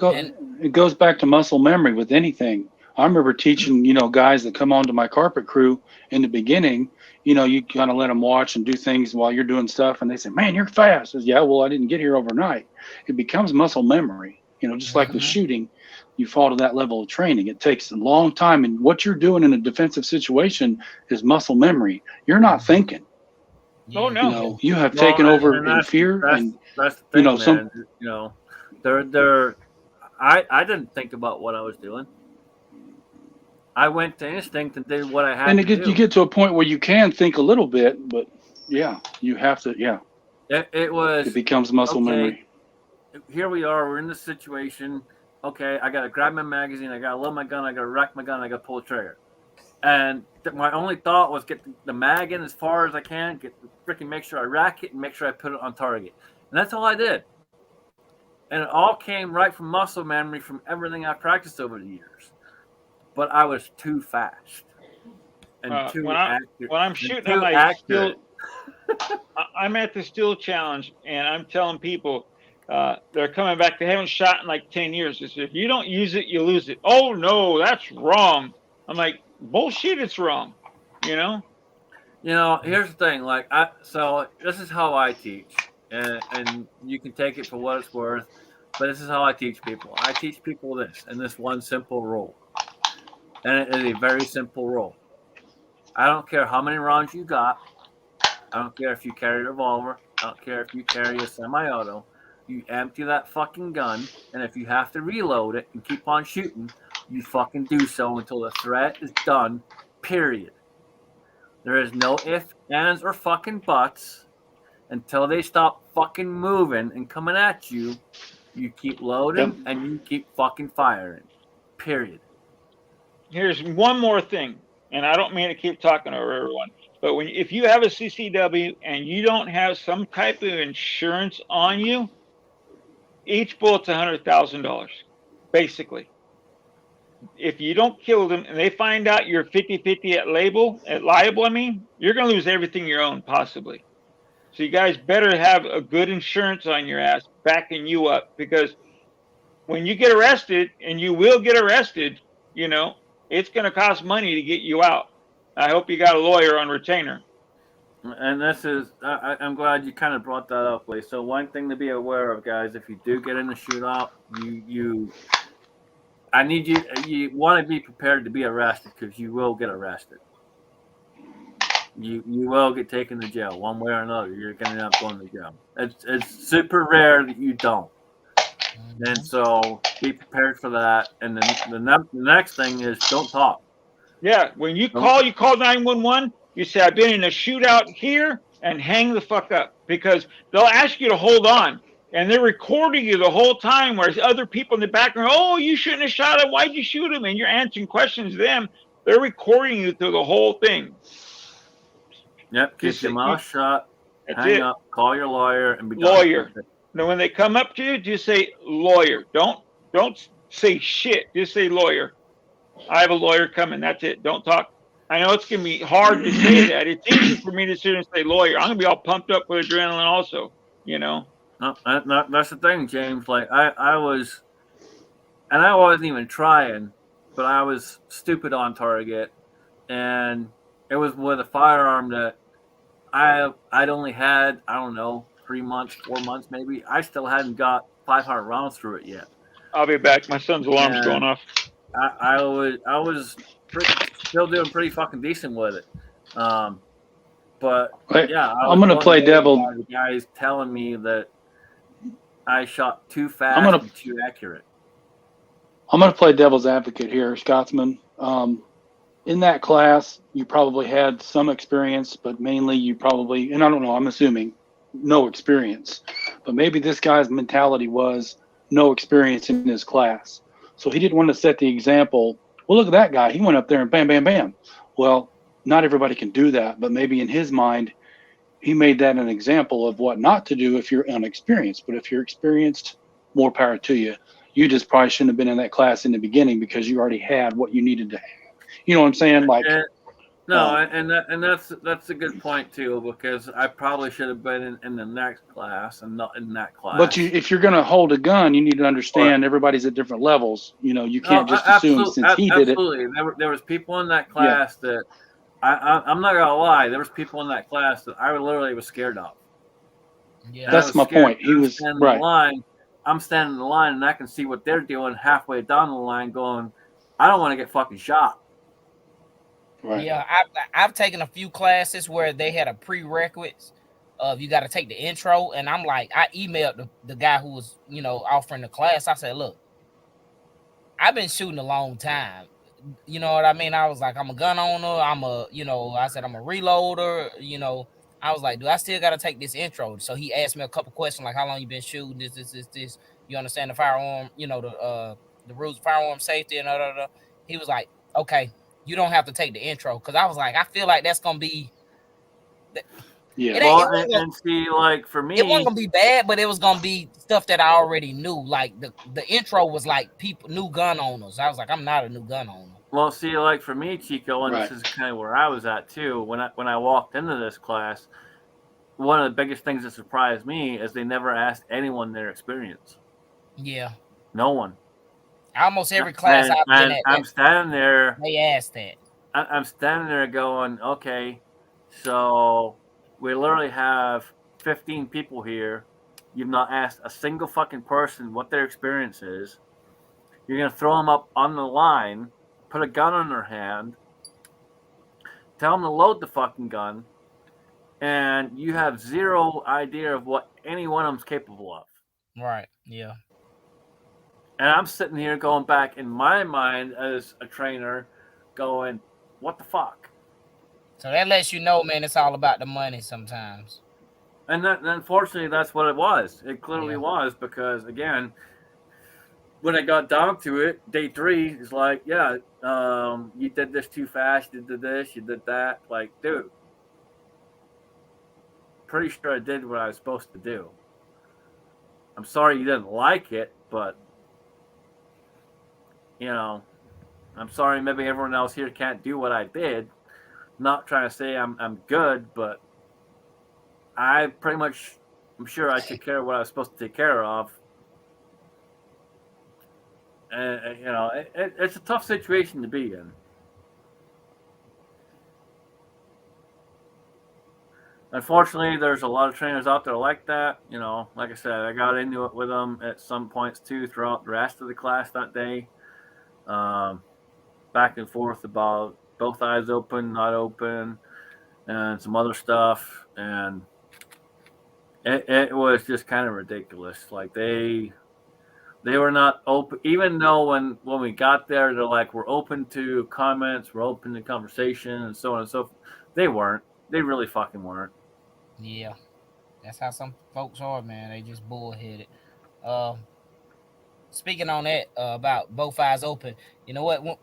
it goes back to muscle memory with anything. I remember teaching, guys that come onto my carpet crew in the beginning, you kind of let them watch and do things while you're doing stuff. And they say, man, you're fast. I says, yeah, well, I didn't get here overnight. It becomes muscle memory, just like with shooting, you fall to that level of training. It takes a long time. And what you're doing in a defensive situation is muscle memory. You're not thinking. Oh, no. You have taken over in fear. That's the thing, man. I didn't think about what I was doing. I went to instinct and did what I had to do. You get to a point where you can think a little bit, but yeah, you have to. Yeah, it becomes muscle memory. Here we are. We're in this situation. Okay, I gotta grab my magazine. I gotta load my gun. I gotta rack my gun. I gotta pull the trigger. And my only thought was get the mag in as far as I can. Make sure I rack it and make sure I put it on target. And that's all I did. And it all came right from muscle memory from everything I practiced over the years. But I was too fast and too accurate. When I'm shooting at my still, I'm at the still challenge, and I'm telling people they're coming back. They haven't shot in like 10 years. They say, if you don't use it, you lose it. Oh no, that's wrong. I'm like, bullshit, it's wrong. Here's the thing. So this is how I teach, and you can take it for what it's worth. But this is how I teach people. I teach people this one simple rule. And it is a very simple rule. I don't care how many rounds you got. I don't care if you carry a revolver. I don't care if you carry a semi-auto. You empty that fucking gun, and if you have to reload it and keep on shooting, you fucking do so until the threat is done, period. There is no ifs, ands, or fucking buts. Until they stop fucking moving and coming at you, you keep loading and you keep fucking firing, period. Here's one more thing, and I don't mean to keep talking over everyone, but if you have a CCW and you don't have some type of insurance on you, each bullet's $100,000, basically. If you don't kill them and they find out you're 50-50 at liable, you're going to lose everything you own, possibly. So you guys better have a good insurance on your ass backing you up, because when you get arrested, and you will get arrested, it's going to cost money to get you out. I hope you got a lawyer on retainer. And I'm glad you kind of brought that up, Lee. So one thing to be aware of, guys, if you do get in a shootout, you want to be prepared to be arrested, because you will get arrested. You will get taken to jail one way or another. You're going to end up going to jail. It's super rare that you don't. And so be prepared for that. And then the next thing is don't talk. Yeah, when you call 911. You say, I've been in a shootout here, and hang the fuck up, because they'll ask you to hold on, and they're recording you the whole time, whereas other people in the background, oh, you shouldn't have shot him. Why'd you shoot him? And you're answering questions to them. They're recording you through the whole thing. Yep, keep your mouth shut, hang up, call your lawyer, and be lawyer. Now, when they come up to you, just say lawyer. Don't say shit. Just say lawyer. I have a lawyer coming. That's it. Don't talk. I know it's going to be hard to say that. It's easy for me to sit and say lawyer. I'm going to be all pumped up with adrenaline also, No, that's the thing, James. Like I was, and I wasn't even trying, but I was stupid on target. And it was with a firearm that I'd only had, I don't know, 3 months, 4 months, maybe. I still hadn't got 500 rounds through it yet. I'll be back. My son's alarm's And going off. I was still doing pretty fucking decent with it. But Wait, yeah, I'm gonna play devil. The guys telling me that I shot too fast and too accurate. I'm gonna play devil's advocate here, Scotsman. In that class, you probably had some experience, but mainly you probably, and I don't know, I'm assuming no experience, but maybe this guy's mentality was no experience in his class. So he didn't want to set the example. Well, look at that guy. He went up there and bam, bam, bam. Well, not everybody can do that, but maybe in his mind, he made that an example of what not to do if you're unexperienced. But if you're experienced, more power to you. You just probably shouldn't have been in that class in the beginning because you already had what you needed to have. You know what I'm saying? Like, and that's a good point too, because I probably should have been in the next class and not in that class. But if you're going to hold a gun, you need to understand everybody's at different levels. You know, you can't just assume since he did it. Absolutely, there was people in that class that I'm not gonna lie. There was people in that class that I literally was scared of. Yeah, that's my point. He was right. I'm standing in the line, and I can see what they're doing halfway down the line, going, I don't want to get fucking shot. Right. Yeah, I've taken a few classes where they had a prerequisites of you got to take the intro, and I'm like, I emailed the guy who was, you know, offering the class. I said, look, I've been shooting a long time. You know what I mean? I was like, I'm a gun owner. I said, I'm a reloader. You know, I was like, do I still got to take this intro? So he asked me a couple questions like, how long you been shooting? This. You understand the firearm? You know, the rules of firearm safety and He was like, okay, you don't have to take the intro, because I was like, I feel like that's gonna be. Yeah. And see, like for me, it wasn't gonna be bad, but it was gonna be stuff that I already knew. Like the intro was like new gun owners. I was like, I'm not a new gun owner. Well, see, like for me, Chico, and this is kind of where I was at too. When I walked into this class, one of the biggest things that surprised me is they never asked anyone their experience. Yeah. No one. Almost every class I've been at, I'm standing there. They asked that. I'm standing there going, okay, so we literally have 15 people here. You've not asked a single fucking person what their experience is. You're going to throw them up on the line, put a gun in their hand, tell them to load the fucking gun, and you have zero idea of what any one of them's capable of. Right, yeah. And I'm sitting here going back in my mind as a trainer going, what the fuck? So that lets you know, man, it's all about the money sometimes. And unfortunately, that's what it was. It clearly was, because, again, when I got down to it, day 3 is like, yeah, you did this too fast, you did this, you did that. Like, dude, pretty sure I did what I was supposed to do. I'm sorry you didn't like it, but, you know, I'm sorry maybe everyone else here can't do what I did. Not trying to say I'm good, but I pretty much, I'm sure I took care of what I was supposed to take care of. And, you know, it's a tough situation to be in. Unfortunately, there's a lot of trainers out there like that. You know, like I said, I got into it with them at some points too throughout the rest of the class that day. Back and forth about both eyes open, not open, and some other stuff. And it was just kind of ridiculous. Like they were not open, even though when we got there, they're like, we're open to comments, we're open to conversation, and so on and so forth. They weren't. They really fucking weren't. Yeah, that's how some folks are, man. They just bullheaded. Speaking on that about both eyes open, you know what?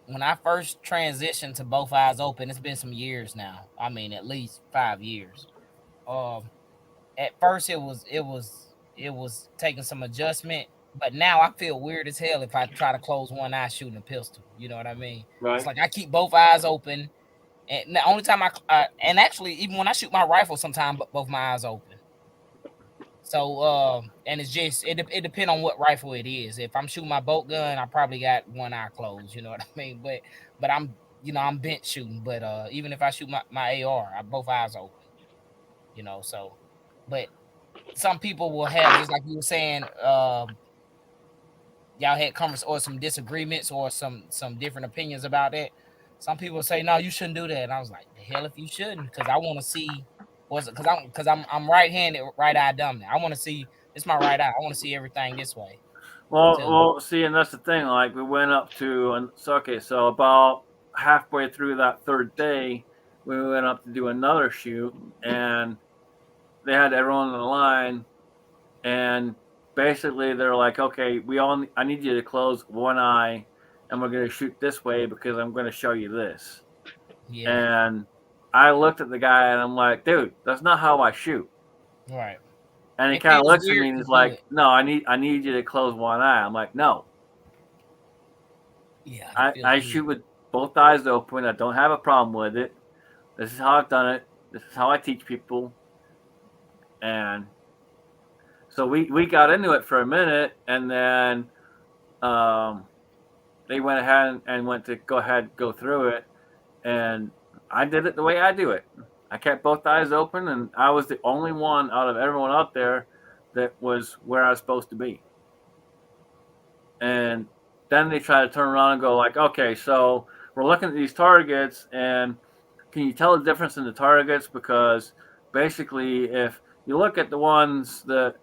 When I first transitioned to both eyes open, it's been some years now. I mean, at least 5 years. At first, it was taking some adjustment, but now I feel weird as hell if I try to close one eye shooting a pistol. You know what I mean? Right. It's like I keep both eyes open. And the only time and actually even when I shoot my rifle, sometimes both my eyes open. So and it's just it depends on what rifle it is. If I'm shooting my bolt gun, I probably got one eye closed. You know what I mean? But I'm I'm bench shooting. But even if I shoot my AR, both eyes open. You know, so but some people will have, just like you were saying, y'all had conversations or some disagreements or some different opinions about that. Some people say, no, you shouldn't do that. And I was like, the hell if you shouldn't, because I want to see what's it, because I'm right-handed, right-eye dominant. I want to see, it's my right eye. I want to see everything this way. Well, see, and that's the thing. Like, we went up to, and so okay, so about halfway through that third day, we went up to do another shoot, and they had everyone on the line, and basically they're like, okay, I need you to close one eye, and we're going to shoot this way because I'm going to show you this. Yeah. And I looked at the guy, and I'm like, dude, that's not how I shoot. Right. And he It kind of feels looks at weird me and to he's do like, it. no, I need you to close one eye. I'm like, no. Yeah. I shoot with both eyes open. I don't have a problem with it. This is how I've done it. This is how I teach people. And so we got into it for a minute, and then they went ahead and went to go through it, and I did it the way I do it. I kept both eyes open, and I was the only one out of everyone out there that was where I was supposed to be. And then they try to turn around and go like, okay, so we're looking at these targets, and can you tell the difference in the targets? Because basically, if you look at the ones that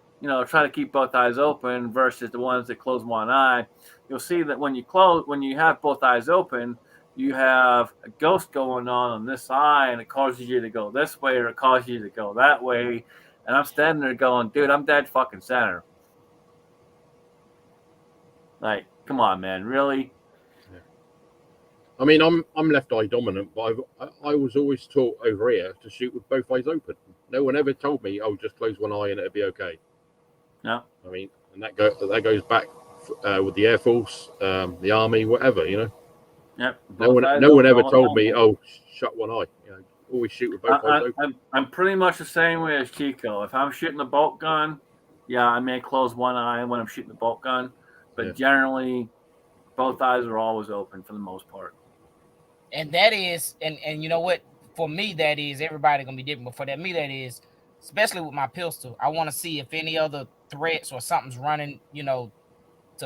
try to keep both eyes open versus the ones that close one eye, you'll see that when you have both eyes open, you have a ghost going on this eye, and it causes you to go this way or it causes you to go that way. And I'm standing there going, dude, I'm dead fucking center. Like, come on, man, really? Yeah. I mean, I'm left eye dominant, but I was always taught over here to shoot with both eyes open. No one ever told me, "Oh, just close one eye and it'll be okay." No. I mean, and that goes back with the Air Force, the Army, whatever, you know. Yep. No one ever told me, "Oh, shut one eye." You know, always shoot with both eyes open. I'm pretty much the same way as Chico. If I'm shooting a bolt gun, yeah, I may close one eye when I'm shooting the bolt gun, but generally, both eyes are always open for the most part. And that is, and you know what? For me, that is, everybody gonna be different. But for me, that is, especially with my pistol, I want to see if any other threats or something's running, to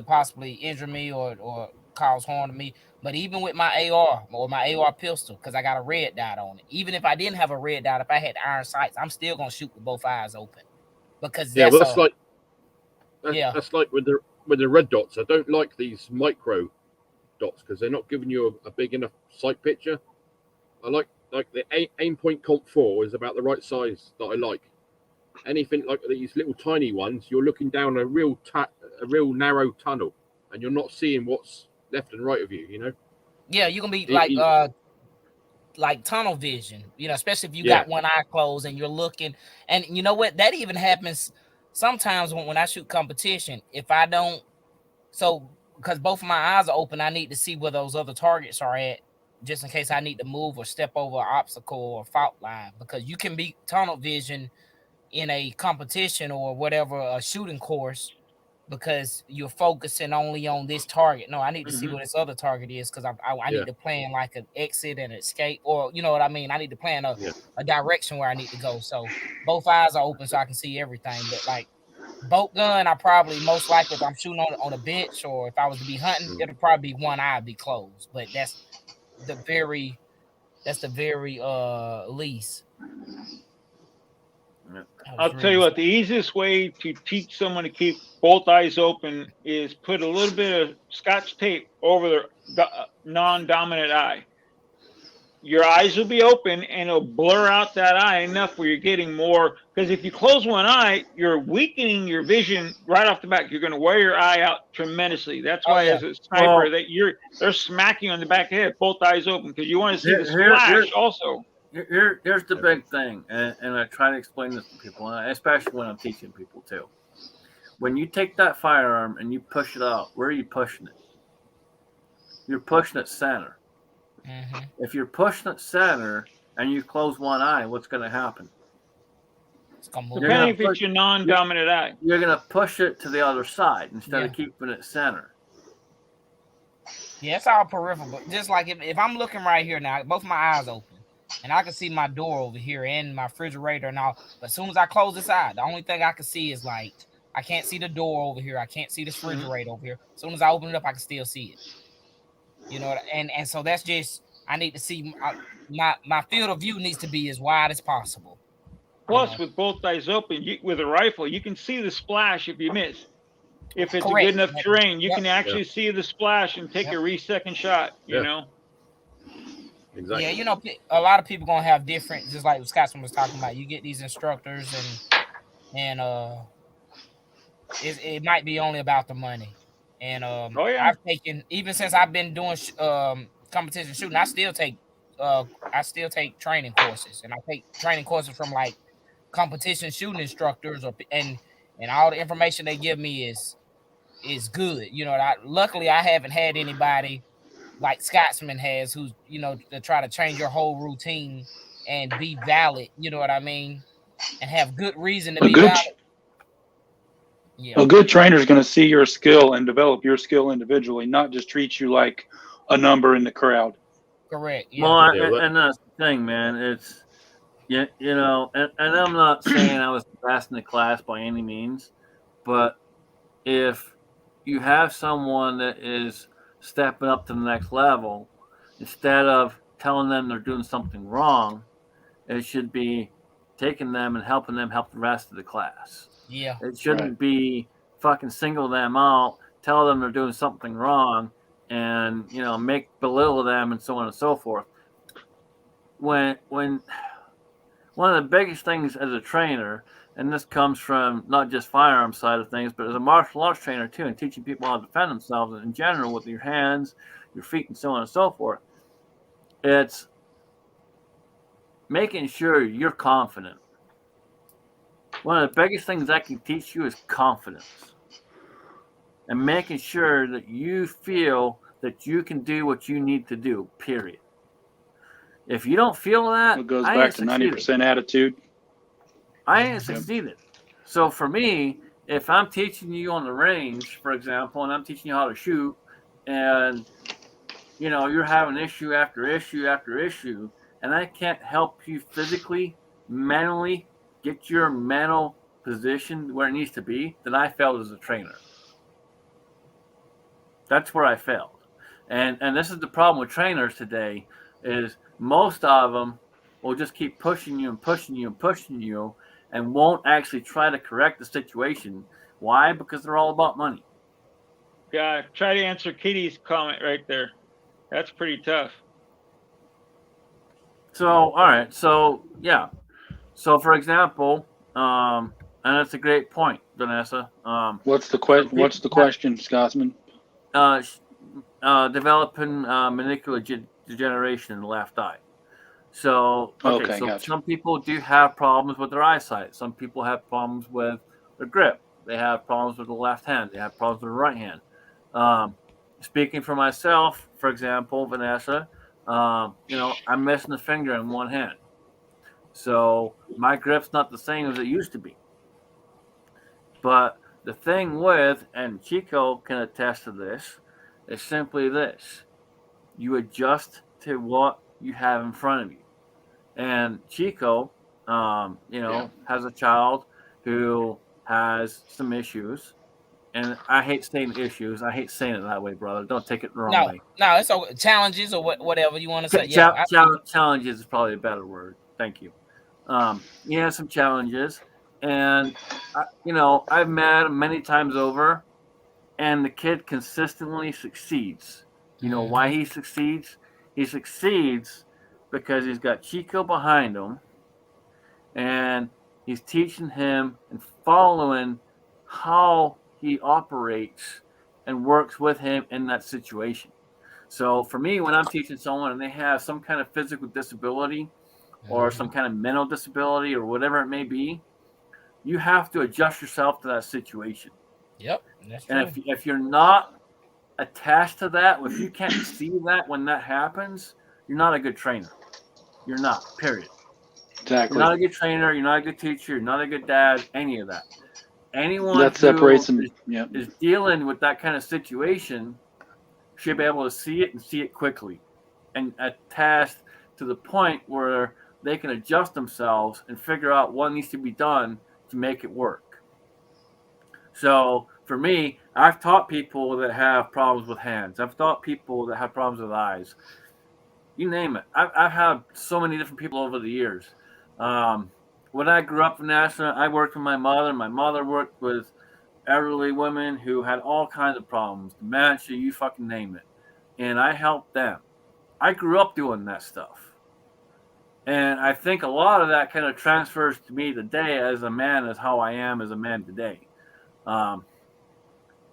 possibly injure me or cause harm to me. But even with my AR or my AR pistol, because I got a red dot on it, even if I didn't have a red dot, if I had iron sights, I'm still gonna shoot with both eyes open. Because that's like with the red dots. I don't like these micro dots because they're not giving you a big enough sight picture. I like the aim point comp 4 is about the right size that I like. Anything like these little tiny ones, you're looking down a real narrow tunnel, and you're not seeing what's left and right of you. You know. Yeah, you're gonna be like tunnel vision. Especially if you got one eye closed and you're looking. And you know what? That even happens sometimes when I shoot competition. If I don't, because both of my eyes are open, I need to see where those other targets are at, just in case I need to move or step over an obstacle or fault line. Because you can be tunnel vision in a competition or whatever, a shooting course, because you're focusing only on this target. No, I need to see what this other target is, because I need to plan like an exit and escape, or you know what I mean. I need to plan a direction where I need to go. So both eyes are open so I can see everything. But like bolt gun, I probably most likely, if I'm shooting on a bench or if I was to be hunting, it'll probably be one eye be closed. But that's the very least. I'll tell you what, the easiest way to teach someone to keep both eyes open is put a little bit of Scotch tape over their non-dominant eye. Your eyes will be open and it'll blur out that eye enough where you're getting more. Because if you close one eye, you're weakening your vision right off the bat. You're going to wear your eye out tremendously. That's why, as a sniper, they're smacking on the back of the head, both eyes open, because you want to see the splash also. Here's the big thing, and I try to explain this to people, especially when I'm teaching people too. When you take that firearm and you push it out, where are you pushing it? You're pushing it center. Mm-hmm. If you're pushing it center and you close one eye, what's going to happen? It's going to move. Depending if it's your non-dominant eye. You're going to push it to the other side instead of keeping it center. Yeah, it's all peripheral. But just like if I'm looking right here now, both my eyes open. and I can see my door over here and my refrigerator and all. But as soon as I close this eye, the only thing I can see is light. I can't see the door over here. I can't see the refrigerator over here. As soon as I open it up, I can still see it. You know, and so that's just, I need to see my field of view needs to be as wide as possible. Plus, with both eyes open, with a rifle, you can see the splash if you miss. If it's Correct. a good enough terrain, you Yep. can actually see the splash and take a second shot. You know. Exactly. Yeah, you know, a lot of people gonna have different, just like what Scotsman was talking about. You get these instructors, and it might be only about the money. And I've taken, even since I've been doing competition shooting, I still take training courses, and I take training courses from like competition shooting instructors, and all the information they give me is good. You know, luckily I haven't had anybody like Scotsman has, who's, you know, to try to change your whole routine and be valid. You know what I mean? And have good reason to be valid. Yeah. A good trainer is going to see your skill and develop your skill individually, not just treat you like a number in the crowd. Correct. Yeah. Well, and that's the thing, man. It's, you know, and I'm not saying I was the best in the class by any means, but if you have someone that is stepping up to the next level, instead of telling them they're doing something wrong, it should be taking them and helping them help the rest of the class. Yeah. It shouldn't be fucking single them out, tell them they're doing something wrong, and, you know, belittle them and so on and so forth. When one of the biggest things as a trainer, and this comes from not just firearms side of things, but as a martial arts trainer too, and teaching people how to defend themselves in general with your hands, your feet, and so on and so forth, it's making sure you're confident. One of the biggest things I can teach you is confidence, and making sure that you feel that you can do what you need to do, period. If you don't feel that, it goes back to 90% attitude. I ain't succeeded. So for me, if I'm teaching you on the range, for example, and I'm teaching you how to shoot, and, you know, you're having issue after issue after issue, and I can't help you physically, mentally get your mental position where it needs to be, then I failed as a trainer. That's where I failed. And this is the problem with trainers today, is most of them will just keep pushing you and pushing you and pushing you, and won't actually try to correct the situation. Why? Because they're all about money. Yeah, try to answer Kitty's comment right there. That's pretty tough. So, all right. So, yeah. So, for example, and that's a great point, Vanessa. What's the question, Scotsman? Developing macular degeneration in the left eye. So, okay, so gotcha. some people do have problems with their eyesight. Some people have problems with their grip. They have problems with the left hand. They have problems with the right hand. Speaking for myself, for example, Vanessa, you know, I'm missing a finger in one hand. So my grip's not the same as it used to be. But the thing with, and Chico can attest to this, is simply this. You adjust to what you have in front of you. And Chico, you know, has a child who has some issues. And I hate saying issues. I hate saying it that way, brother. Don't take it the wrong way. No, it's okay. Challenges or whatever you want to say. Challenges is probably a better word. Thank you. He has some challenges. And, you know, I've met him many times over. And the kid consistently succeeds. You know why he succeeds? He succeeds because he's got Chico behind him, and he's teaching him and following how he operates and works with him in that situation. So for me, when I'm teaching someone and they have some kind of physical disability or some kind of mental disability or whatever it may be, you have to adjust yourself to that situation. Yep, that's true. And if you're not attached to that, if you can't see that when that happens, you're not a good trainer. You're not, period. Exactly. You're not a good trainer. You're not a good teacher. You're not a good dad, any of that. Anyone that separates them, is dealing with that kind of situation should be able to see it and see it quickly and attach to the point where they can adjust themselves and figure out what needs to be done to make it work. So for me, I've taught people that have problems with hands. I've taught people that have problems with eyes. You name it. I've had so many different people over the years. When I grew up in Nashville, I worked with my mother. My mother worked with elderly women who had all kinds of problems, dementia, you fucking name it. And I helped them. I grew up doing that stuff. And I think a lot of that kind of transfers to me today as a man, as how I am as a man today. And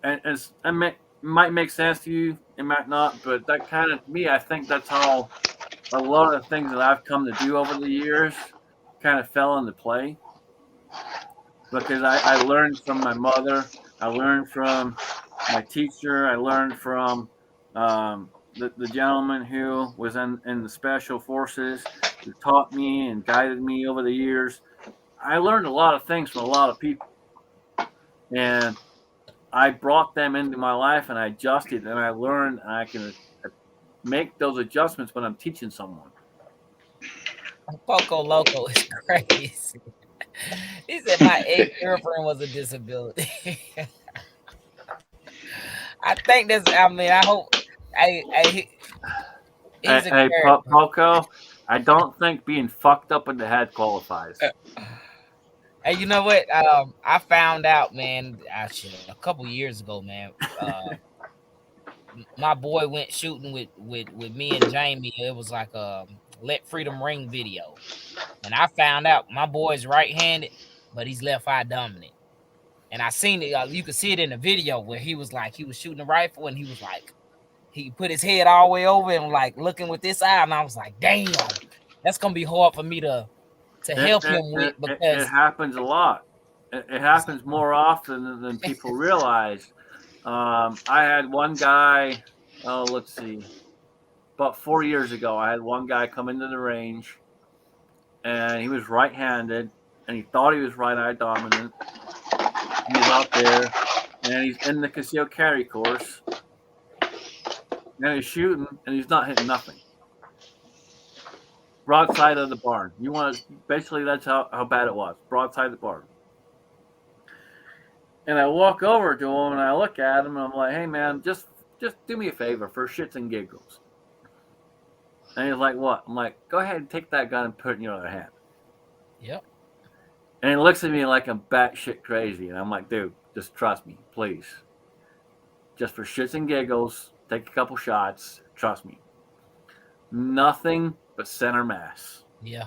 it might make sense to you, it might not, but that kind of, to me, I think that's how a lot of the things that I've come to do over the years kind of fell into play. Because I learned from my mother, I learned from my teacher, I learned from the gentleman who was in the special forces, who taught me and guided me over the years. I learned a lot of things from a lot of people. And I brought them into my life and I adjusted and I learned and I can make those adjustments when I'm teaching someone. Poco Loco is crazy. He said my ex-girlfriend was a disability. I think that's, I mean, I hope he's Hey, Poco, I don't think being fucked up in the head qualifies. Hey, you know what? I found out, man, a couple years ago, man. My boy went shooting with me and Jamie. It was like a Let Freedom Ring video. And I found out my boy's right-handed, but he's left eye dominant. And I seen it. You could see it in the video where he was shooting a rifle and he was like, he put his head all the way over and like looking with this eye. And I was like, damn, that's going to be hard for me to help him with, because it happens a lot. It happens more often than people realize. I had one guy, let's see, about 4 years ago, I had one guy come into the range and he was right-handed and he thought he was right-eye dominant. He's out there and he's in the concealed carry course and he's shooting and he's not hitting nothing. Broadside of the barn. You want to, basically that's how bad it was. Broadside of the barn. And I walk over to him and I look at him and I'm like, hey man, just do me a favor for shits and giggles. And he's like, what? I'm like, go ahead and take that gun and put it in your other hand. Yep. And he looks at me like I'm batshit crazy. And I'm like, dude, just trust me, please. Just for shits and giggles, take a couple shots. Trust me. Nothing but center mass. Yeah.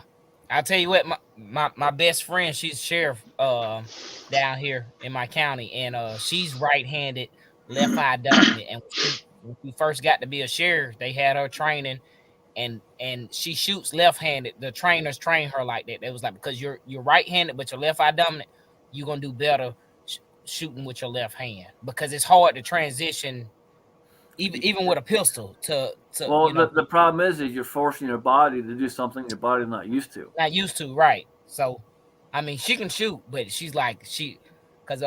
I'll tell you what, my best friend, she's sheriff down here in my county, and she's right-handed, left eye dominant. And when she first got to be a sheriff, they had her training, and she shoots left-handed. The trainers train her like that. It was like, because you're right-handed but you're left eye dominant, you're gonna do better shooting with your left hand, because it's hard to transition even with a pistol to well, the problem is you're forcing your body to do something your body's not used to. Not used to, right? So, I mean, she can shoot, but she's like, because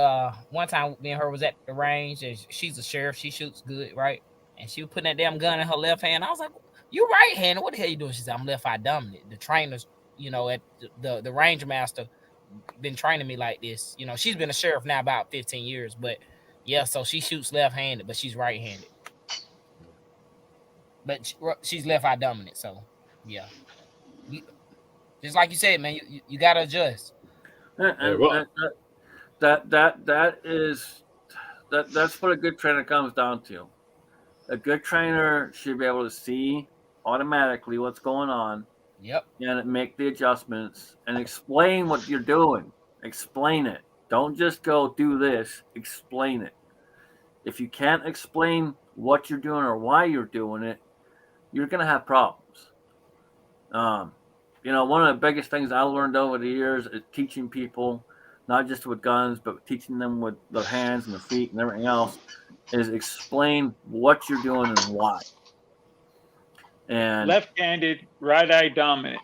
one time me and her was at the range, and she's a sheriff, she shoots good, right? And she was putting that damn gun in her left hand. I was like, you right-handed, what the hell you doing? She said, I'm left eye dominant. The trainers, at the range master been training me like this. She's been a sheriff now about 15 years, but yeah, so she shoots left-handed, but she's right-handed. But she's left eye dominant, so yeah. Just like you said, man, you gotta adjust. And that's what a good trainer comes down to. A good trainer should be able to see automatically what's going on. Yep. And make the adjustments and explain what you're doing. Explain it. Don't just go do this. Explain it. If you can't explain what you're doing or why you're doing it, you're going to have problems. One of the biggest things I learned over the years is teaching people, not just with guns, but teaching them with their hands and their feet and everything else, is explain what you're doing and why. And left-handed, right-eye dominant.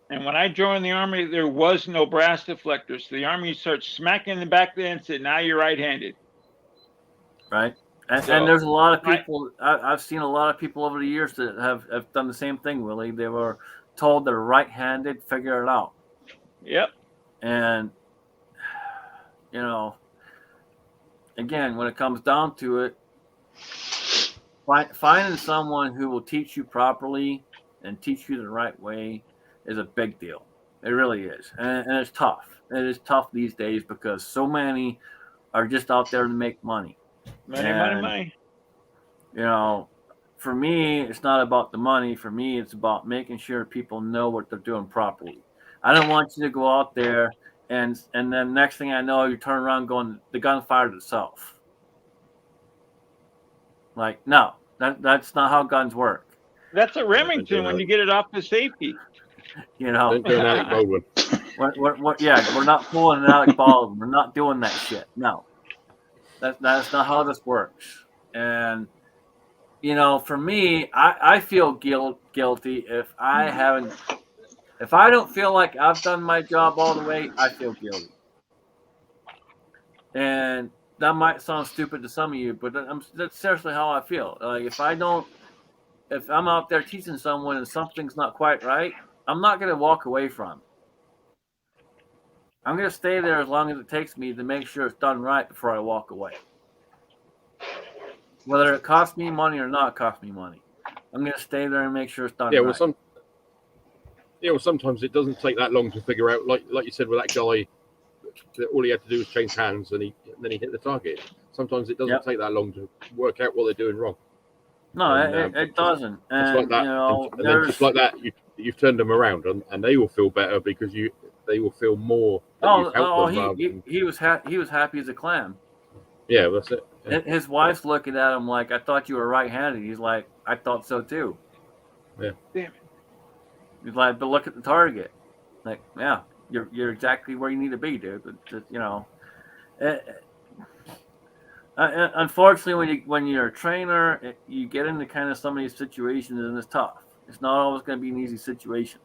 And when I joined the Army, there was no brass deflectors. The Army started smacking the back of the head and said, now you're right-handed. Right. And there's a lot of people. I've seen a lot of people over the years that have done the same thing. Willie, they were told they're right-handed, figure it out. Yep. And again, when it comes down to it, finding someone who will teach you properly and teach you the right way is a big deal. It really is, and it's tough. It is tough these days because so many are just out there to make money. Money. For me, it's not about the money. For me, it's about making sure people know what they're doing properly. I don't want you to go out there and then next thing I know, you turn around going, the gun fired itself. Like, no, that's not how guns work. That's a Remington when you get it off the safety. Don't do an Alec Baldwin. We're not pulling an Alec Baldwin. We're not doing that shit. No, that's not how this works. And for me, I feel guilty if I don't feel like I've done my job all the way. I feel guilty, and that might sound stupid to some of you, but that's seriously how I feel. Like if I'm out there teaching someone and something's not quite right, I'm not going to walk away from it. I'm going to stay there as long as it takes me to make sure it's done right before I walk away. Whether it costs me money or not cost me money, I'm going to stay there and make sure it's done right. Well, sometimes it doesn't take that long to figure out, like you said with that guy, that all he had to do was change hands and then he hit the target. Sometimes it doesn't take that long to work out what they're doing wrong. No, it doesn't. It's like that. And then just like that, you've turned them around, and they will feel better because they will feel more. He was happy as a clam. Yeah, that's it. Yeah. His wife's looking at him like, I thought you were right-handed. He's like, I thought so too. Yeah. Damn it. He's like, but look at the target. Like, yeah, you're exactly where you need to be, dude. But just, unfortunately, when you're a trainer, you get into kind of some of these situations, and it's tough. It's not always going to be an easy situation.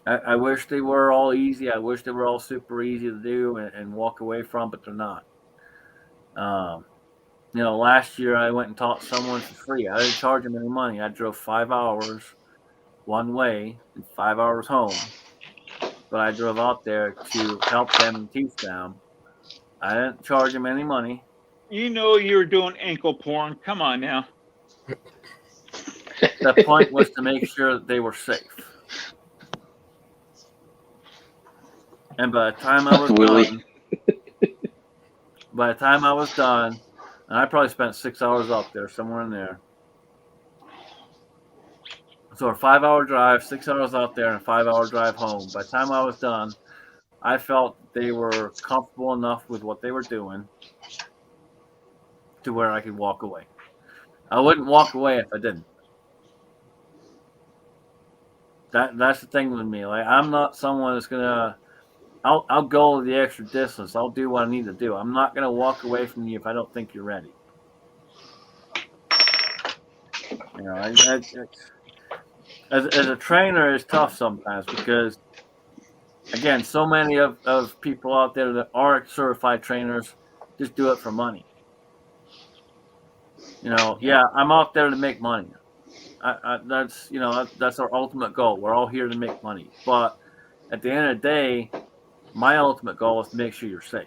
I wish they were all easy. I wish they were all super easy to do and walk away from, but they're not. Last year I went and taught someone for free. I didn't charge them any money. I drove 5 hours one way and 5 hours home. But I drove out there to help them and teach them. I didn't charge them any money. You were doing ankle porn. Come on now. The point was to make sure that they were safe. And by the time I was done, and I probably spent 6 hours out there, somewhere in there. So a 5-hour drive, 6 hours out there, and a 5-hour drive home. By the time I was done, I felt they were comfortable enough with what they were doing to where I could walk away. I wouldn't walk away if I didn't. That's the thing with me. Like, I'm not someone that's gonna. I'll go the extra distance. I'll do what I need to do. I'm not gonna walk away from you if I don't think you're ready. As a trainer, it's tough sometimes because, again, so many of people out there that are certified trainers just do it for money. I'm out there to make money. That's our ultimate goal. We're all here to make money. But at the end of the day, my ultimate goal is to make sure you're safe.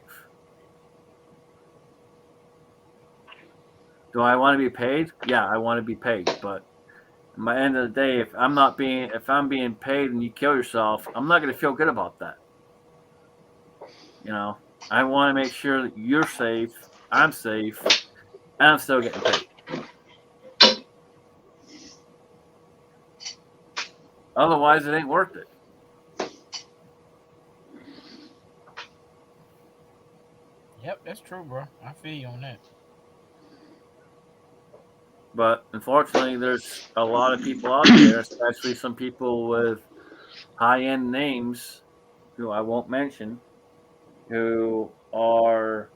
Do I want to be paid? Yeah, I want to be paid. But at the end of the day, if I'm being paid and you kill yourself, I'm not going to feel good about that. I want to make sure that you're safe, I'm safe, and I'm still getting paid. Otherwise, it ain't worth it. Yep, that's true, bro. I feel you on that. But unfortunately, there's a lot of people out there, especially some people with high-end names, who I won't mention, who are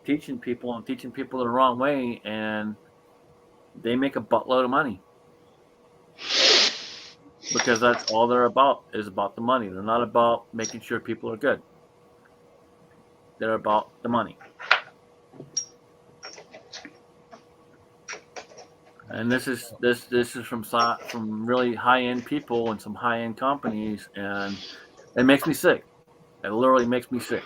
teaching people the wrong way, and they make a buttload of money. because that's all they're about, is about the money. They're not about making sure people are good. They're about the money. And this is from really high end people and some high end companies, and it makes me sick. It literally makes me sick.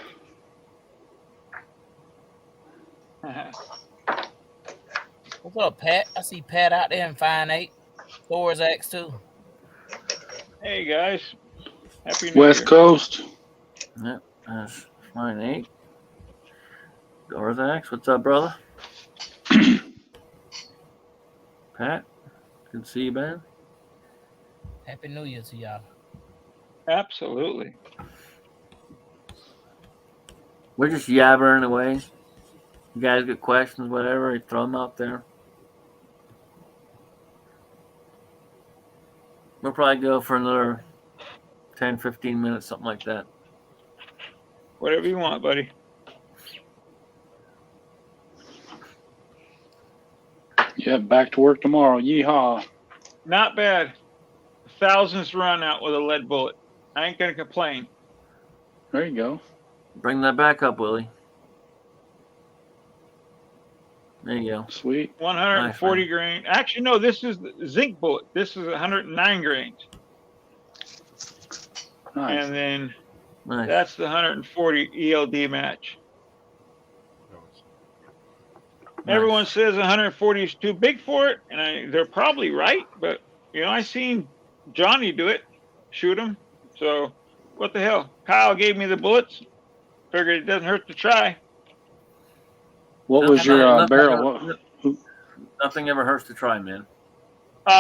What's up, Pat? I see Pat out there in Fine 8. Thor's X too. Hey guys, happy New West Year. Coast. Yep, that's Fine 8. Dorzax, what's up, brother? Pat, good to see you, man. Happy New Year to y'all. Absolutely. We're just yabbering away. You guys get questions, whatever, you throw them out there. We'll probably go for another 10, 15 minutes, something like that. Whatever you want, buddy. Yeah, back to work tomorrow. Yeehaw. Not bad. 1,000th run out with a lead bullet. I ain't gonna complain. There you go. Bring that back up, Willie. There you go. Sweet. 140 Nice, grain. Actually, no, this is the zinc bullet. This is 109 grains. Nice. And then Nice. that's the 140 ELD match. Everyone says 140 is too big for it, and they're probably right. But I seen Johnny do it, shoot him. So what the hell? Kyle gave me the bullets. Figured it doesn't hurt to try. What was your barrel? Nothing ever hurts to try, man.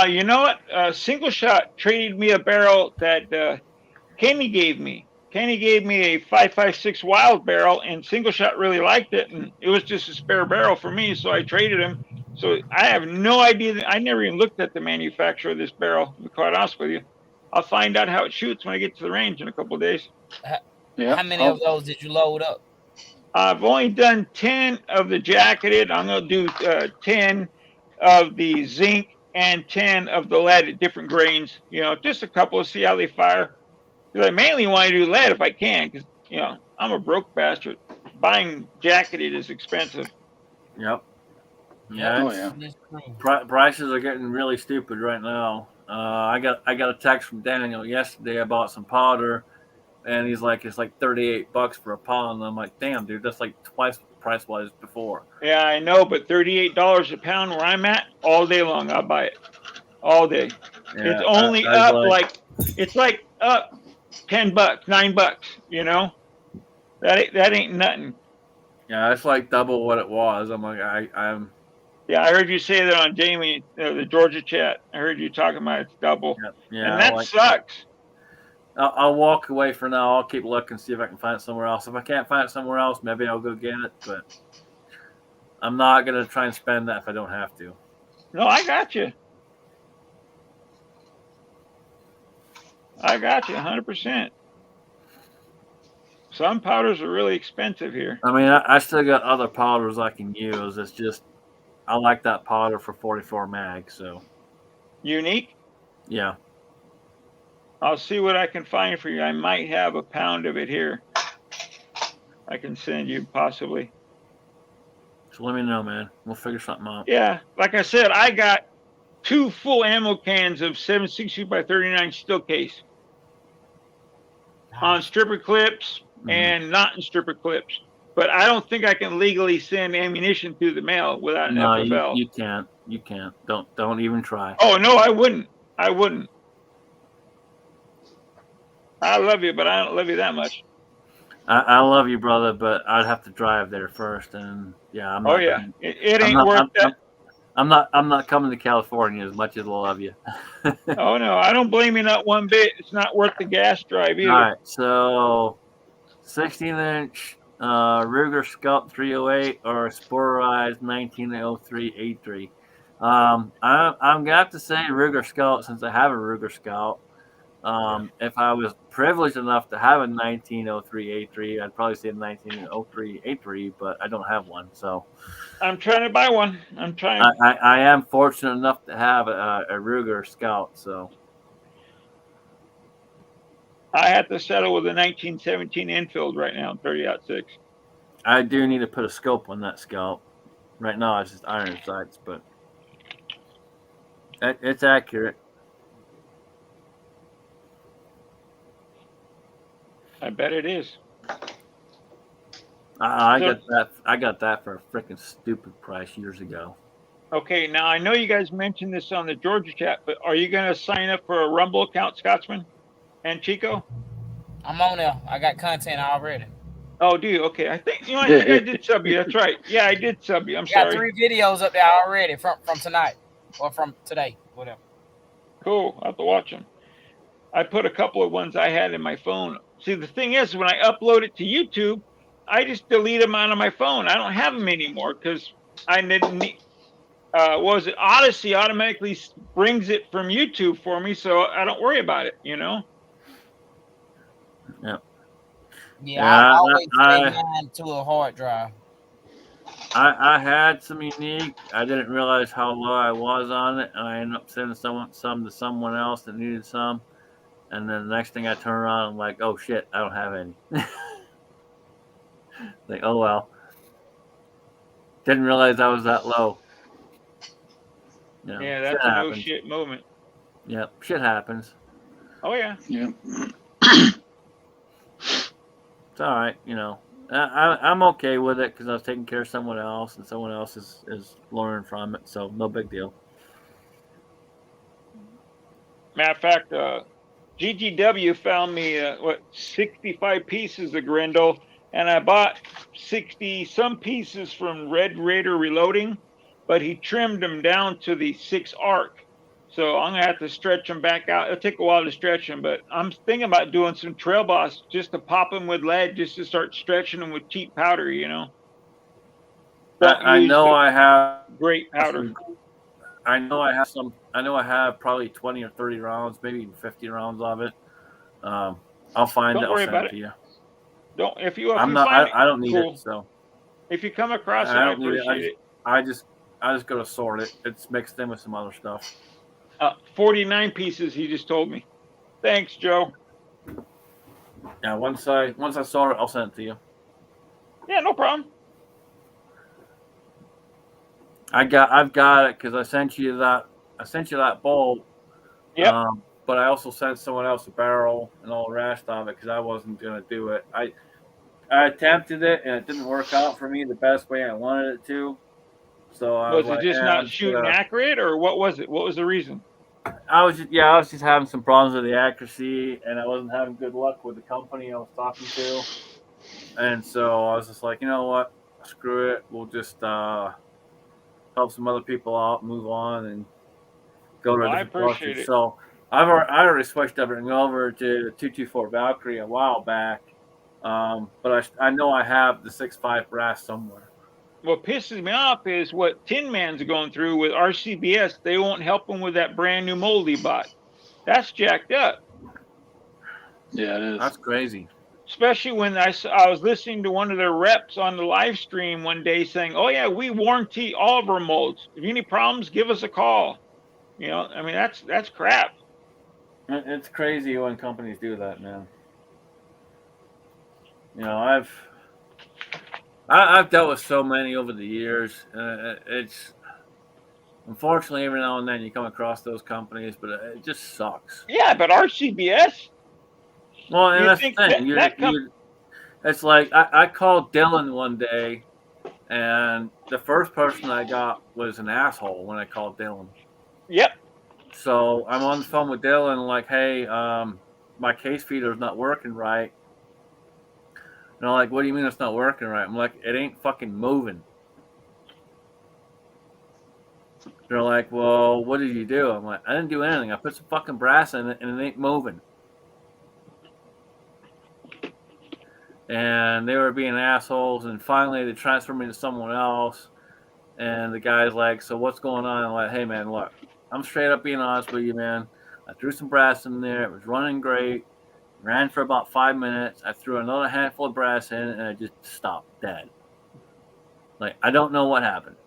You know what? Single Shot traded me a barrel that Kenny gave me. Kenny gave me a 5.56 Wild barrel, and Single Shot really liked it, and it was just a spare barrel for me, so I traded him. So I have no idea. I never even looked at the manufacturer of this barrel, to be quite honest with you. I'll find out how it shoots when I get to the range in a couple of days. How many of those did you load up? I've only done 10 of the jacketed. I'm going to do 10 of the zinc and 10 of the lead at different grains. Just a couple to see how they fire. Because I mainly want to do lead if I can, because I'm a broke bastard. Buying jacketed is expensive. Yep. Yeah. Prices are getting really stupid right now. I got a text from Daniel yesterday about some powder, and he's like, it's like $38 for a pound. And I'm like, damn, dude, that's like twice what the price was before. Yeah, I know, but $38 a pound where I'm at, all day long, I'll buy it. All day. Yeah, it's only up it's like up $10, $9, That ain't nothing. Yeah, it's like double what it was. I'm like, I'm. Yeah, I heard you say that on Jamie, the Georgia chat. I heard you talking about it's double. Yeah, and that sucks. I'll walk away for now. I'll keep looking, see if I can find it somewhere else. If I can't find it somewhere else, maybe I'll go get it. But I'm not gonna try and spend that if I don't have to. No, I got you. 100%. Some powders are really expensive here. I mean, I still got other powders I can use. It's just I like that powder for 44 mag. So unique. Yeah. I'll see what I can find for you. I might have a pound of it here. I can send you possibly. So let me know, man. We'll figure something out. Yeah, like I said, I got 2 full ammo cans of 7.62 by 39 steel case on stripper clips and not in stripper clips. But I don't think I can legally send ammunition through the mail without an FFL. You can't. You can't. Don't even try. Oh no, I wouldn't. I love you, but I don't love you that much. I love you, brother, but I'd have to drive there first, and yeah, I'm not. Oh yeah, it ain't worth that. I'm not coming to California as much as I love you. Oh no, I don't blame you not one bit. It's not worth the gas drive either. All right, so 16-inch Ruger Scout 308 or Sporized 1903 A3. I'm gonna have to say Ruger Scout since I have a Ruger Scout. If I was privileged enough to have a 1903 A3, I'd probably say a 1903 A3, but I don't have one. So I'm trying to buy one. I'm trying. I am fortunate enough to have a Ruger Scout. So I have to settle with a 1917 infield right now, 30-06. I do need to put a scope on that scalp. Right now, it's just iron sights, but it's accurate. I bet it is. I got that. I got that for a freaking stupid price years ago. Okay, now I know you guys mentioned this on the Georgia chat, but are you going to sign up for a Rumble account, Scotsman and Chico? I'm on there. I got content already. Oh, do you? Okay, I think I did sub you. That's right. Yeah, I did sub you. I'm Got sorry. 3 videos up there already from tonight or from today, whatever. Cool. I'll have to watch them. I put a couple of ones I had in my phone. See, the thing is, when I upload it to YouTube, I just delete them out of my phone. I don't have them anymore because I didn't need. What was it? Odyssey automatically brings it from YouTube for me, so I don't worry about it. Yeah. Yeah, I always save I mine to a hard drive. I had some unique. I didn't realize how low I was on it, and I ended up sending some to someone else that needed some. And then the next thing I turn around, I'm like, oh shit, I don't have any. Like, oh well. Didn't realize I was that low. You know, Yeah, that's a no shit moment. Yep, shit happens. Oh yeah. Yeah. It's all right, you know. I'm okay with it because I was taking care of someone else, and someone else is learning from it, so no big deal. Matter of fact, GGW found me 65 pieces of Grendel, and I bought 60 some pieces from Red Raider Reloading, but he trimmed them down to the 6 arc. So I'm gonna have to stretch them back out. It'll take a while to stretch them, but I'm thinking about doing some trail boss just to pop them with lead, just to start stretching them with cheap powder. You know. I know I have great powder. I know I have some. I know I have probably 20 or 30 rounds, maybe even 50 rounds of it. I'll find it. Don't worry I'll send about it to you. Don't if you I'm you not. find I don't need cool. it. So if you come across it, I I don't need it. appreciate it. I just got to sort it. It's mixed in with some other stuff. 49 pieces. He just told me. Thanks, Joe. Yeah. Once I sort it, I'll send it to you. Yeah, no problem. I've got it because I sent you that bolt. Yeah. But I also sent someone else a barrel and all the rest of it because I wasn't gonna do it. I attempted it and it didn't work out for me the best way I wanted it to. So I Was was it like, just not shooting accurate, or what was it? What was the reason? I was just having some problems with the accuracy, and I wasn't having good luck with the company I was talking to. And so I was just like, you know what, screw it. We'll just help some other people out, move on, and go to a different appreciate it. So I already switched everything over to the 224 Valkyrie a while back, but I know I have the 6.5 brass somewhere. What pisses me off is what Tin Man's going through with RCBS. They won't help him with that brand new moldy bot. That's jacked up. Yeah, it is. That's crazy. Especially when I was listening to one of their reps on the live stream one day saying, "Oh yeah, we warranty all of our molds. If you need problems, give us a call." You know, I mean that's crap. It's crazy when companies do that, man. You know, I've dealt with so many over the years. It's unfortunately every now and then you come across those companies, but it just sucks. Yeah, but RCBS. Well, and that's the thing. It's like I called Dylan one day, and the first person I got was an asshole when I called Dylan. Yep. So I'm on the phone with Dylan, like, hey, my case feeder's not working right. And I'm like, what do you mean it's not working right? I'm like, it ain't fucking moving. They're like, well, what did you do? I'm like, I didn't do anything. I put some fucking brass in it, and it ain't moving. And they were being assholes, and finally they transferred me to someone else. And the guy's like, so what's going on? I'm like, hey, man, look, I'm straight up being honest with you, man. I threw some brass in there. It was running great. Ran for about 5 minutes. I threw another handful of brass in, and it just stopped dead. Like, I don't know what happened.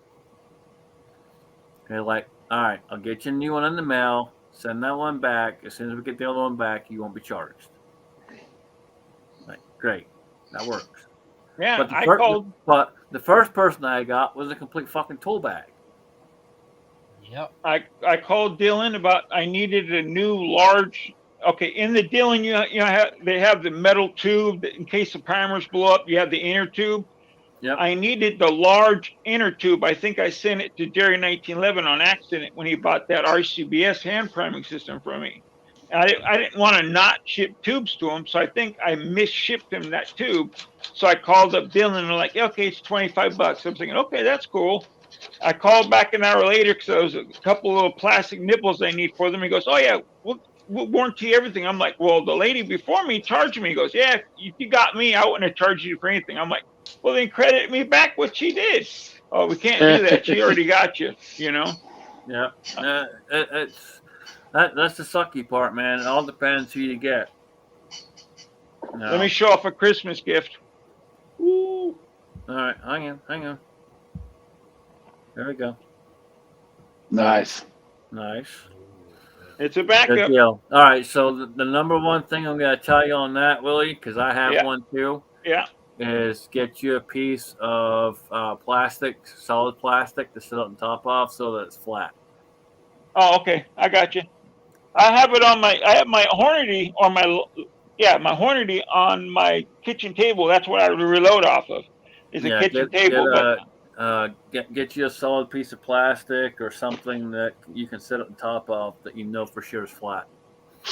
They're like, all right, I'll get you a new one in the mail. Send that one back. As soon as we get the other one back, you won't be charged. Great, that works. Yeah, But I called. But the first person I got was a complete fucking tool bag. Yep. I called Dylan about I needed a new large. Okay, in the Dylan, they have the metal tube that in case the primers blow up, you have the inner tube. Yep. I needed the large inner tube. I think I sent it to Jerry 1911 on accident when he bought that RCBS hand priming system from me. I didn't want to not ship tubes to him, so I think I misshipped him that tube. So I called up Dylan and they're like, okay, it's $25. I'm thinking, okay, that's cool. I called back an hour later because there was a couple little plastic nipples I need for them. He goes, oh yeah, we'll warranty everything. I'm like, well, the lady before me charged me. He goes, yeah, if you got me, I wouldn't have charged you for anything. I'm like, well, then credit me back what she did. Oh, we can't do that. She already got you, you know? Yeah. That's the sucky part, man. It all depends who you get. No. Let me show off a Christmas gift. Ooh. All right, hang on. There we go. Nice. Nice. It's a Good backup. deal. All right, so the number one thing I'm going to tell you on that, Willie, because I have one too, is get you a piece of plastic, solid plastic to sit on top of so that it's flat. Oh, okay. I got you. I have it on I have my Hornady on my Hornady on my kitchen table. That's what I reload off of. Is a kitchen table. Get you a solid piece of plastic or something that you can sit on top of that you know for sure is flat.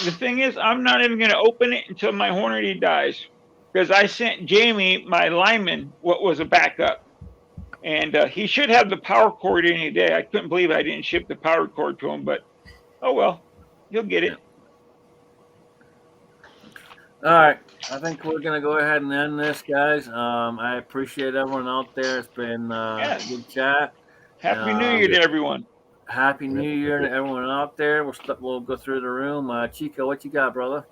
The thing is, I'm not even going to open it until my Hornady dies, because I sent Jamie, my lineman, what was a backup, and he should have the power cord any day. I couldn't believe I didn't ship the power cord to him, but oh well, he'll get it. All right, I think we're gonna go ahead and end this, guys. I appreciate everyone out there. It's been a good chat. Happy New Year to everyone. Happy New Year to everyone out there. We'll go through the room. Chico, what you got, brother?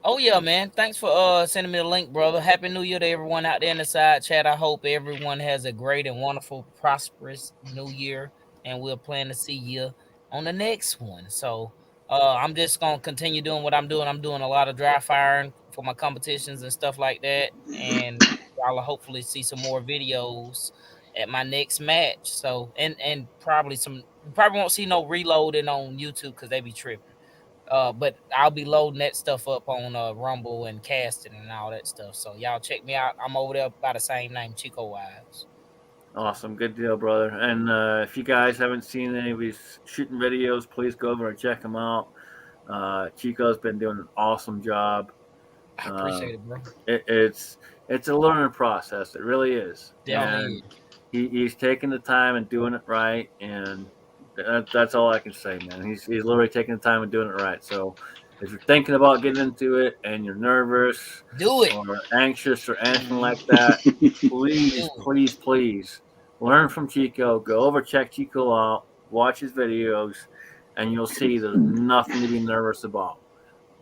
Oh yeah, man. Thanks for sending me the link, brother. Happy New Year to everyone out there in the side chat. I hope everyone has a great and wonderful, prosperous New Year, and we'll plan to see you on the next one. So I'm just gonna continue doing what I'm doing. I'm doing a lot of dry firing for my competitions and stuff like that, and y'all will hopefully see some more videos at my next match. So and probably won't see no reloading on YouTube because they be tripping. But I'll be loading that stuff up on Rumble and casting and all that stuff. So y'all check me out. I'm over there by the same name, Chico Wives. Awesome, good deal, brother. And if you guys haven't seen any of these shooting videos, please go over and check them out. Chico's been doing an awesome job. I appreciate it, bro. It's a learning process. It really is. Definitely. And he's taking the time and doing it right, and that's all I can say, man. He's literally taking the time and doing it right. So if you're thinking about getting into it and you're nervous, do it, or anxious or anything like that, please learn from Chico. Go over, check Chico out, watch his videos, and you'll see there's nothing to be nervous about.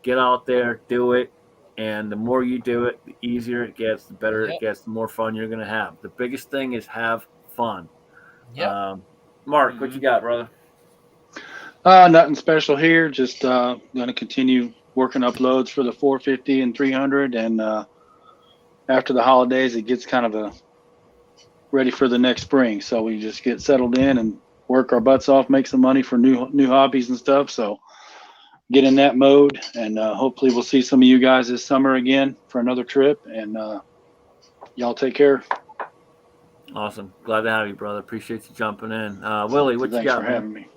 Get out there, do it, and the more you do it, the easier it gets, the better it gets, the more fun you're going to have. The biggest thing is have fun. Yep. Mark, what you got, brother? Nothing special here. Just going to continue working uploads for the 450 and 300, and after the holidays, it gets kind of ready for the next spring. So we just get settled in and work our butts off, make some money for new hobbies and stuff. So get in that mode, and hopefully we'll see some of you guys this summer again for another trip. And y'all take care. Awesome. Glad to have you, brother. Appreciate you jumping in. Willie, what you got? Thanks for having me.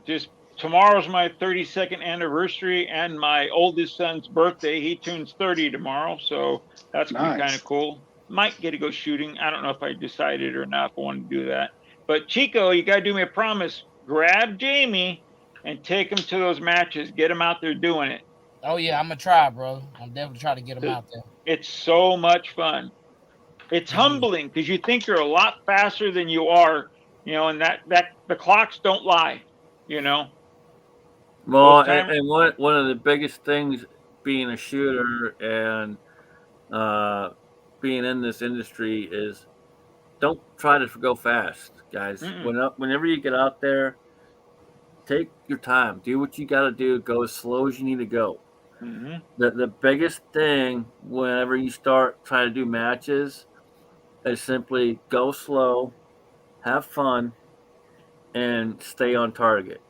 Just tomorrow's my 32nd anniversary and my oldest son's birthday. He turns 30 tomorrow, so that's gonna be kind of cool. Might get to go shooting. I don't know if I decided or not if I want to do that. But Chico, you gotta do me a promise. Grab Jamie and take him to those matches. Get him out there doing it. Oh yeah, I'm gonna try, bro. I'm definitely trying to get him out there. It's so much fun. It's humbling because you think you're a lot faster than you are, and that the clocks don't lie, Well, and one of the biggest things being a shooter and being in this industry is don't try to go fast, guys. Whenever you get out there, take your time. Do what you got to do. Go as slow as you need to go. Mhm. The biggest thing whenever you start trying to do matches is simply go slow, have fun, and stay on target.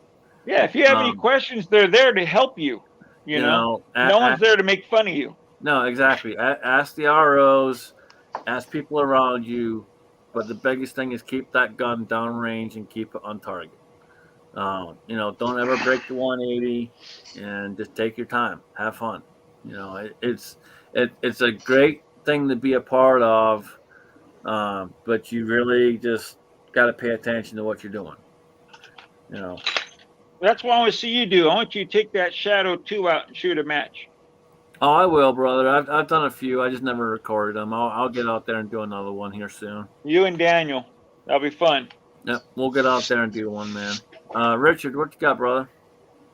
Yeah, if you have any questions, they're there to help you. You know, no one's there to make fun of you. No, exactly. Ask the ROs, ask people around you, but the biggest thing is keep that gun downrange and keep it on target. You know, don't ever break the 180, and just take your time, have fun. You know, it's a great thing to be a part of, but you really just got to pay attention to what you're doing. You know. That's what I want to see you do. I want you to take that Shadow 2 out and shoot a match. Oh, I will, brother. I've done a few. I just never recorded them. I'll get out there and do another one here soon. You and Daniel, that'll be fun. Yep, we'll get out there and do one, man. Richard, what you got, brother?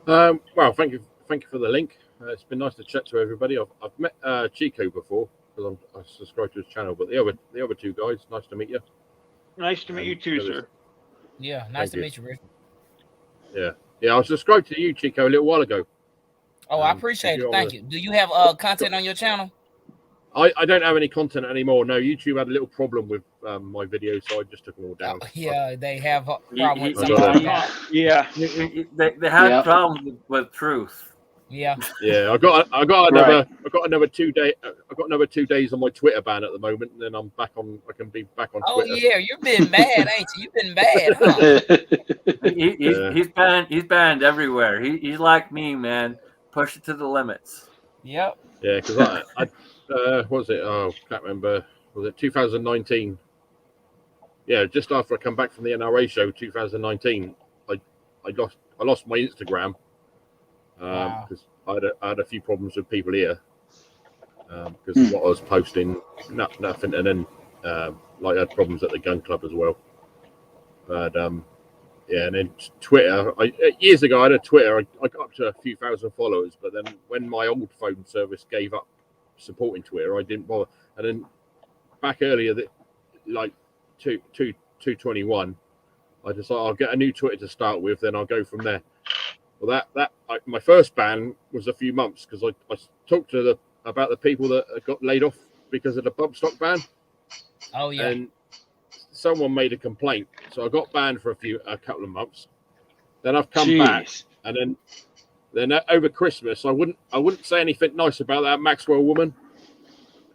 Well, thank you for the link. It's been nice to chat to everybody. I've met Chico before because I subscribed to his channel, but the other two guys, nice to meet you. Nice to meet you too, sir. Yeah, nice to meet you, Richard. Yeah. I was subscribed to you, Chico, a little while ago. Oh, I appreciate it. Thank you. Do you have content on your channel? I don't have any content anymore. No, YouTube had a little problem with my videos, so I just took them all down. Yeah, they have a problem with Yeah, they had problems with truth. Yeah. Yeah, I got another 2 day. I got another 2 days on my Twitter ban at the moment, and then I'm back on. I can be back on Twitter. Oh yeah, you've been bad, ain't you? You've been bad, huh? He's banned everywhere. He's like me, man. Push it to the limits. Yep. Yeah, because I what was it? Oh, can't remember. Was it 2019? Yeah, just after I come back from the NRA show, 2019, I lost my Instagram because I had a few problems with people here because what I was posting, nothing, and then I had problems at the gun club as well. But yeah, and then Twitter. Years ago, I had a Twitter. I got up to a few thousand followers, but then when my old phone service gave up supporting Twitter, I didn't bother. And then back earlier, like 2021, I decided I'll get a new Twitter to start with, then I'll go from there. Well, my first ban was a few months because I talked about the people that got laid off because of the bump stock ban. Oh yeah. And someone made a complaint, so I got banned for a couple of months. Then I've come back, and then over Christmas, I wouldn't say anything nice about that Maxwell woman,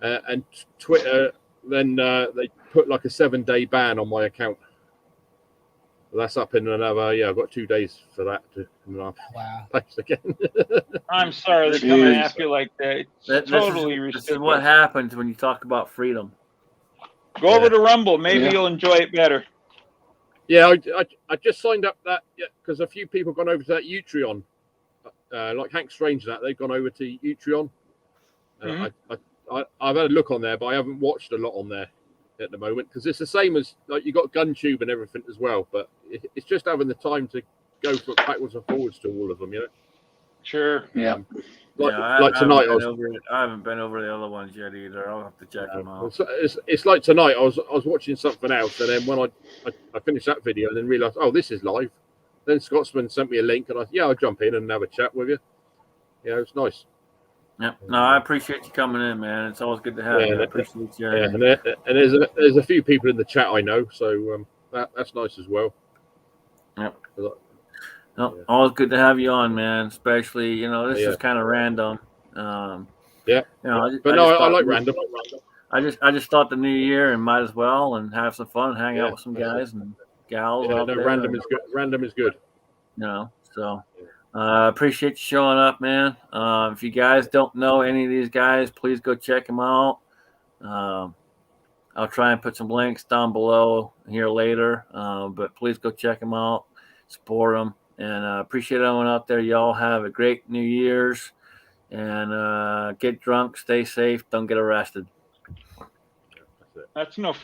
and Twitter. Then they put like a 7-day ban on my account. That's up in another. Yeah, I've got 2 days for that to come up. Wow. Again. I'm sorry they're coming after you like that. It's totally ridiculous. This is what happens when you talk about freedom. Go over to Rumble. Maybe you'll enjoy it better. Yeah, I just signed up that because a few people gone over to that Utreon, like Hank Strange. They've gone over to Utreon. I've had a look on there, but I haven't watched a lot on there at the moment because it's the same as like you got GunTube and everything as well. But it's just having the time to go backwards and forwards to all of them, you know. Sure. Yeah. Like tonight, I haven't been over the other ones yet either. I'll have to check them out. It's like tonight. I was watching something else, and then when I finished that video, and then realized, oh, this is live. Then Scotsman sent me a link, and I'll jump in and have a chat with you. Yeah, it's nice. Yeah, no, I appreciate you coming in, man. It's always good to have you. I appreciate you. Yeah, and there's a few people in the chat I know, so that's nice as well. Yep. Always good to have you on, man. Especially, this is kind of random. I like random. I just thought the new year and might as well and have some fun, hang out with some guys and gals out there. Random is good. Random is good. So appreciate you showing up, man. If you guys don't know any of these guys, please go check them out. I'll try and put some links down below here later, but please go check them out, support them, and appreciate everyone out there. Y'all have a great New Year's, and get drunk, stay safe, don't get arrested. That's no fun.